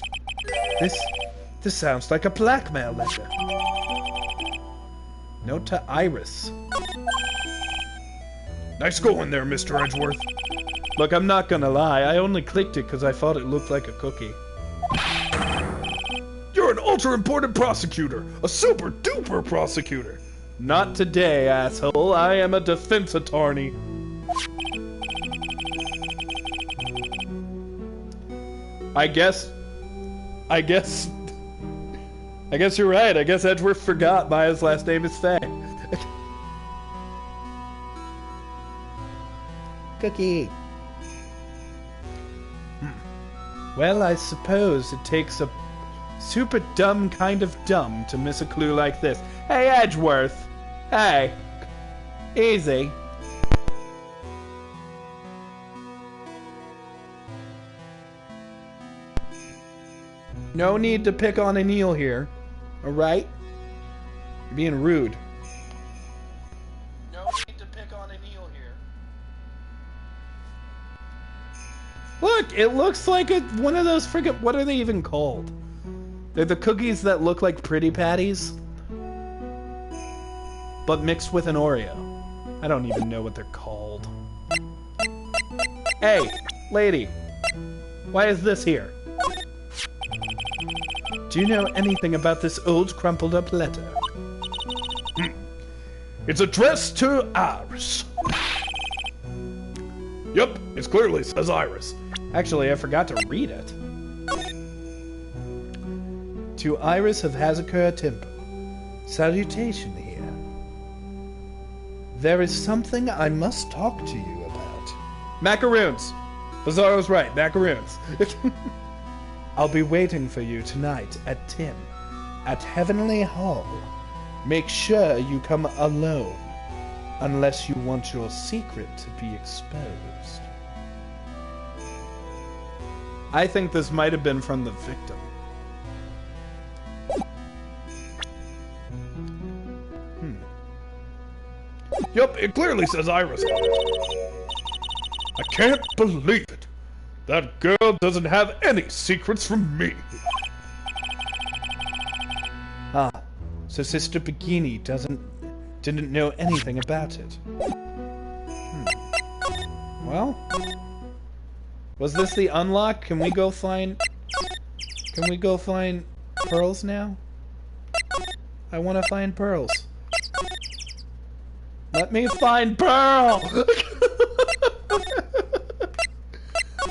This sounds like a blackmail letter. Note to Iris. Nice going there, Mr. Edgeworth. Look, I'm not gonna lie, I only clicked it because I thought it looked like a cookie. You're an ultra-important prosecutor! A super-duper prosecutor! Not today, asshole. I am a defense attorney. I guess you're right. I guess Edgeworth forgot Maya's last name is Faye. Cookie. Well, I suppose it takes a super dumb kind of dumb to miss a clue like this. Hey, Edgeworth. Hey. Easy. No need to pick on a Kneale here. Alright? You're being rude. No need to pick on a Kneale here. Look, it looks like one of those friggin'... What are they even called? They're the cookies that look like Pretty Patties, but mixed with an Oreo. I don't even know what they're called. Hey, lady. Why is this here? Do you know anything about this old crumpled up letter? It's addressed to Iris. Yep, it clearly says Iris. Actually, I forgot to read it. To Iris of Hazakura Temple. Salutation here. There is something I must talk to you about. Macaroons! Bizarro's right, macaroons. I'll be waiting for you tonight at 10 at Heavenly Hall. Make sure you come alone, unless you want your secret to be exposed. I think this might have been from the victim. Yup, it clearly says Iris on it. I can't believe it. That girl doesn't have any secrets from me. Ah, so Sister Bikini didn't know anything about it. Well, was this the unlock? Can we go find pearls now? I want to find pearls. Let me find Pearl!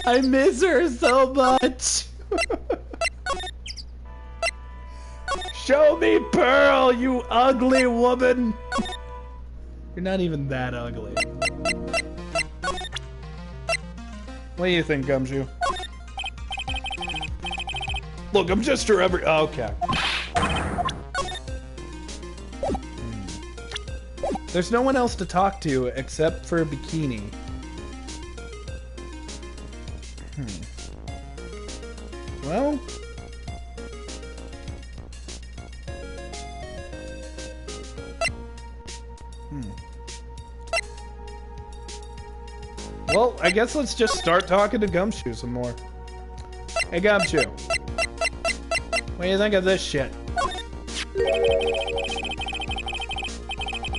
I miss her so much! Show me Pearl, you ugly woman! You're not even that ugly. What do you think, Gumshoe? Look, I'm just her every... Oh, okay. There's no one else to talk to except for Bikini. Well... Well, I guess let's just start talking to Gumshoe some more. Hey, Gumshoe. What do you think of this shit?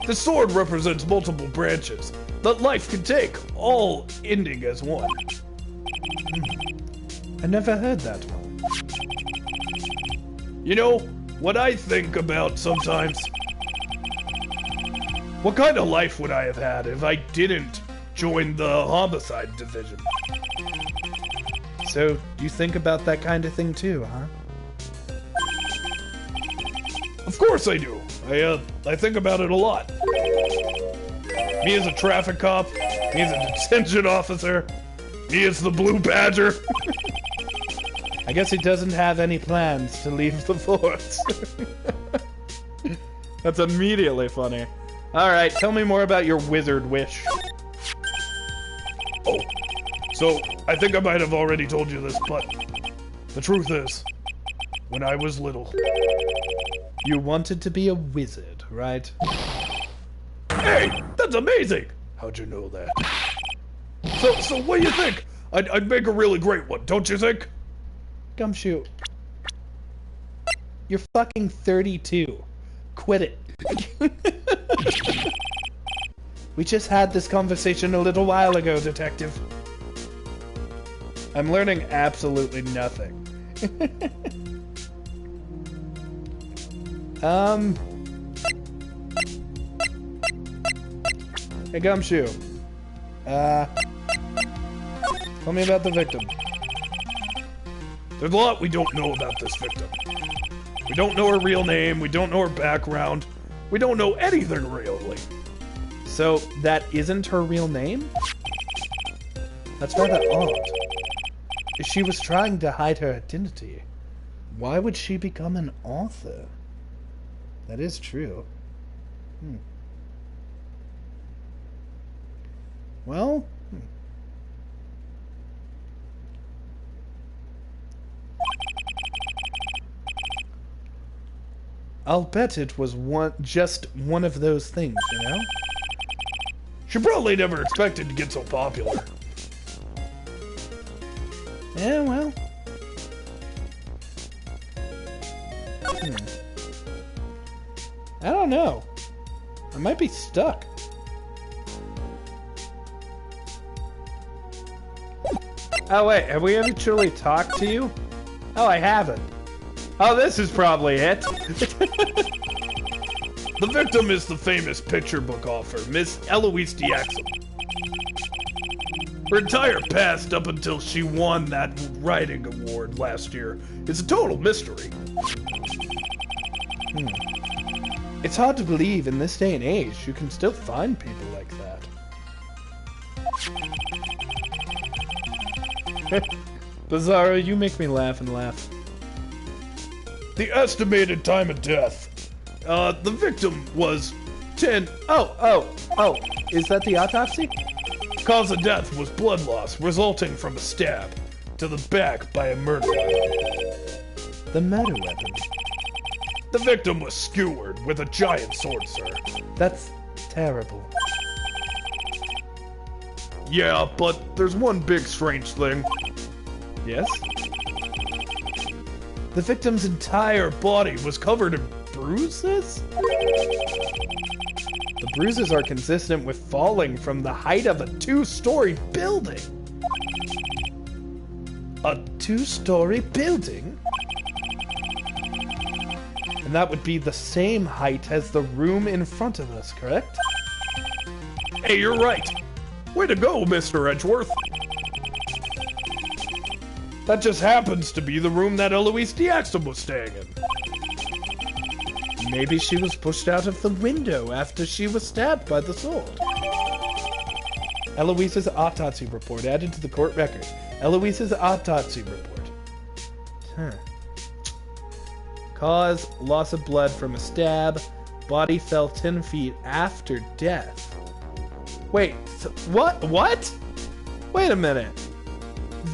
The sword represents multiple branches that life can take, all ending as one. I never heard that one. You know, what I think about sometimes... What kind of life would I have had if I didn't join the homicide division? So, you think about that kind of thing too, huh? Of course I do. I think about it a lot. Me as a traffic cop, me as a detention officer, me as the Blue Badger. I guess he doesn't have any plans to leave the force. That's immediately funny. Alright, tell me more about your wizard wish. Oh, so I think I might have already told you this, but the truth is, when I was little... You wanted to be a wizard, right? Hey, that's amazing! How'd you know that? So what do you think? I'd make a really great one, don't you think? Gumshoe. You're fucking 32. Quit it. We just had this conversation a little while ago, Detective. I'm learning absolutely nothing. Hey, Gumshoe. Tell me about the victim. There's a lot we don't know about this victim. We don't know her real name, we don't know her background, we don't know anything really. So, that isn't her real name? That's rather odd. If she was trying to hide her identity, why would she become an author? That is true. Well... I'll bet it was just one of those things, you know? She probably never expected to get so popular. Yeah, well... I don't know. I might be stuck. Oh wait, have we actually talked to you? Oh, I haven't. Oh, this is probably it. The victim is the famous picture book author, Miss Eloise Diaxum. Her entire past up until she won that writing award last year is a total mystery. It's hard to believe in this day and age you can still find people like that. Bizarro, you make me laugh and laugh. The estimated time of death. The victim was 10... Oh, is that the autopsy? Cause of death was blood loss resulting from a stab to the back by a murder weapon. The murder weapon? The victim was skewered with a giant sword, sir. That's terrible. Yeah, but there's one big strange thing. Yes? The victim's entire body was covered in bruises? The bruises are consistent with falling from the height of a 2-story building. A 2-story building? And that would be the same height as the room in front of us, correct? Hey, you're right. Way to go, Mr. Edgeworth. That just happens to be the room that Eloise Diaxum was staying in. Maybe she was pushed out of the window after she was stabbed by the sword. Eloise's autopsy report added to the court record. Eloise's autopsy report. Cause, loss of blood from a stab. Body fell 10 feet after death. Wait, what? What? Wait a minute.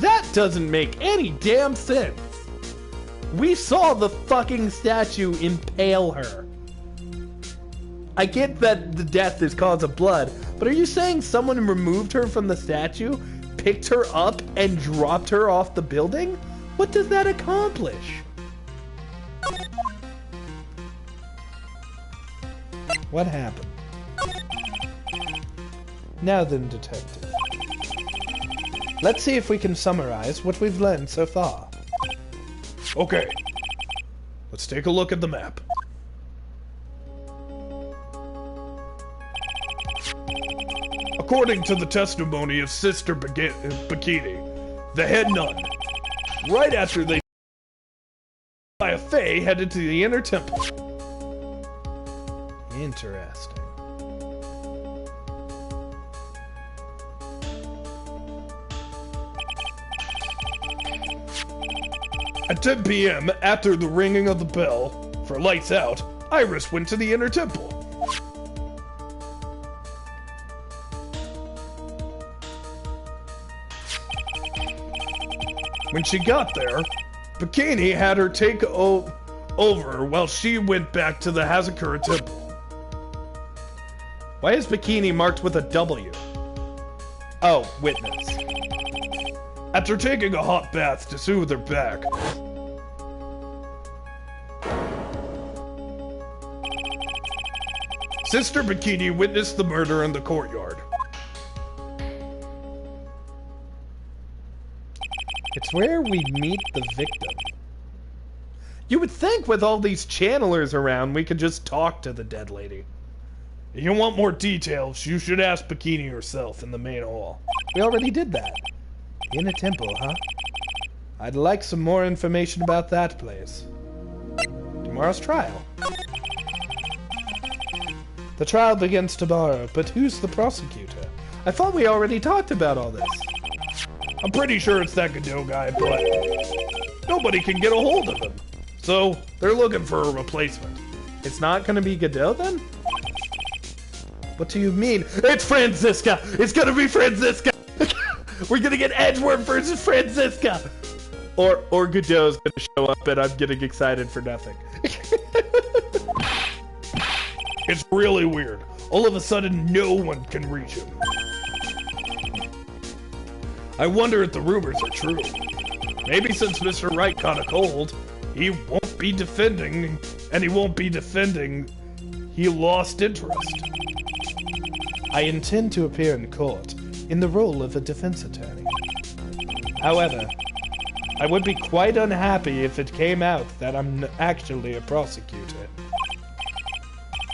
That doesn't make any damn sense. We saw the fucking statue impale her. I get that the death is cause of blood, but are you saying someone removed her from the statue, picked her up, and dropped her off the building? What does that accomplish? What happened? Now then, detective. Let's see if we can summarize what we've learned so far. Okay. Let's take a look at the map. According to the testimony of Sister Bikini, the head nun, right after they by a fae headed to the inner temple. Interesting. At 10 p.m., after the ringing of the bell for lights out, Iris went to the inner temple. When she got there, Bikini had her take over while she went back to the Hazakura temple. Why is Bikini marked with a W? Oh, witness. After taking a hot bath to soothe her back, Sister Bikini witnessed the murder in the courtyard. It's where we meet the victim. You would think with all these channelers around, we could just talk to the dead lady. If you want more details, you should ask Bikini herself in the main hall. We already did that. In a temple, huh? I'd like some more information about that place. Tomorrow's trial. The trial begins tomorrow, but who's the prosecutor? I thought we already talked about all this. I'm pretty sure it's that Godot guy, but nobody can get a hold of him. So, they're looking for a replacement. It's not gonna be Godot then? What do you mean? It's Franziska! It's gonna be Franziska! We're gonna get Edgeworm versus Franziska! Or Godot's gonna show up and I'm getting excited for nothing. It's really weird. All of a sudden, no one can reach him. I wonder if the rumors are true. Maybe since Mr. Wright caught a cold, he won't be defending, and he won't be defending. He lost interest. I intend to appear in court in the role of a defense attorney. However, I would be quite unhappy if it came out that I'm actually a prosecutor.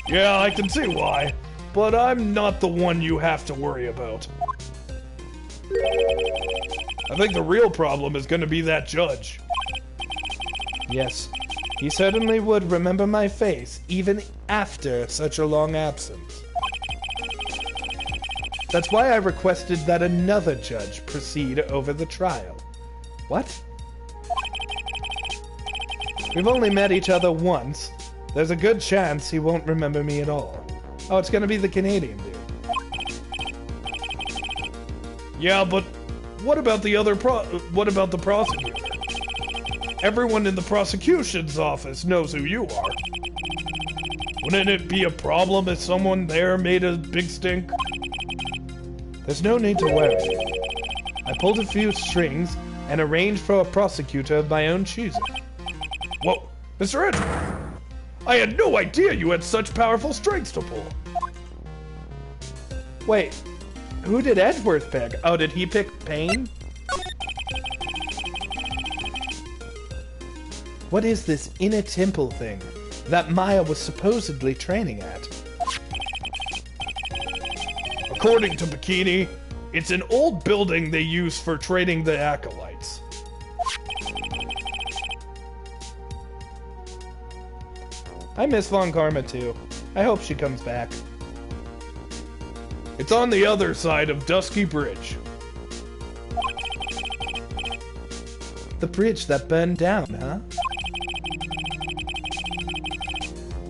Yeah, I can see why, but I'm not the one you have to worry about. I think the real problem is going to be that judge. Yes, he certainly would remember my face even after such a long absence. That's why I requested that another judge proceed over the trial. What? We've only met each other once. There's a good chance he won't remember me at all. Oh, it's gonna be the Canadian dude. Yeah, but what about the prosecutor? Everyone in the prosecution's office knows who you are. Wouldn't it be a problem if someone there made a big stink? There's no need to worry. I pulled a few strings and arranged for a prosecutor of my own choosing. Whoa, Mr. Edgeworth! I had no idea you had such powerful strings to pull. Wait, who did Edgeworth pick? Oh, did he pick Pain? What is this inner temple thing that Maya was supposedly training at? According to Bikini, it's an old building they use for training the acolytes. I miss Von Karma too. I hope she comes back. It's on the other side of Dusky Bridge. The bridge that burned down, huh?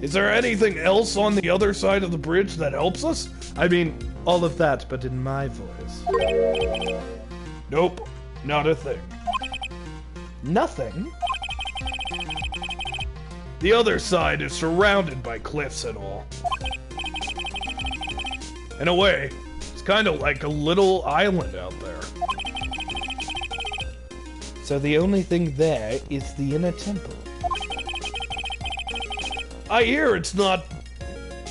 Is there anything else on the other side of the bridge that helps us? I mean, all of that, but in my voice. Nope, not a thing. Nothing? The other side is surrounded by cliffs and all. In a way, it's kind of like a little island out there. So the only thing there is the inner temple. I hear it's not...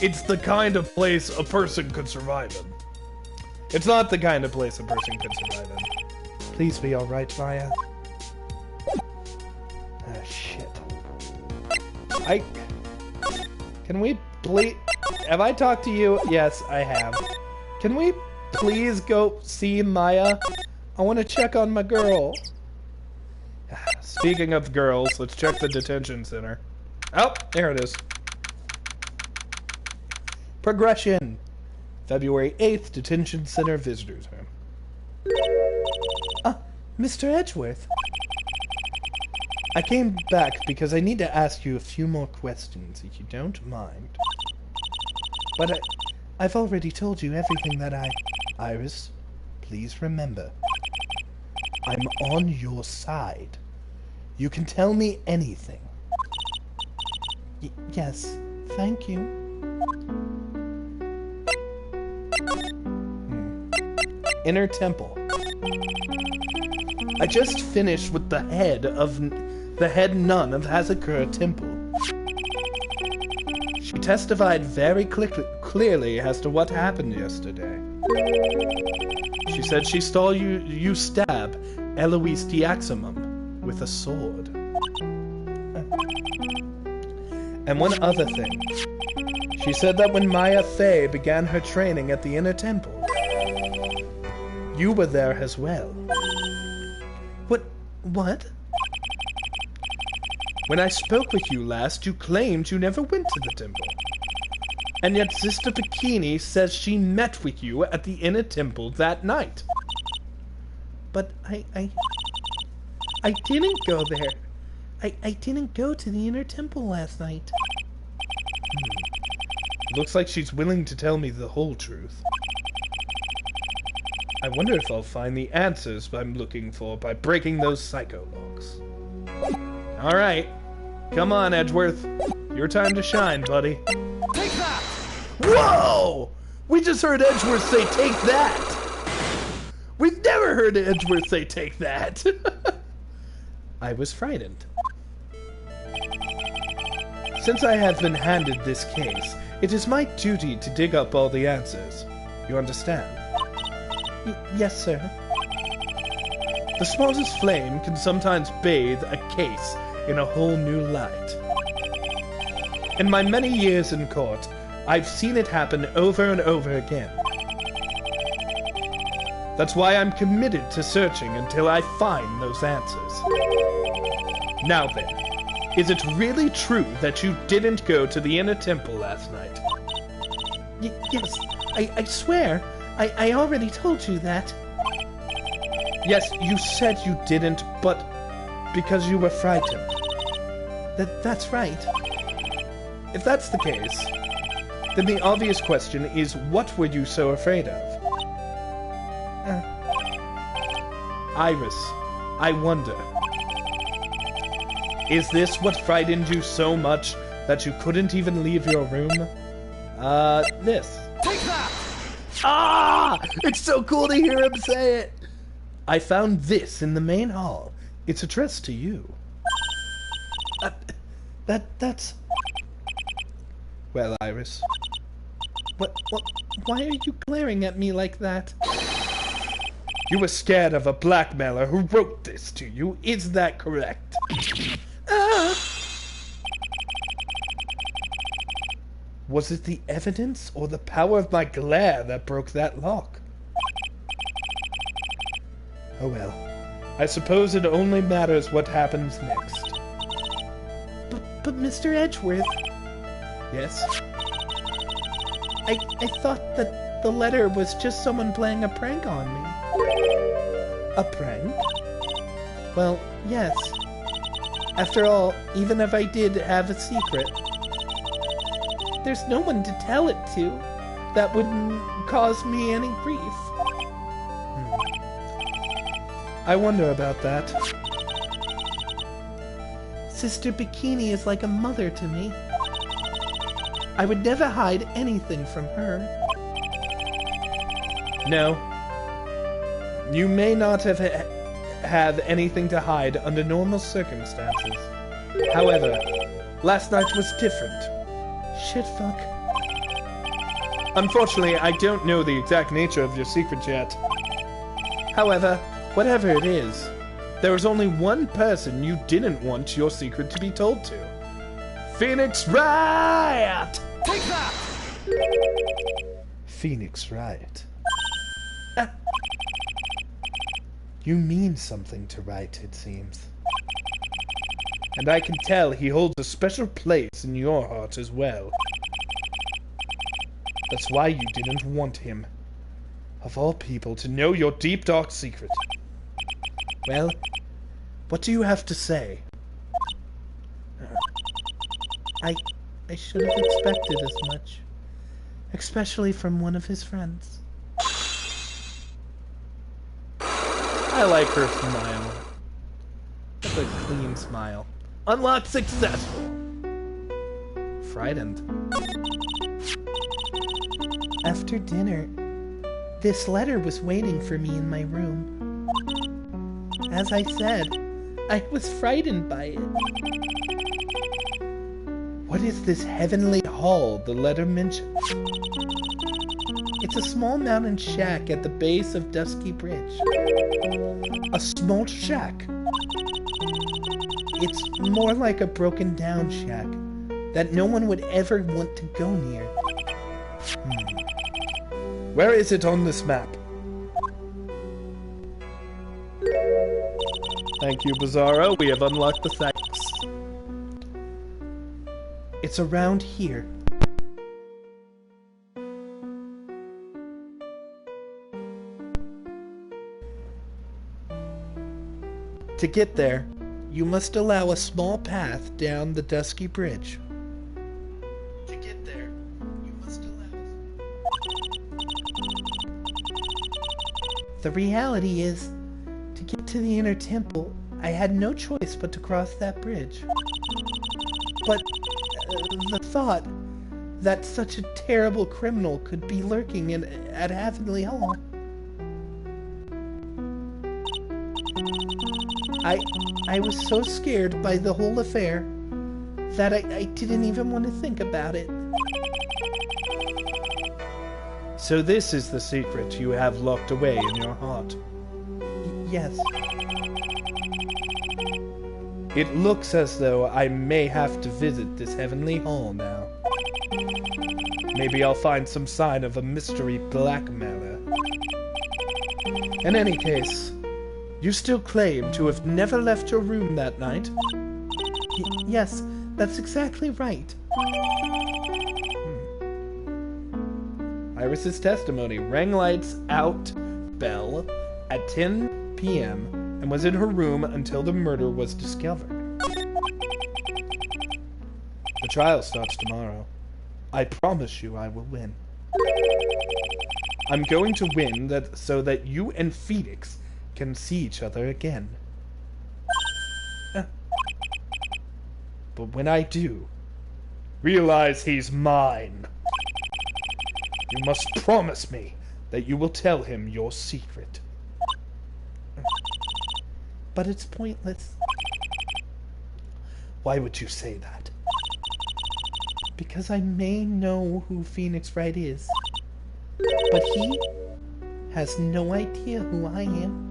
It's the kind of place a person could survive in. It's not the kind of place a person could survive in. Please be alright, Maya. Ah, shit. Can we please... Have I talked to you? Yes, I have. Can we please go see Maya? I want to check on my girl. Speaking of girls, let's check the detention center. Oh, there it is. Progression. February 8th, Detention Center Visitors Room. Mr. Edgeworth. I came back because I need to ask you a few more questions, if you don't mind. But I've already told you everything that Iris, please remember. I'm on your side. You can tell me anything. Yes, thank you. Inner Temple. I just finished with the head nun of Hazakura Temple. She testified very clearly as to what happened yesterday. She said she saw you stab Eloise Diaximum with a sword. And one other thing. She said that when Maya Fey began her training at the Inner Temple, you were there as well. What? When I spoke with you last, you claimed you never went to the temple. And yet Sister Bikini says she met with you at the Inner Temple that night. But I didn't go there. I didn't go to the Inner Temple last night. Looks like she's willing to tell me the whole truth. I wonder if I'll find the answers I'm looking for by breaking those psycho locks. Alright. Come on, Edgeworth. Your time to shine, buddy. Take that! Whoa! We just heard Edgeworth say, take that! We've never heard Edgeworth say, take that! I was frightened. Since I have been handed this case, it is my duty to dig up all the answers. You understand? Yes, sir. The smallest flame can sometimes bathe a case in a whole new light. In my many years in court, I've seen it happen over and over again. That's why I'm committed to searching until I find those answers. Now then, is it really true that you didn't go to the Inner Temple last night? Yes, I swear. I already told you that. Yes, you said you didn't, but because you were frightened. That's right. If that's the case, then the obvious question is, what were you so afraid of? Iris, I wonder. Is this what frightened you so much that you couldn't even leave your room? This. Take that! Ah! It's so cool to hear him say it! I found this in the main hall. It's addressed to you. That's... Well, Iris. Why are you glaring at me like that? You were scared of a blackmailer who wrote this to you, is that correct? Ah! Was it the evidence or the power of my glare that broke that lock? Oh well. I suppose it only matters what happens next. But Mr. Edgeworth... Yes? I thought that the letter was just someone playing a prank on me. A prank? Well, yes. After all, even if I did have a secret, there's no one to tell it to that wouldn't cause me any grief. I wonder about that. Sister Bikini is like a mother to me. I would never hide anything from her. No. You may not have anything to hide under normal circumstances. However, last night was different. Shit fuck. Unfortunately, I don't know the exact nature of your secret yet. However, whatever it is, there was only one person you didn't want your secret to be told to. Phoenix Wright! Take that! Phoenix Wright. You mean something to Wright, it seems. And I can tell he holds a special place in your heart as well. That's why you didn't want him, of all people, to know your deep dark secret. Well, what do you have to say? I should have expected as much. Especially from one of his friends. I like her smile. That's a clean smile. Unlock successful. Frightened. After dinner, this letter was waiting for me in my room. As I said, I was frightened by it. What is this heavenly hall the letter mentions? It's a small mountain shack at the base of Dusky Bridge. A small shack? It's more like a broken down shack that no one would ever want to go near. Where is it on this map? Thank you, Bizarro. We have unlocked the facts. It's around here. To get there, you must allow a small path down the Dusky Bridge. To get there, you must allow... The reality is, to get to the inner temple, I had no choice but to cross that bridge. But the thought that such a terrible criminal could be lurking at Heavenly Hall. I was so scared by the whole affair that I didn't even want to think about it. So this is the secret you have locked away in your heart. Yes. It looks as though I may have to visit this heavenly hall now. Maybe I'll find some sign of a mystery blackmailer. In any case, you still claim to have never left your room that night? Yes, that's exactly right. Iris's testimony rang lights out bell at 10 p.m. and was in her room until the murder was discovered. The trial starts tomorrow. I promise you I will win. I'm going to win so that you and Phoenix can see each other again. But when I do, realize he's mine. You must promise me that you will tell him your secret. But it's pointless. Why would you say that? Because I may know who Phoenix Wright is. But he has no idea who I am.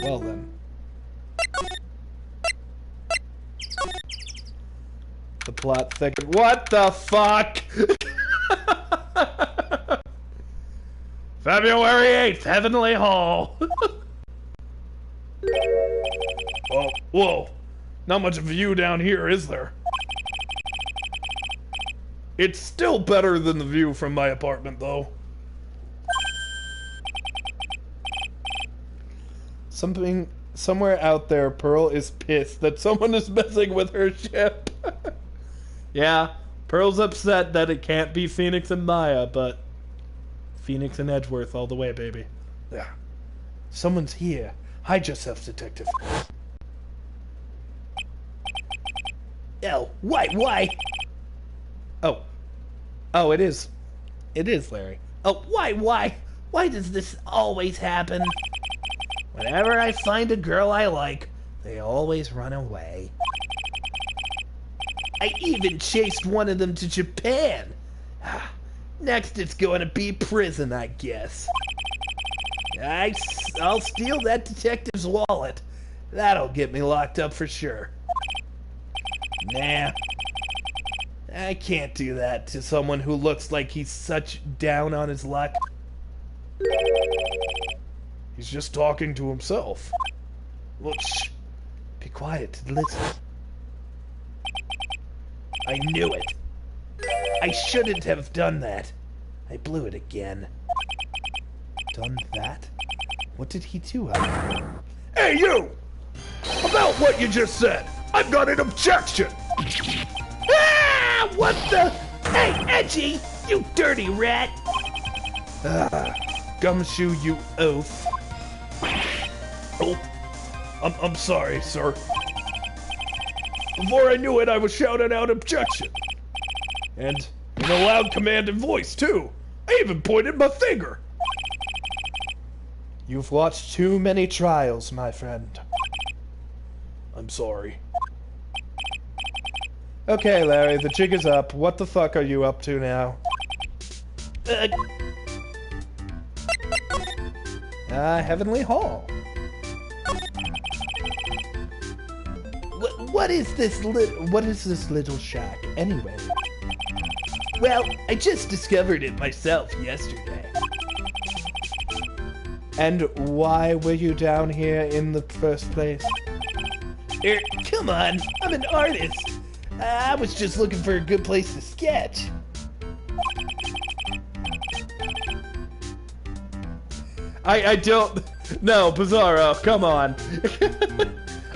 Well then. The plot thickens. What the fuck? February 8th, Heavenly Hall. Oh, whoa. Not much view down here, is there? It's still better than the view from my apartment, though. Somewhere out there, Pearl is pissed that someone is messing with her ship. Yeah, Pearl's upset that it can't be Phoenix and Maya, but Phoenix and Edgeworth all the way, baby. Yeah. Someone's here. Hide yourself, detective. Oh, why? Oh, it is. It is Larry. Oh, why? Why does this always happen? Whenever I find a girl I like, they always run away. I even chased one of them to Japan. Next it's going to be prison, I guess. I'll steal that detective's wallet. That'll get me locked up for sure. Nah. I can't do that to someone who looks like he's such down on his luck. He's just talking to himself. Well, shh. Be quiet and listen. I knew it. I shouldn't have done that. I blew it again. Done that? What did he do? Hey, you! About what you just said, I've got an objection! Ah! What the? Hey, Edgy! You dirty rat! Gumshoe, you oaf. Oh, I'm sorry, sir. Before I knew it, I was shouting out objection. And in a loud, commanding voice, too. I even pointed my finger. You've watched too many trials, my friend. I'm sorry. Okay, Larry, the jig is up. What the fuck are you up to now? Heavenly Hall. What is this little shack, anyway? Well, I just discovered it myself yesterday. And why were you down here in the first place? Come on, I'm an artist. I was just looking for a good place to sketch. I don't... No, Bizarro, come on.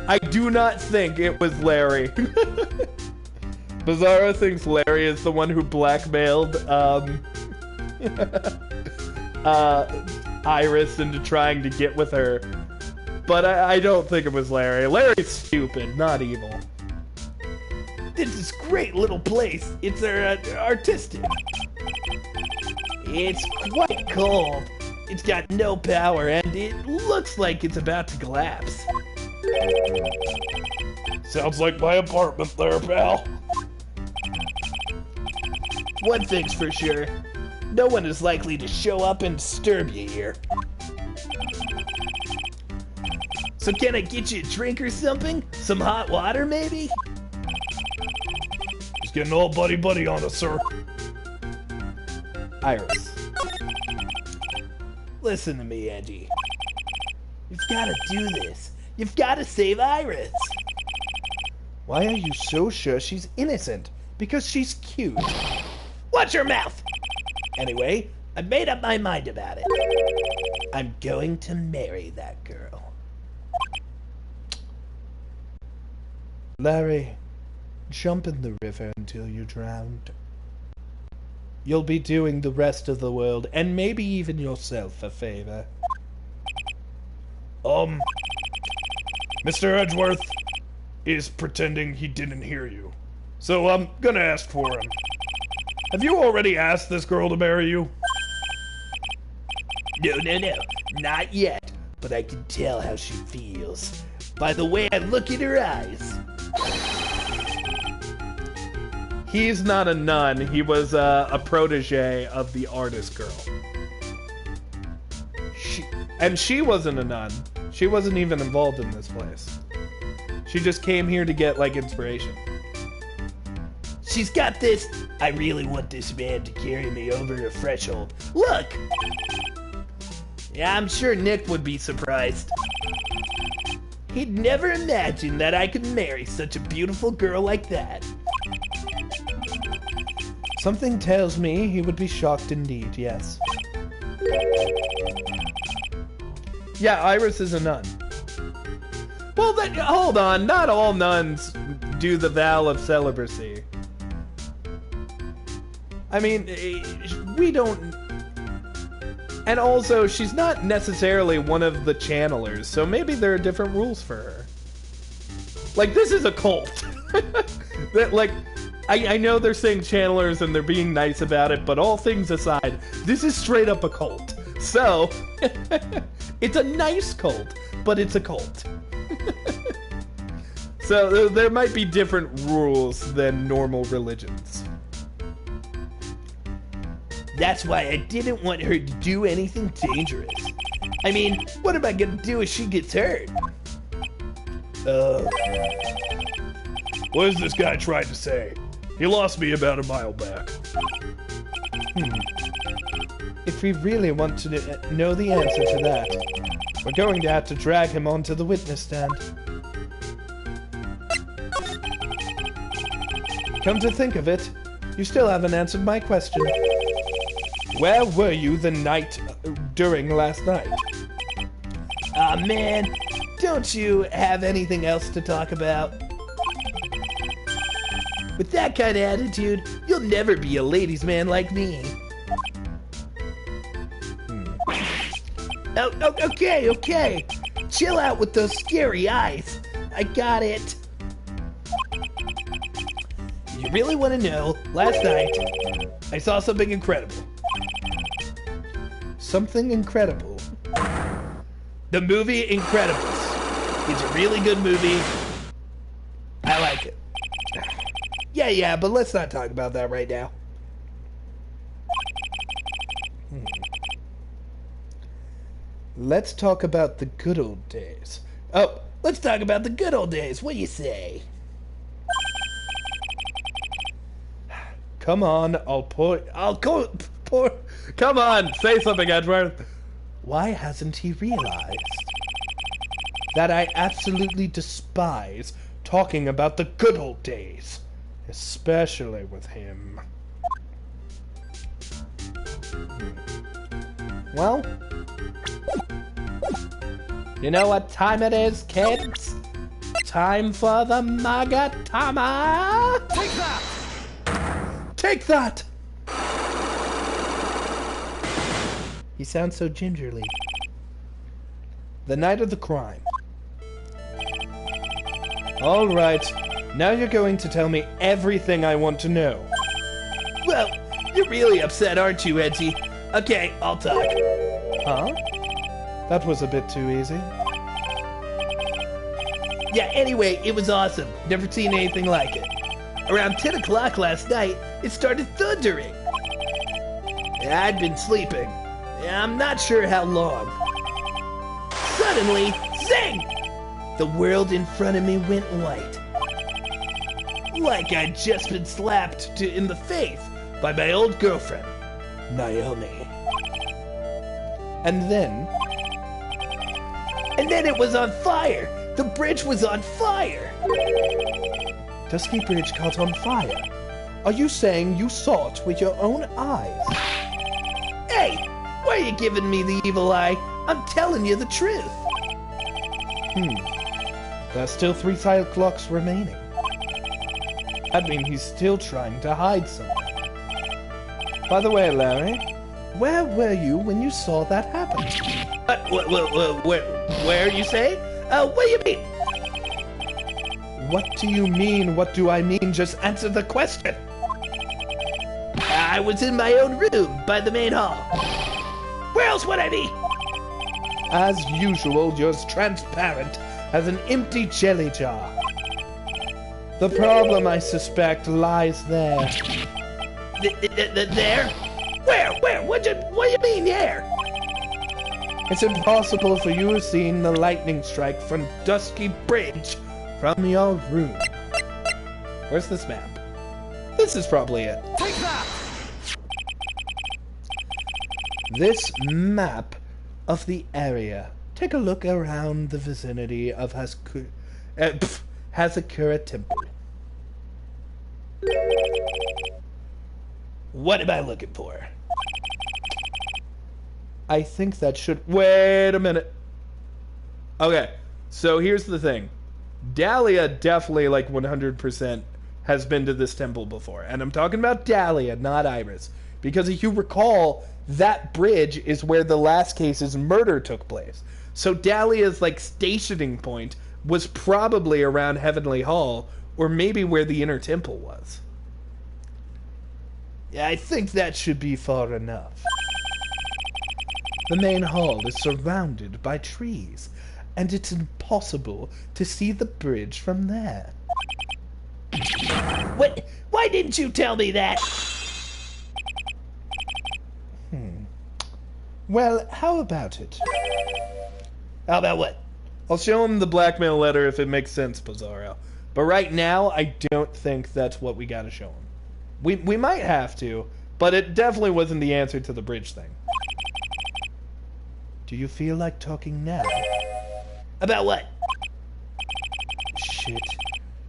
I do not think it was Larry. Bizarro thinks Larry is the one who blackmailed, Iris into trying to get with her. But I don't think it was Larry. Larry's stupid, not evil. This is a great little place. It's artistic. It's quite cold. It's got no power, and it looks like it's about to collapse. Sounds like my apartment there, pal. One thing's for sure. No one is likely to show up and disturb you here. So can I get you a drink or something? Some hot water, maybe? He's getting all buddy-buddy on us, sir. Iris. Listen to me, Edgy. You've gotta do this. You've gotta save Iris. Why are you so sure she's innocent? Because she's cute. Watch your mouth! Anyway, I made up my mind about it. I'm going to marry that girl. Larry, jump in the river until you're drowned. You'll be doing the rest of the world, and maybe even yourself, a favor. Mr. Edgeworth is pretending he didn't hear you. So I'm gonna ask for him. Have you already asked this girl to marry you? No, not yet. But I can tell how she feels by the way I look in her eyes. He's not a nun. He was a protege of the artist girl. She wasn't a nun. She wasn't even involved in this place. She just came here to get, like, inspiration. She's got this. I really want this man to carry me over the threshold. Look! Yeah, I'm sure Nick would be surprised. He'd never imagine that I could marry such a beautiful girl like that. Something tells me he would be shocked indeed, yes. Yeah, Iris is a nun. Well, then, hold on. Not all nuns do the vow of celibacy. I mean, we don't... And also, she's not necessarily one of the channelers, so maybe there are different rules for her. Like, this is a cult. That, like, I know they're saying channelers and they're being nice about it, but all things aside, this is straight up a cult. So, it's a nice cult, but it's a cult. So, there might be different rules than normal religions. That's why I didn't want her to do anything dangerous. I mean, what am I gonna do if she gets hurt? What is this guy trying to say? He lost me about a mile back. If we really want to know the answer to that, we're going to have to drag him onto the witness stand. Come to think of it, you still haven't answered my question. Where were you the night during last night? Aw, man, don't you have anything else to talk about? With that kind of attitude, you'll never be a ladies' man like me. Oh, okay. Chill out with those scary eyes. I got it. You really want to know, last night, I saw something incredible. Something incredible? The movie Incredibles. It's a really good movie. I like it. Yeah, but let's not talk about that right now. Let's talk about the good old days. Oh, let's talk about the good old days. What do you say? Come on, Come on, say something, Edgeworth. Why hasn't he realized that I absolutely despise talking about the good old days, especially with him? Well, you know what time it is, kids? Time for the Magatama! Take that! Take that! He sounds so gingerly. The night of the crime. Alright, now you're going to tell me everything I want to know. Well, you're really upset, aren't you, Edgy? Okay, I'll talk. Huh? That was a bit too easy. Yeah, anyway, it was awesome. Never seen anything like it. Around 10 o'clock last night, it started thundering. I'd been sleeping. I'm not sure how long. Suddenly, zing! The world in front of me went white. Like I'd just been slapped in the face by my old girlfriend, Naomi. And then it was on fire! The bridge was on fire! Dusky Bridge caught on fire. Are you saying you saw it with your own eyes? Hey! Why are you giving me the evil eye? I'm telling you the truth. There's still 3 Cyclops remaining. That means he's still trying to hide something. By the way, Larry, where were you when you saw that happen? Where you say? What do you mean? What do you mean? What do I mean? Just answer the question. I was in my own room by the main hall. Where else would I be? As usual, you're as transparent as an empty jelly jar. The problem, I suspect, lies there. There? Where? What do you mean there? It's impossible for you to see the lightning strike from Dusky Bridge from your room. Where's this map? This is probably it. Take that! This map of the area. Take a look around the vicinity of Hazakura Temple. What am I looking for? I think that should... Wait a minute. Okay, so here's the thing. Dahlia definitely, like, 100% has been to this temple before. And I'm talking about Dahlia, not Iris. Because if you recall, that bridge is where the last case's murder took place. So Dahlia's, like, stationing point was probably around Heavenly Hall, or maybe where the inner temple was. Yeah, I think that should be far enough. The main hall is surrounded by trees, and it's impossible to see the bridge from there. What? Why didn't you tell me that? Well, how about it? How about what? I'll show him the blackmail letter if it makes sense, Bizarro. But right now, I don't think that's what we gotta show him. We might have to, but it definitely wasn't the answer to the bridge thing. Do you feel like talking now? About what? Shit.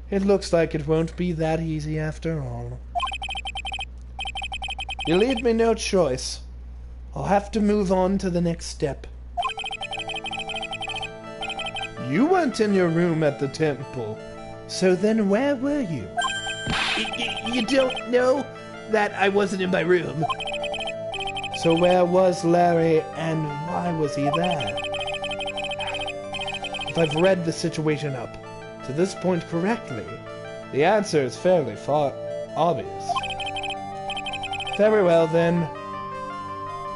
It looks like it won't be that easy after all. You leave me no choice. I'll have to move on to the next step. You weren't in your room at the temple, so then where were you? You don't know that I wasn't in my room. So where was Larry, and why was he there? If I've read the situation up to this point correctly, the answer is fairly obvious. Very well then,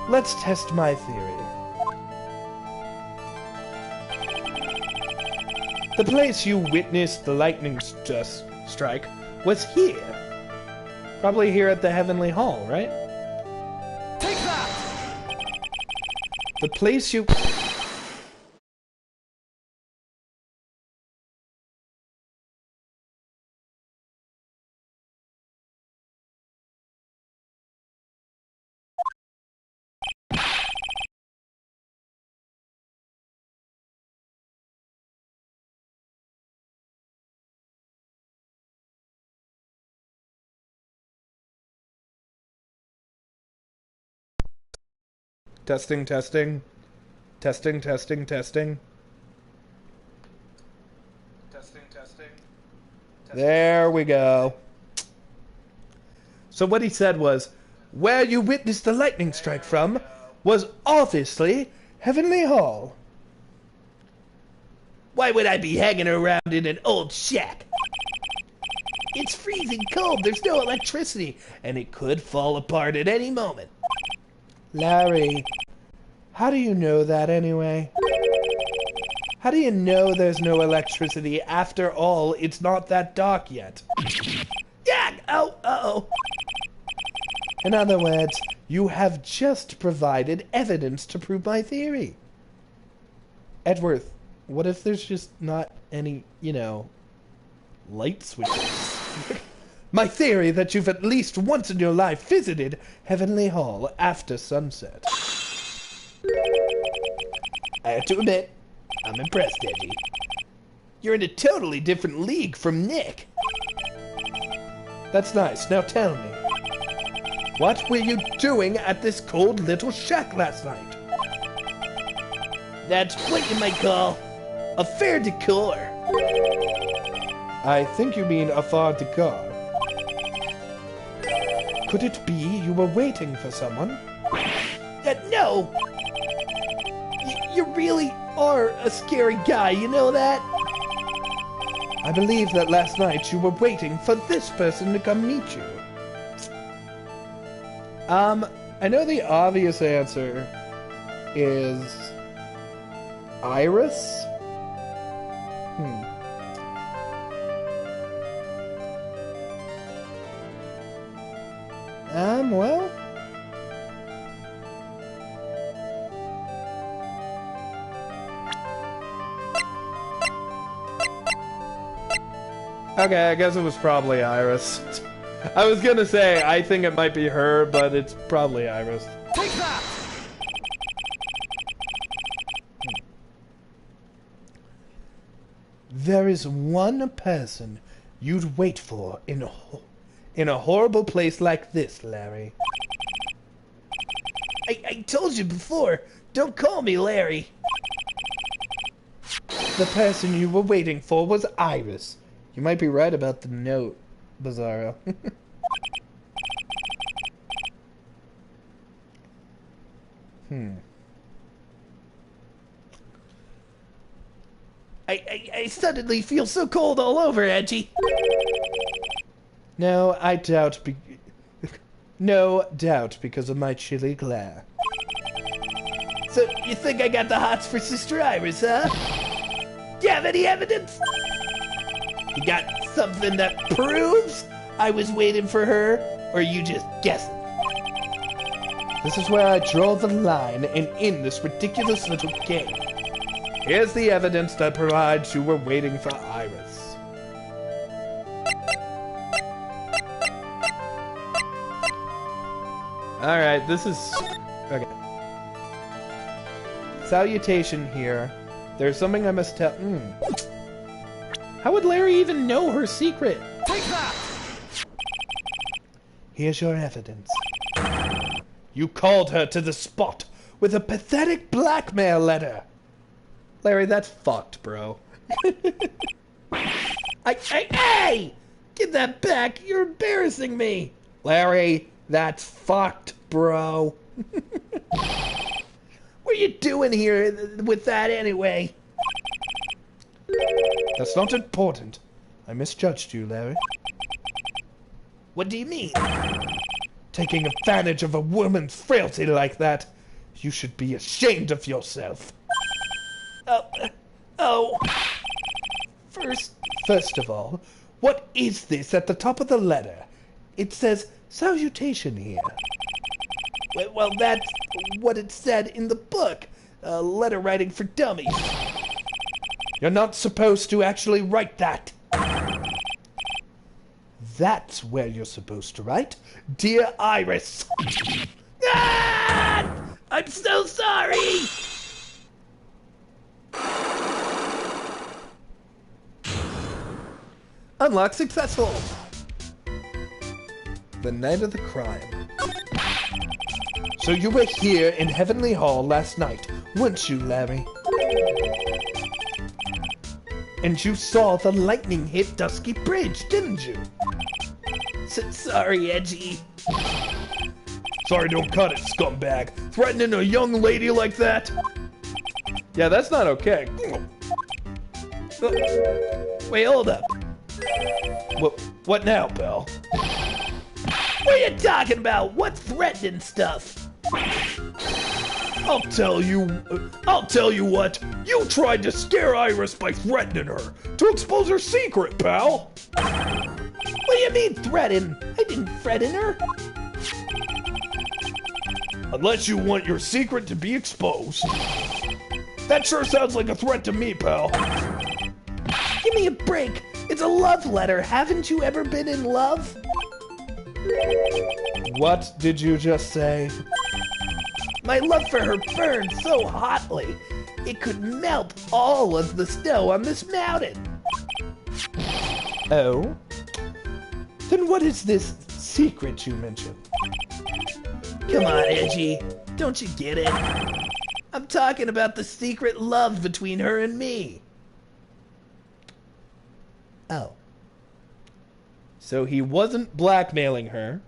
let's test my theory. The place you witnessed the lightning strike was here. Probably here at the Heavenly Hall, right? Take that! The place you... Testing. There we go. So what he said was, where you witnessed the lightning strike from was obviously Heavenly Hall. Why would I be hanging around in an old shack? It's freezing cold, there's no electricity, and it could fall apart at any moment. Larry, how do you know that anyway? How do you know there's no electricity? After all, it's not that dark yet. Yeah! Oh, uh-oh. In other words, you have just provided evidence to prove my theory. Edworth, what if there's just not any, light switches? My theory that you've at least once in your life visited Heavenly Hall after sunset. I have to admit, I'm impressed, Edgy. You're in a totally different league from Nick. That's nice. Now tell me, what were you doing at this cold little shack last night? That's what you might call a fair decor. I think you mean a far decor. Could it be you were waiting for someone? No! You really are a scary guy, you know that? I believe that last night you were waiting for this person to come meet you. I know the obvious answer is Iris? Okay, I guess it was probably Iris. I was gonna say, I think it might be her, but it's probably Iris. Take that! There is one person you'd wait for in a horrible place like this, Larry. I told you before, don't call me Larry. The person you were waiting for was Iris. You might be right about the note, Bizarro. I suddenly feel so cold all over, Edgy. No, I doubt no doubt because of my chilly glare. So, you think I got the hots for Sister Iris, huh? Do you have any evidence? You got something that proves I was waiting for her, or are you just guessing? This is where I draw the line and end this ridiculous little game. Here's the evidence that provides you were waiting for Iris. Alright, this is... Okay. Salutation here. There's something I must tell... How would Larry even know her secret? Take that! Here's your evidence. You called her to the spot with a pathetic blackmail letter. Larry, that's fucked, bro. Hey! Give that back! You're embarrassing me! Larry, that's fucked, bro. What are you doing here with that anyway? That's not important. I misjudged you, Larry. What do you mean? Taking advantage of a woman's frailty like that. You should be ashamed of yourself. First of all, what is this at the top of the letter? It says salutation here. Well, that's what it said in the book. Letter writing for dummies. You're not supposed to actually write that. That's where you're supposed to write, Dear Iris. Ah! I'm so sorry! Unlock successful. The night of the crime. So you were here in Heavenly Hall last night, weren't you, Larry? And you saw the lightning hit Dusky Bridge, didn't you? Sorry, Edgy. Sorry, don't cut it, scumbag. Threatening a young lady like that? Yeah, that's not okay. Wait, hold up. What now, pal? What are you talking about? What threatening stuff? I'll tell you what. You tried to scare Iris by threatening her to expose her secret, pal. What do you mean threaten? I didn't threaten her. Unless you want your secret to be exposed. That sure sounds like a threat to me, pal. Give me a break. It's a love letter. Haven't you ever been in love? What did you just say? My love for her burned so hotly, it could melt all of the snow on this mountain. Oh? Then what is this secret you mentioned? Come on, Edgy. Don't you get it? I'm talking about the secret love between her and me. Oh. So he wasn't blackmailing her.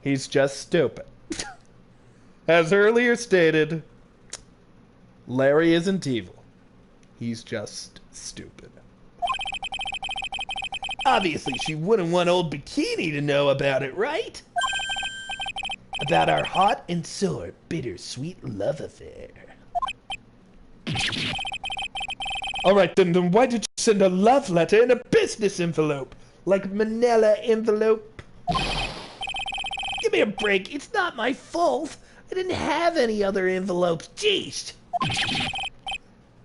He's just stupid. As earlier stated, Larry isn't evil. He's just stupid. Obviously, she wouldn't want old Bikini to know about it, right? About our hot and sore, bittersweet love affair. Alright then why did you send a love letter in a business envelope? Like manila envelope? Give me a break. It's not my fault. I didn't have any other envelopes. Jeez.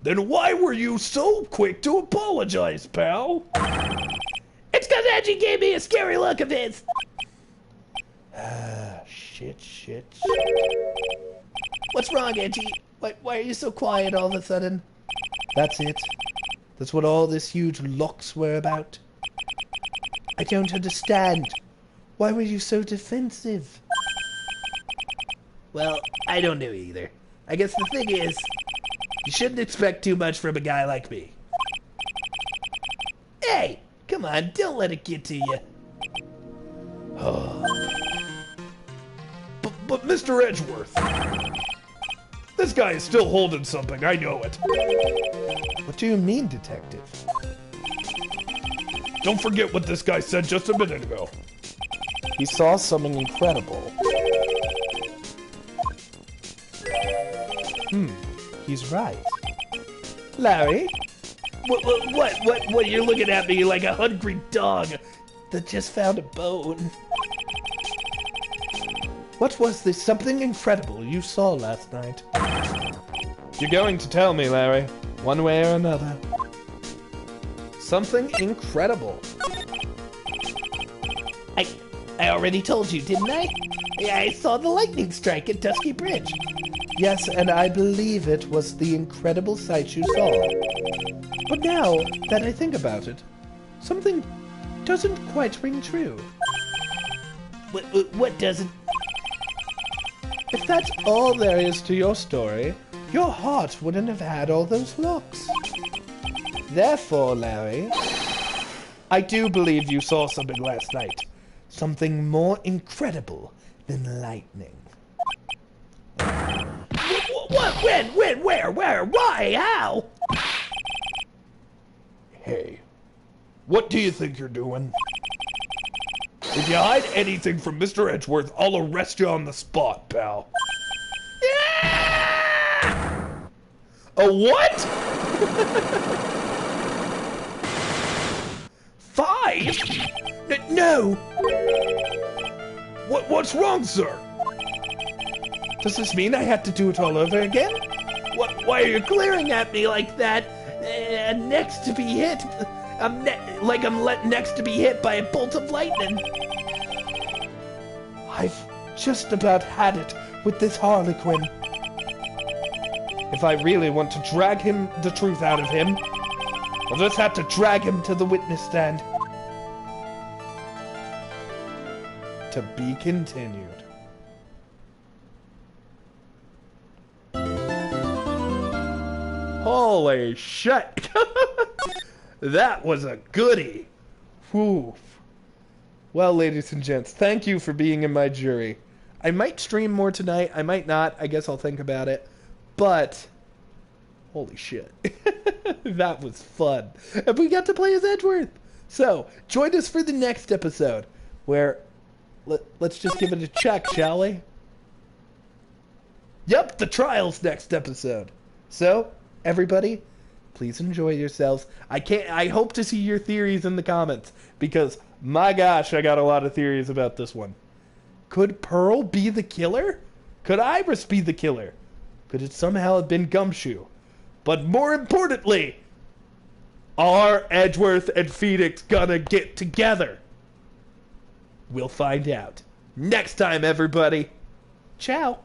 Then why were you so quick to apologize, pal? It's because Edgy gave me a scary look of his. Shit. What's wrong, Edgy? Why are you so quiet all of a sudden? That's it. That's what all this huge locks were about. I don't understand. Why were you so defensive? Well, I don't know either. I guess the thing is, you shouldn't expect too much from a guy like me. Hey, come on, don't let it get to you. But Mr. Edgeworth, this guy is still holding something, I know it. What do you mean, detective? Don't forget what this guy said just a minute ago. He saw something incredible. He's right. Larry? What? You're looking at me like a hungry dog that just found a bone. What was this something incredible you saw last night? You're going to tell me, Larry, one way or another. Something incredible. I already told you, didn't I? Yeah, I saw the lightning strike at Dusky Bridge. Yes, and I believe it was the incredible sight you saw. But now that I think about it, something doesn't quite ring true. What doesn't? If that's all there is to your story, your heart wouldn't have had all those locks. Therefore, Larry, I do believe you saw something last night. Something more incredible than lightning. What? When? Where? Why? How? Hey, what do you think you're doing? If you hide anything from Mr. Edgeworth, I'll arrest you on the spot, pal. A what? 5? No! What's wrong, sir? Does this mean I have to do it all over again? Why are you glaring at me like that? Next to be hit. I'm next to be hit by a bolt of lightning. I've just about had it with this Harlequin. If I really want to drag the truth out of him, I'll just have to drag him to the witness stand. To be continued. holy shit. That was a goodie. Whew. Well, ladies and gents, thank you for being in my jury. I might stream more tonight. I might not. I guess I'll think about it. But, holy shit. That was fun. And we got to play as Edgeworth. So, join us for the next episode, where, let's just give it a check, shall we? Yep, the trial's next episode. So, everybody, please enjoy yourselves. I hope to see your theories in the comments, because, my gosh, I got a lot of theories about this one. Could Pearl be the killer? Could Iris be the killer? Could it somehow have been Gumshoe? But more importantly, are Edgeworth and Phoenix gonna get together? We'll find out. Next time, everybody. Ciao.